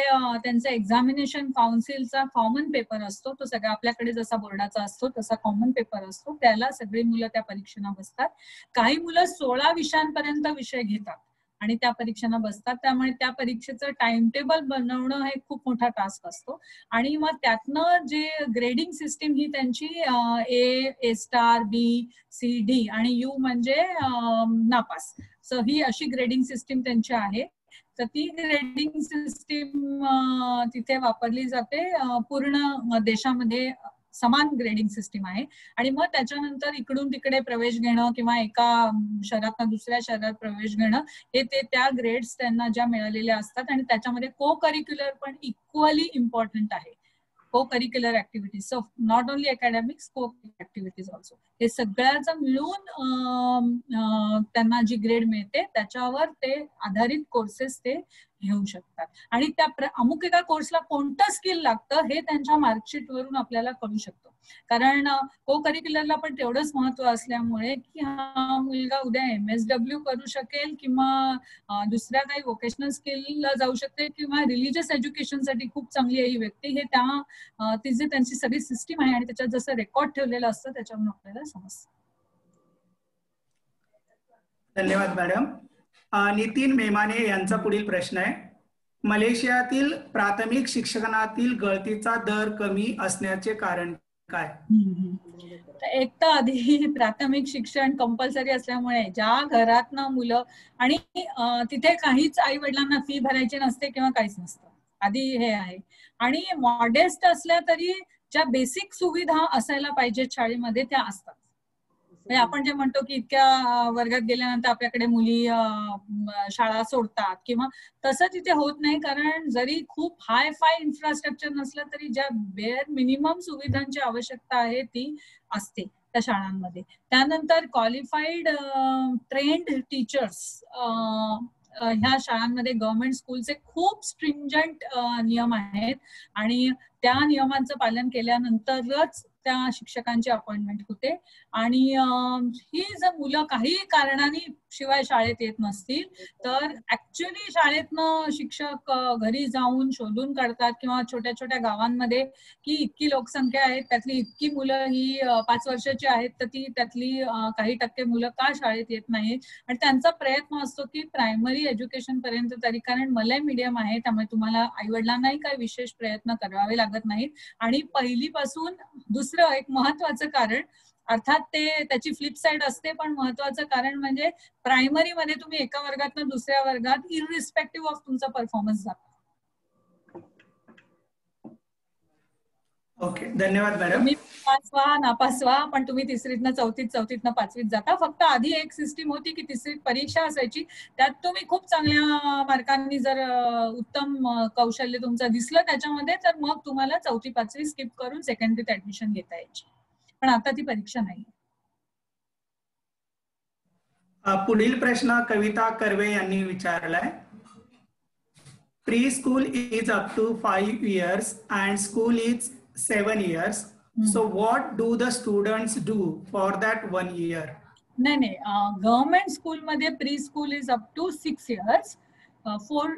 त्यांचं एक्झामिनेशन काउन्सिलचा कॉमन पेपर असतो, तो सगळा आपल्याकडे जसा बोर्डाचा असतो तसा कॉमन पेपर असतो, त्याला सगळी मुलं त्या परीक्षेला बसतात. काही मुलं 16 विषयांपर्यंत विषय घेतात आणि त्या परीक्षेला बसतात, त्यामुळे त्या परीक्षेचं टाइम टेबल बनवणं हे खूप मोठा टास्क असतो आणि मग त्यातनं जे ग्रेडिंग सिस्टीम ही त्यांची A star B C D आणि U म्हणजे नापास, सो ही अशी ग्रेडिंग सिस्टीम त्यांची आहे. तर ती ग्रेडिंग सिस्टीम तिथे वापरली जाते, पूर्ण देशामध्ये समान ग्रेडिंग सिस्टीम आहे आणि मग त्याच्यानंतर इकडून तिकडे प्रवेश घेणं किंवा एका शहरात दुसऱ्या शहरात प्रवेश घेणं हे ते त्या ग्रेड्स त्यांना ज्या मिळालेल्या असतात आणि त्याच्यामध्ये को करिक्युलर पण इक्वली इम्पॉर्टंट आहे. को curricular activities, so not only academics, को ऍक्टिव्हिटीज ऑल्सो, हे सगळ्याचं मिळून त्यांना जी ग्रेड मिळते त्याच्यावर ते आधारित कोर्सेस ते घेऊ शकतात आणि त्या अमुक एका कोर्सला कोणतं स्किल लागतं हे त्यांच्या मार्कशीट वरून आपल्याला कळू शकतो. कारण को करिक्युलरला पण तेवढंच महत्व असल्यामुळे की हा मुलगा उद्या MSW करू शकेल किंवा दुसऱ्या काही वोकेशनल स्किलला जाऊ शकते किंवा रिलिजियस एज्युकेशनसाठी खूप चांगली आहे ही व्यक्ती, हे ती जी त्यांची सगळी सिस्टीम आहे आणि त्याच्यात जसं रेकॉर्ड ठेवलेलं असतं त्याच्यावरून आपल्याला समजतं. धन्यवाद मॅडम. नितीन मेमाने यांचा पुढील प्रश्न आहे. मलेशियातील प्राथमिक शिक्षणातील गळतीचा दर कमी असण्याचे कारण काय? एक तर आधी प्राथमिक शिक्षण कंपल्सरी असल्यामुळे ज्या घरातनं मुलं आणि तिथे काहीच आई वडिलांना फी भरायची नसते किंवा काहीच नसतं, आधी हे आहे. आणि मॉडेस्ट असल्या तरी ज्या बेसिक सुविधा असायला पाहिजेत शाळेमध्ये त्या असतात. म्हणजे आपण जे म्हणतो की इतक्या वर्गात गेल्यानंतर आपल्याकडे मुली शाळा सोडतात किंवा तसं तिथे होत नाही, कारण जरी खूप हाय फाय इन्फ्रास्ट्रक्चर नसलं तरी ज्या बेअर मिनिमम सुविधांची आवश्यकता आहे ती असते त्या शाळांमध्ये. त्यानंतर क्वालिफाईड ट्रेन्ड टीचर्स ह्या शाळांमध्ये गव्हर्नमेंट स्कूलचे खूप स्ट्रिंजंट नियम आहेत आणि त्या नियमांचं पालन केल्यानंतरच त्या शिक्षकांची अपॉइंटमेंट होते. आणि ही जर मुलं काही कारणाने शिवाय शाळेत येत नसतील तर ऍक्च्युअली शाळेतनं शिक्षक घरी जाऊन शोधून काढतात किंवा छोट्या छोट्या गावांमध्ये की इतकी लोकसंख्या आहे त्यातली इतकी मुलं ही 5 वर्षाची आहेत तर ती त्यातली काही टक्के मुलं का शाळेत येत नाहीत. आणि त्यांचा प्रयत्न असतो की प्रायमरी एज्युकेशन पर्यंत तरी, कारण मलय मीडियम आहे त्यामुळे तुम्हाला आई वडिलांनाही काही विशेष प्रयत्न करावे लागत नाहीत. आणि पहिलीपासून दुसरं एक महत्वाचं कारण, अर्थात ते त्याची फ्लिप साईड असते, पण महत्वाचं कारण म्हणजे प्रायमरी मध्ये तुम्ही एका वर्गातून दुसऱ्या वर्गात इररिस्पेक्टिव्ह ऑफ तुमचा परफॉर्मन्स जातो. ओके, धन्यवाद मॅडम. तुम्ही पास व्हा नापास व्हा पण तुम्ही तिसरीतनं चौथीत, चौथीतनं पाचवीत जाता. फक्त आधी एक सिस्टीम होती की तिसरीत परीक्षा असायची, त्यात तुम्ही खूप चांगल्या मार्कांनी जर उत्तम कौशल्य तुमचं दिसलं त्याच्यामध्ये तर मग तुम्हाला चौथी पाचवी स्किप करून सेकंडरीत ऍडमिशन घेता यायची, पण आता ती परीक्षा नाही. पुढील प्रश्न कविता कर्वे यांनी विचारलाय. Pre school is up to 5 years and school is 7 years. So what do the students do for that 1 year? नाही, गव्हर्नमेंट स्कूल मध्ये pre school is up to 6 years. 4,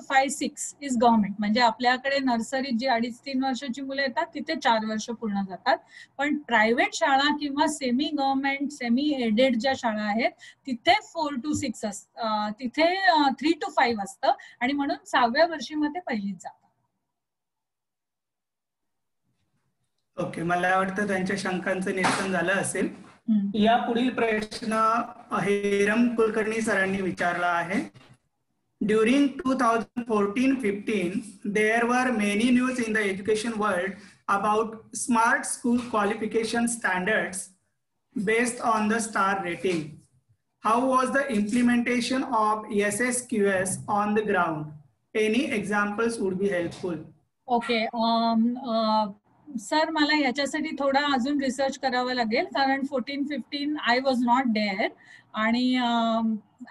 5, 6 is government. म्हणजे आपल्याकडे नर्सरीत जी 2.5-3 वर्षाची मुलं येतात तिथे 4 वर्ष पूर्ण जातात. पण प्रायव्हेट शाळा किंवा सेमी गव्हर्नमेंट, सेमी एडेड ज्या शाळा आहेत तिथे 4 to 6 असतं, तिथे 3 to 5 असतं आणि म्हणून 6व्या वर्षी मध्ये पहिलीच जातात. ओके, मला वाटतं त्यांच्या शंकांचं निरसन झालं असेल. या पुढील प्रश्न हेरम कुलकर्णी सरांनी विचारला आहे. During 2014-15, there were many news in the education world about smart school qualification standards based on the star rating. How was the implementation of SSQS on the ground? Any examples would be helpful. Okay, sir मला याच्यासाठी थोडा अजून research करावा लागेल, कारण 14-15 I was not there आणि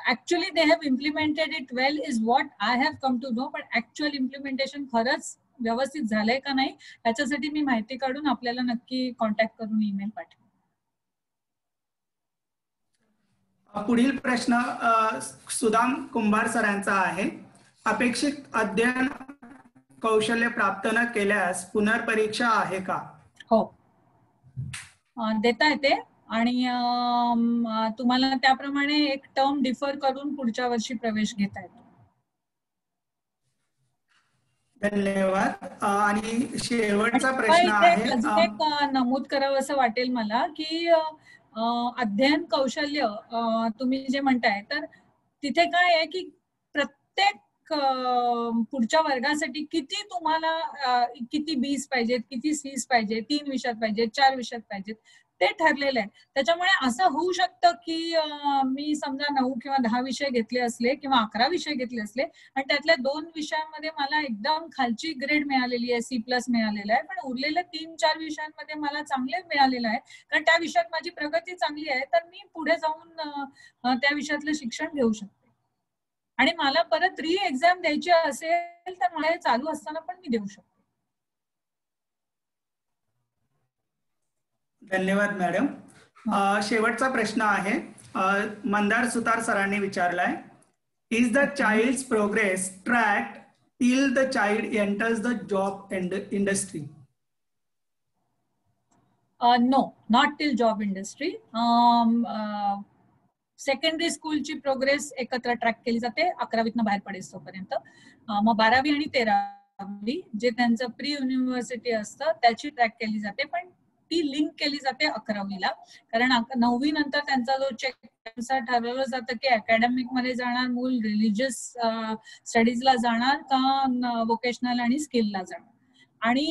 actually they have implemented it well is what I have come to know. पण actual implementation खरंच व्यवस्थित झालंय का नाही याच्यासाठी मी माहिती काढून आपल्याला नक्की कॉन्टॅक्ट करून ईमेल पाठवेन. पुढील प्रश्न सुदाम कुंभार सरांचा आहे. अपेक्षित अध्ययन कौशल्य प्राप्त न केल्यास पुनर्परीक्षा आहे का? हो, देता येते आणि तुम्हाला त्याप्रमाणे एक टर्म डिफर करून पुढच्या वर्षी प्रवेश घेता येतो. धन्यवाद. आणि शेवटचा प्रश्न आहे, अजून एक नमूद करावं असं वाटेल मला की अध्ययन कौशल्य तुम्ही जे म्हणताय तर तिथे काय आहे की प्रत्येक पुढच्या वर्गासाठी किती तुम्हाला किती बीस पाहिजेत, किती सीस पाहिजेत, 3 विषयात पाहिजेत, 4 विषयात पाहिजेत ते ठरलेलं आहे. त्याच्यामुळे असं होऊ शकतं की मी समजा 9 किंवा 10 विषय घेतले असले किंवा 11 विषय घेतले असले आणि त्यातल्या 2 विषयांमध्ये मला एकदम खालची ग्रेड मिळालेली आहे, C+ मिळालेला आहे, पण उरलेल्या 3-4 विषयांमध्ये मला चांगले मिळालेलं आहे कारण त्या विषयात माझी प्रगती चांगली आहे, तर मी पुढे जाऊन त्या विषयातलं शिक्षण घेऊ शकते. आणि मला परत री एक्झाम द्यायची असेल तर मला हे चालू असताना पण मी देऊ शकते. धन्यवाद मॅडम. शेवटचा प्रश्न आहे, मंदार सुतार सरांनी विचारलाय. Is the child's progress tracked till the child enters the job industry? No, not till job industry. Secondary स्कूलची प्रोग्रेस एकत्र ट्रॅक केली जाते 11वीतनं बाहेर पडेल तोपर्यंत. मग 12वी आणि 13वी जे त्यांचं प्री युनिव्हर्सिटी असतं त्याची ट्रॅक केली जाते, पण ती लिंक केली जाते 11वीला, कारण 9वी नंतर त्यांचा जो चेक ठरवलं जातं की अकॅडमिक मध्ये जाणार मूल, रिलिजियस स्टडीजला जाणार का वोकेशनल आणि स्किलला जाणार. आणि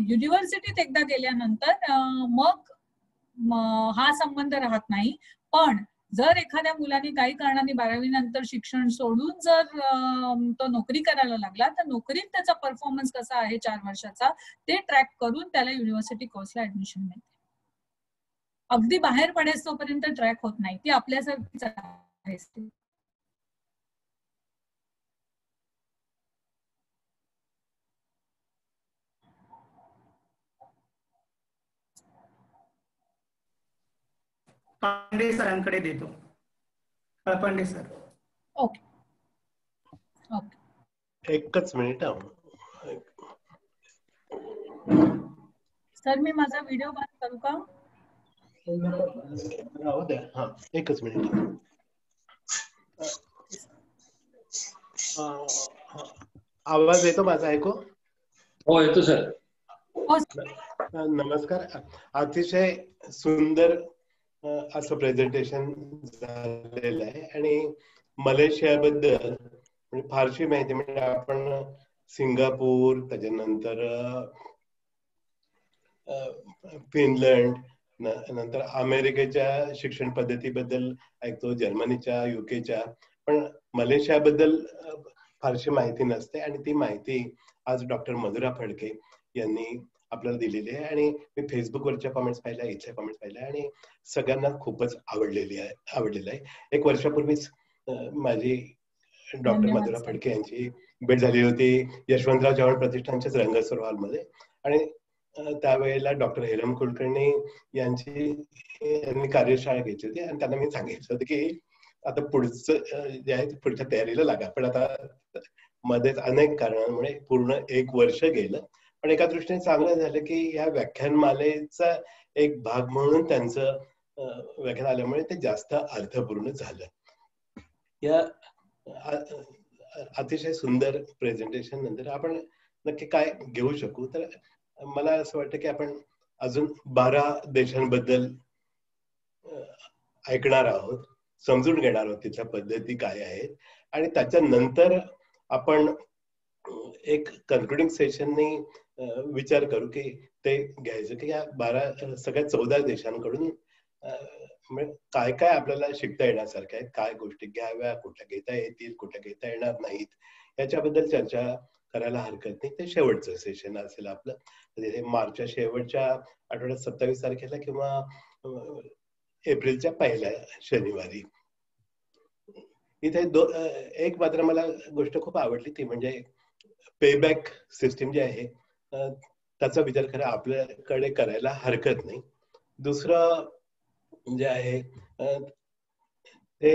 युनिव्हर्सिटीत एकदा गेल्यानंतर मग हा संबंध राहत नाही. पण जर एखाद्या मुलाने काही कारणाने 12वी नंतर शिक्षण सोडून जर तो नोकरी करायला लागला तर नोकरीत त्याचा परफॉर्मन्स कसा आहे 4 वर्षाचा ते ट्रॅक करून त्याला युनिव्हर्सिटी कोर्सला ऍडमिशन मिळते. अगदी बाहेर पडेस तोपर्यंत ट्रॅक होत नाही, ती आपल्यासारखीच आहे. पांडे सरांकडे देतो. पांडे सर. ओके ओके, एकच मिनिट. सर मी माझा व्हिडिओ बंद करू का? राहू द्या. हा एकच मिनिट. आवाज येतो माझा? ऐकू? हो येतो सर. नमस्कार. अतिशय सुंदर असं प्रेझेंटेशन झालेलं आहे आणि मलेशियाबद्दल फारशी माहिती म्हणजे आपण सिंगापूर, त्याच्यानंतर फिनलंड, नंतर अमेरिकेच्या शिक्षण पद्धतीबद्दल ऐकतो, जर्मनीच्या, युकेच्या, पण मलेशियाबद्दल फारशी माहिती नसते आणि ती माहिती आज डॉक्टर मधुरा फडके यांनी आपल्याला दिलेली आहे. आणि मी फेसबुकवरच्या कमेंट्स पाहिल्या, इथल्या कमेंट्स पाहिल्या आणि सगळ्यांना खूपच आवडलेलं आहे. 1 वर्षापूर्वीच माझी डॉक्टर मधुरा फडके यांची भेट झाली होती यशवंतराव चव्हाण प्रतिष्ठानच्याच रंगसर हॉलमध्ये. आणि त्यावेळेला डॉक्टर हेरम कुलकर्णी यांनी कार्यशाळा घेतली होती आणि त्यांना मी सांगितलं होतं की आता पुढचं जे आहे पुढच्या तयारीला लागा. पण आता मध्येच अनेक कारणांमुळे पूर्ण 1 वर्ष गेलं. पण एका दृष्टीने चांगलं झालं की या व्याख्यानमालेचा एक भाग म्हणून त्यांचं व्याख्यान आल्यामुळे ते जास्त अर्थपूर्ण झालं. या अतिशय सुंदर प्रेझेंटेशन नंतर आपण नक्की काय घेऊ शकू, तर मला असं वाटतं की आपण अजून 12 देशांबद्दल ऐकणार आहोत, समजून घेणार आहोत तिथल्या पद्धती काय आहेत आणि त्याच्यानंतर आपण एक कन्क्लुडिंग सेशननी विचार करू की ते घ्यायचं की या 12 सगळ्या 14 देशांकडून काय काय आपल्याला शिकता येण्यासारखं आहे, काय गोष्टी घ्याव्या, कुठल्या घेता येतील, कुठल्या घेता येणार नाहीत, याच्याबद्दल चर्चा करायला हरकत नाही. ते शेवटचं सेशन असेल आपलं, मार्चच्या शेवटच्या आठवड्यात 27 तारखेला किंवा एप्रिलच्या पहिल्या शनिवारी. इथे एक मात्र मला गोष्ट खूप आवडली, ती म्हणजे पेबॅक सिस्टीम जे आहे त्याचा विचार करा आपल्याकडे करायला हरकत नाही. दुसरं जे आहे ते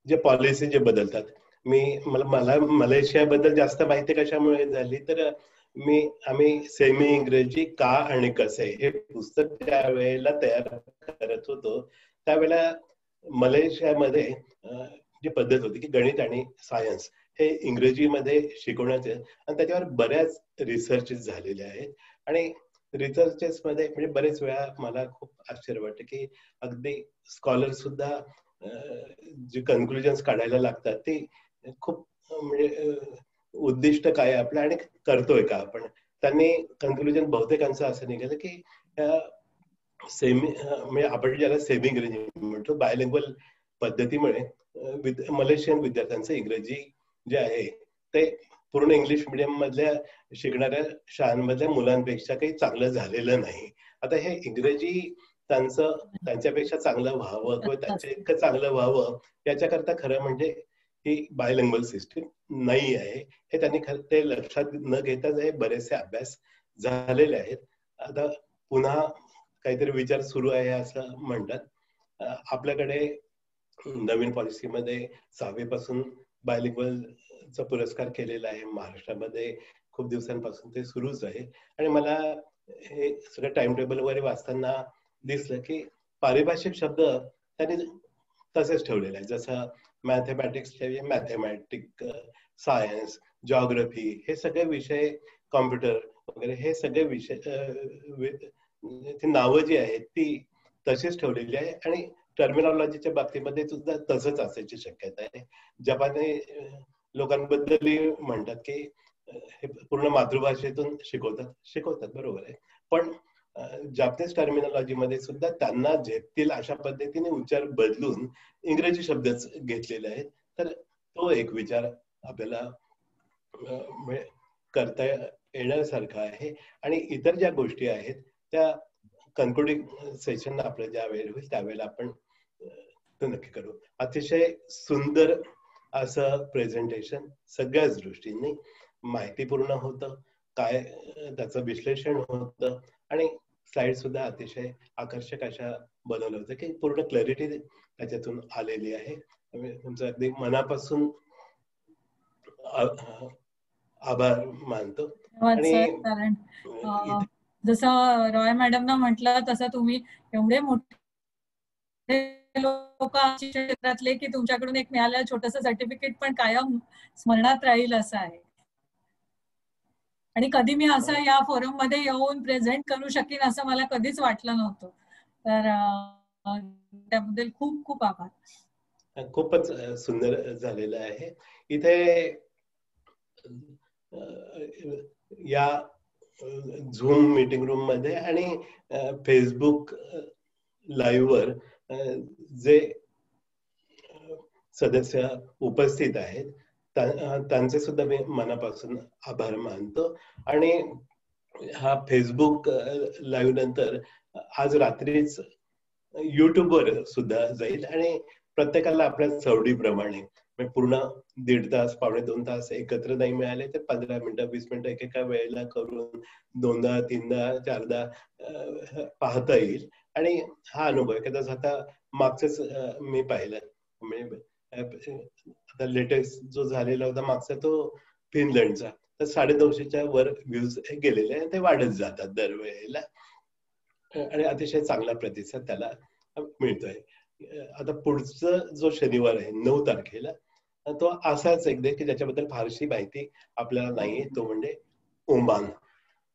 जे पॉलिसी जे बदलतात, मला मलेशियाबद्दल जास्त माहिती कशामुळे झाली तर आम्ही सेमी इंग्रजी का आणि कसे हे पुस्तक ज्या वेळेला तयार करत होतो त्यावेळेला मलेशियामध्ये जी पद्धत होती की गणित आणि सायन्स हे इंग्रजीमध्ये शिकवण्याचे आणि त्याच्यावर बऱ्याच रिसर्चेस झालेले आहेत. आणि रिसर्चेस मध्ये म्हणजे बरेच वेळा मला खूप आश्चर्य वाटतं की अगदी स्कॉलर सुद्धा जे कन्क्लुजन्स काढायला लागतात ते खूप म्हणजे उद्दिष्ट काय आपलं आणि करतोय का आपण. त्यांनी कन्क्लुजन बहुतेकांचं असं निघालं की म्हणजे आपण ज्याला सेमी इंग्रजी म्हणतो बायलिंग्वल पद्धतीमुळे मलेशियन विद्यार्थ्यांचं इंग्रजी जे आहे ते पूर्ण इंग्लिश मिडियम मधल्या शिकणाऱ्या शाळांमधल्या मुलांपेक्षा काही चांगलं झालेलं नाही. आता हे इंग्रजी त्यांच्यापेक्षा चांगलं व्हावं किंवा त्यांच्या इतकं चांगलं व्हावं याच्याकरता खरं म्हणजे ही बायलिंग्वल सिस्टीम नाही आहे हे त्यांनी ते लक्षात न घेताच हे बरेचसे अभ्यास झालेले आहेत. आता पुन्हा काहीतरी विचार सुरू आहे असं म्हणतात. आपल्याकडे नवीन पॉलिसीमध्ये 6वी पासून बायलिंग्वलचा पुरस्कार केलेला आहे. महाराष्ट्रामध्ये खूप दिवसांपासून ते सुरूच आहे. आणि मला हे सगळं टाइम टेबल वगैरे वाचताना दिसलं की पारिभाषिक शब्द त्यांनी तसेच ठेवलेले आहे. जसं मॅथमॅटिक्स मॅथमॅटिक, सायन्स, जॉग्रफी हे सगळे विषय, कॉम्प्युटर वगैरे हे सगळे विषय ती नावं जी आहेत ती तशीच ठेवलेली आहे आणि टर्मिनॉलॉजीच्या बाबतीमध्ये सुद्धा तसंच असायची शक्यता आहे. जपानी लोकांबद्दलही म्हणतात की हे पूर्ण मातृभाषेतून शिकवतात बरोबर आहे, पण जापनीज टर्मिनॉलॉजी मध्ये सुद्धा त्यांना झेपतील अशा पद्धतीने उच्चार बदलून इंग्रजी शब्दच घेतलेले आहेत. तर तो एक विचार आपल्याला करता येण्यासारखा आहे. आणि इतर ज्या गोष्टी आहेत त्या कन्क्लुडिंग सेशन आपलं ज्या वेळेला होईल त्यावेळेला आपण तो नक्की करू. अतिशय सुंदर असं प्रेझेंटेशन, सगळ्याच दृष्टीने माहितीपूर्ण होतं, काय त्याचं विश्लेषण होतं आणि स्लाइड सुद्धा अतिशय आकर्षक अशा बनवलं होतं की पूर्ण क्लॅरिटी त्याच्यातून आलेली आहे. तुमचं अगदी मनापासून आभार मानतो. आणि जसं रॉय मॅडमना म्हटलं तसं तुम्ही एवढे मोठे लोक क्षेत्रातले की तुमच्याकडून एक मिळालेलं छोटस सर्टिफिकेट पण कायम स्मरणात राहील असं आहे. आणि कधी मी असं या फोरम मध्ये येऊन प्रेझेंट करू शकेन असं मला कधीच वाटलं नव्हतं. तर त्याबद्दल खूप खूप आभार. खूपच सुंदर झालेलं आहे. इथे या झूम मीटिंग रूम मध्ये आणि फेसबुक लाईव्ह वर जे सदस्य उपस्थित आहेत त्यांचे सुद्धा मी मनापासून आभार मानतो. आणि हा फेसबुक लाईव्ह नंतर आज रात्रीच युट्यूबवर सुद्धा जाईल आणि प्रत्येकाला आपल्या सवडीप्रमाणे पूर्ण 1.5 तास, पावणे 2 तास एकत्र नाही मिळाले तर 15 मिनिटं 20 मिनिटं एकेका वेळेला करून 2दा 3दा 4दा पाहता येईल. आणि हा अनुभव कदाच आता मागचंच मी पाहिलं, म्हणजे आता लेटेस्ट जो झालेला होता मागचा तो फिनलंडचा, तर 950च्या वर व्ह्यूज गेलेले आहे. ते वाढत जातात दरवेळेला आणि अतिशय चांगला प्रतिसाद त्याला मिळतोय. आता पुढचं जो शनिवार आहे 9 तारखेला तो असाच एक की ज्याच्याबद्दल फारशी माहिती आपल्याला नाहीये, तो म्हणजे ओमान.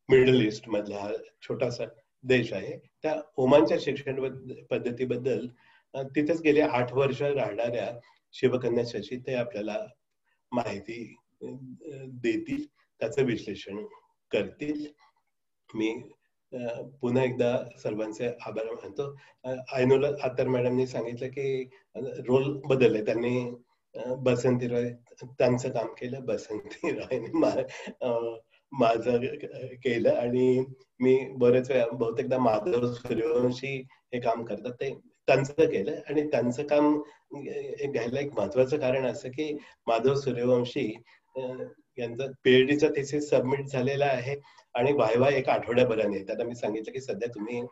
मिडल ईस्ट मधला हा छोटासा देश आहे. त्या ओमानच्या शिक्षण पद्धतीबद्दल तिथेच गेले 8 वर्ष राहणाऱ्या शिवकन्या शशी ते आपल्याला माहिती देतील, त्याचं विश्लेषण करतील. मी पुन्हा एकदा सर्वांचे आभार मानतो. आयनोला आतर मॅडमनी सांगितलं की रोल बदलले, त्यांनी बसंती रॉय त्यांचं काम केलं, बसंती रॉयने माझं केलं आणि मी बरेच वेळा बहुतेकदा माधव सूर्यवंशी हे काम करतात ते त्यांचं केलं. आणि त्यांचं काम घ्यायला एक महत्वाचं कारण असं की माधव सूर्यवंशी यांचं पीएचडीचा थेसिस सबमिट झालेला आहे आणि वायवा 1 आठवड्याभराने. त्यांना मी सांगितलं की सध्या तुम्ही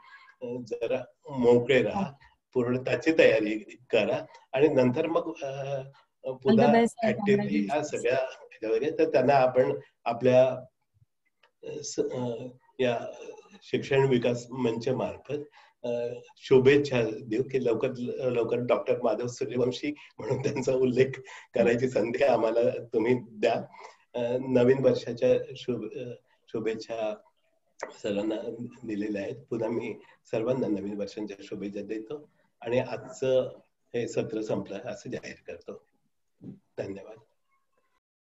जरा मोकळे राहा, पूर्ण त्याची तयारी करा आणि नंतर मग पुन्हा ऍक्टिव्हली ह्या सगळ्या ह्याच्यावर. तर त्यांना आपण आपल्या या शिक्षण विकास मंच मार्फत शुभेच्छा देऊ की लवकर लवकर डॉक्टर माधव सूर्यवंशी म्हणून त्यांचा उल्लेख करायची संधी आम्हाला तुम्ही द्या. नवीन वर्षाच्या शुभेच्छा सर्वांना दिलेल्या आहेत. पुन्हा मी सर्वांना नवीन वर्षांच्या शुभेच्छा देतो आणि आजचं हे सत्र संपलं असं जाहीर करतो. धन्यवाद.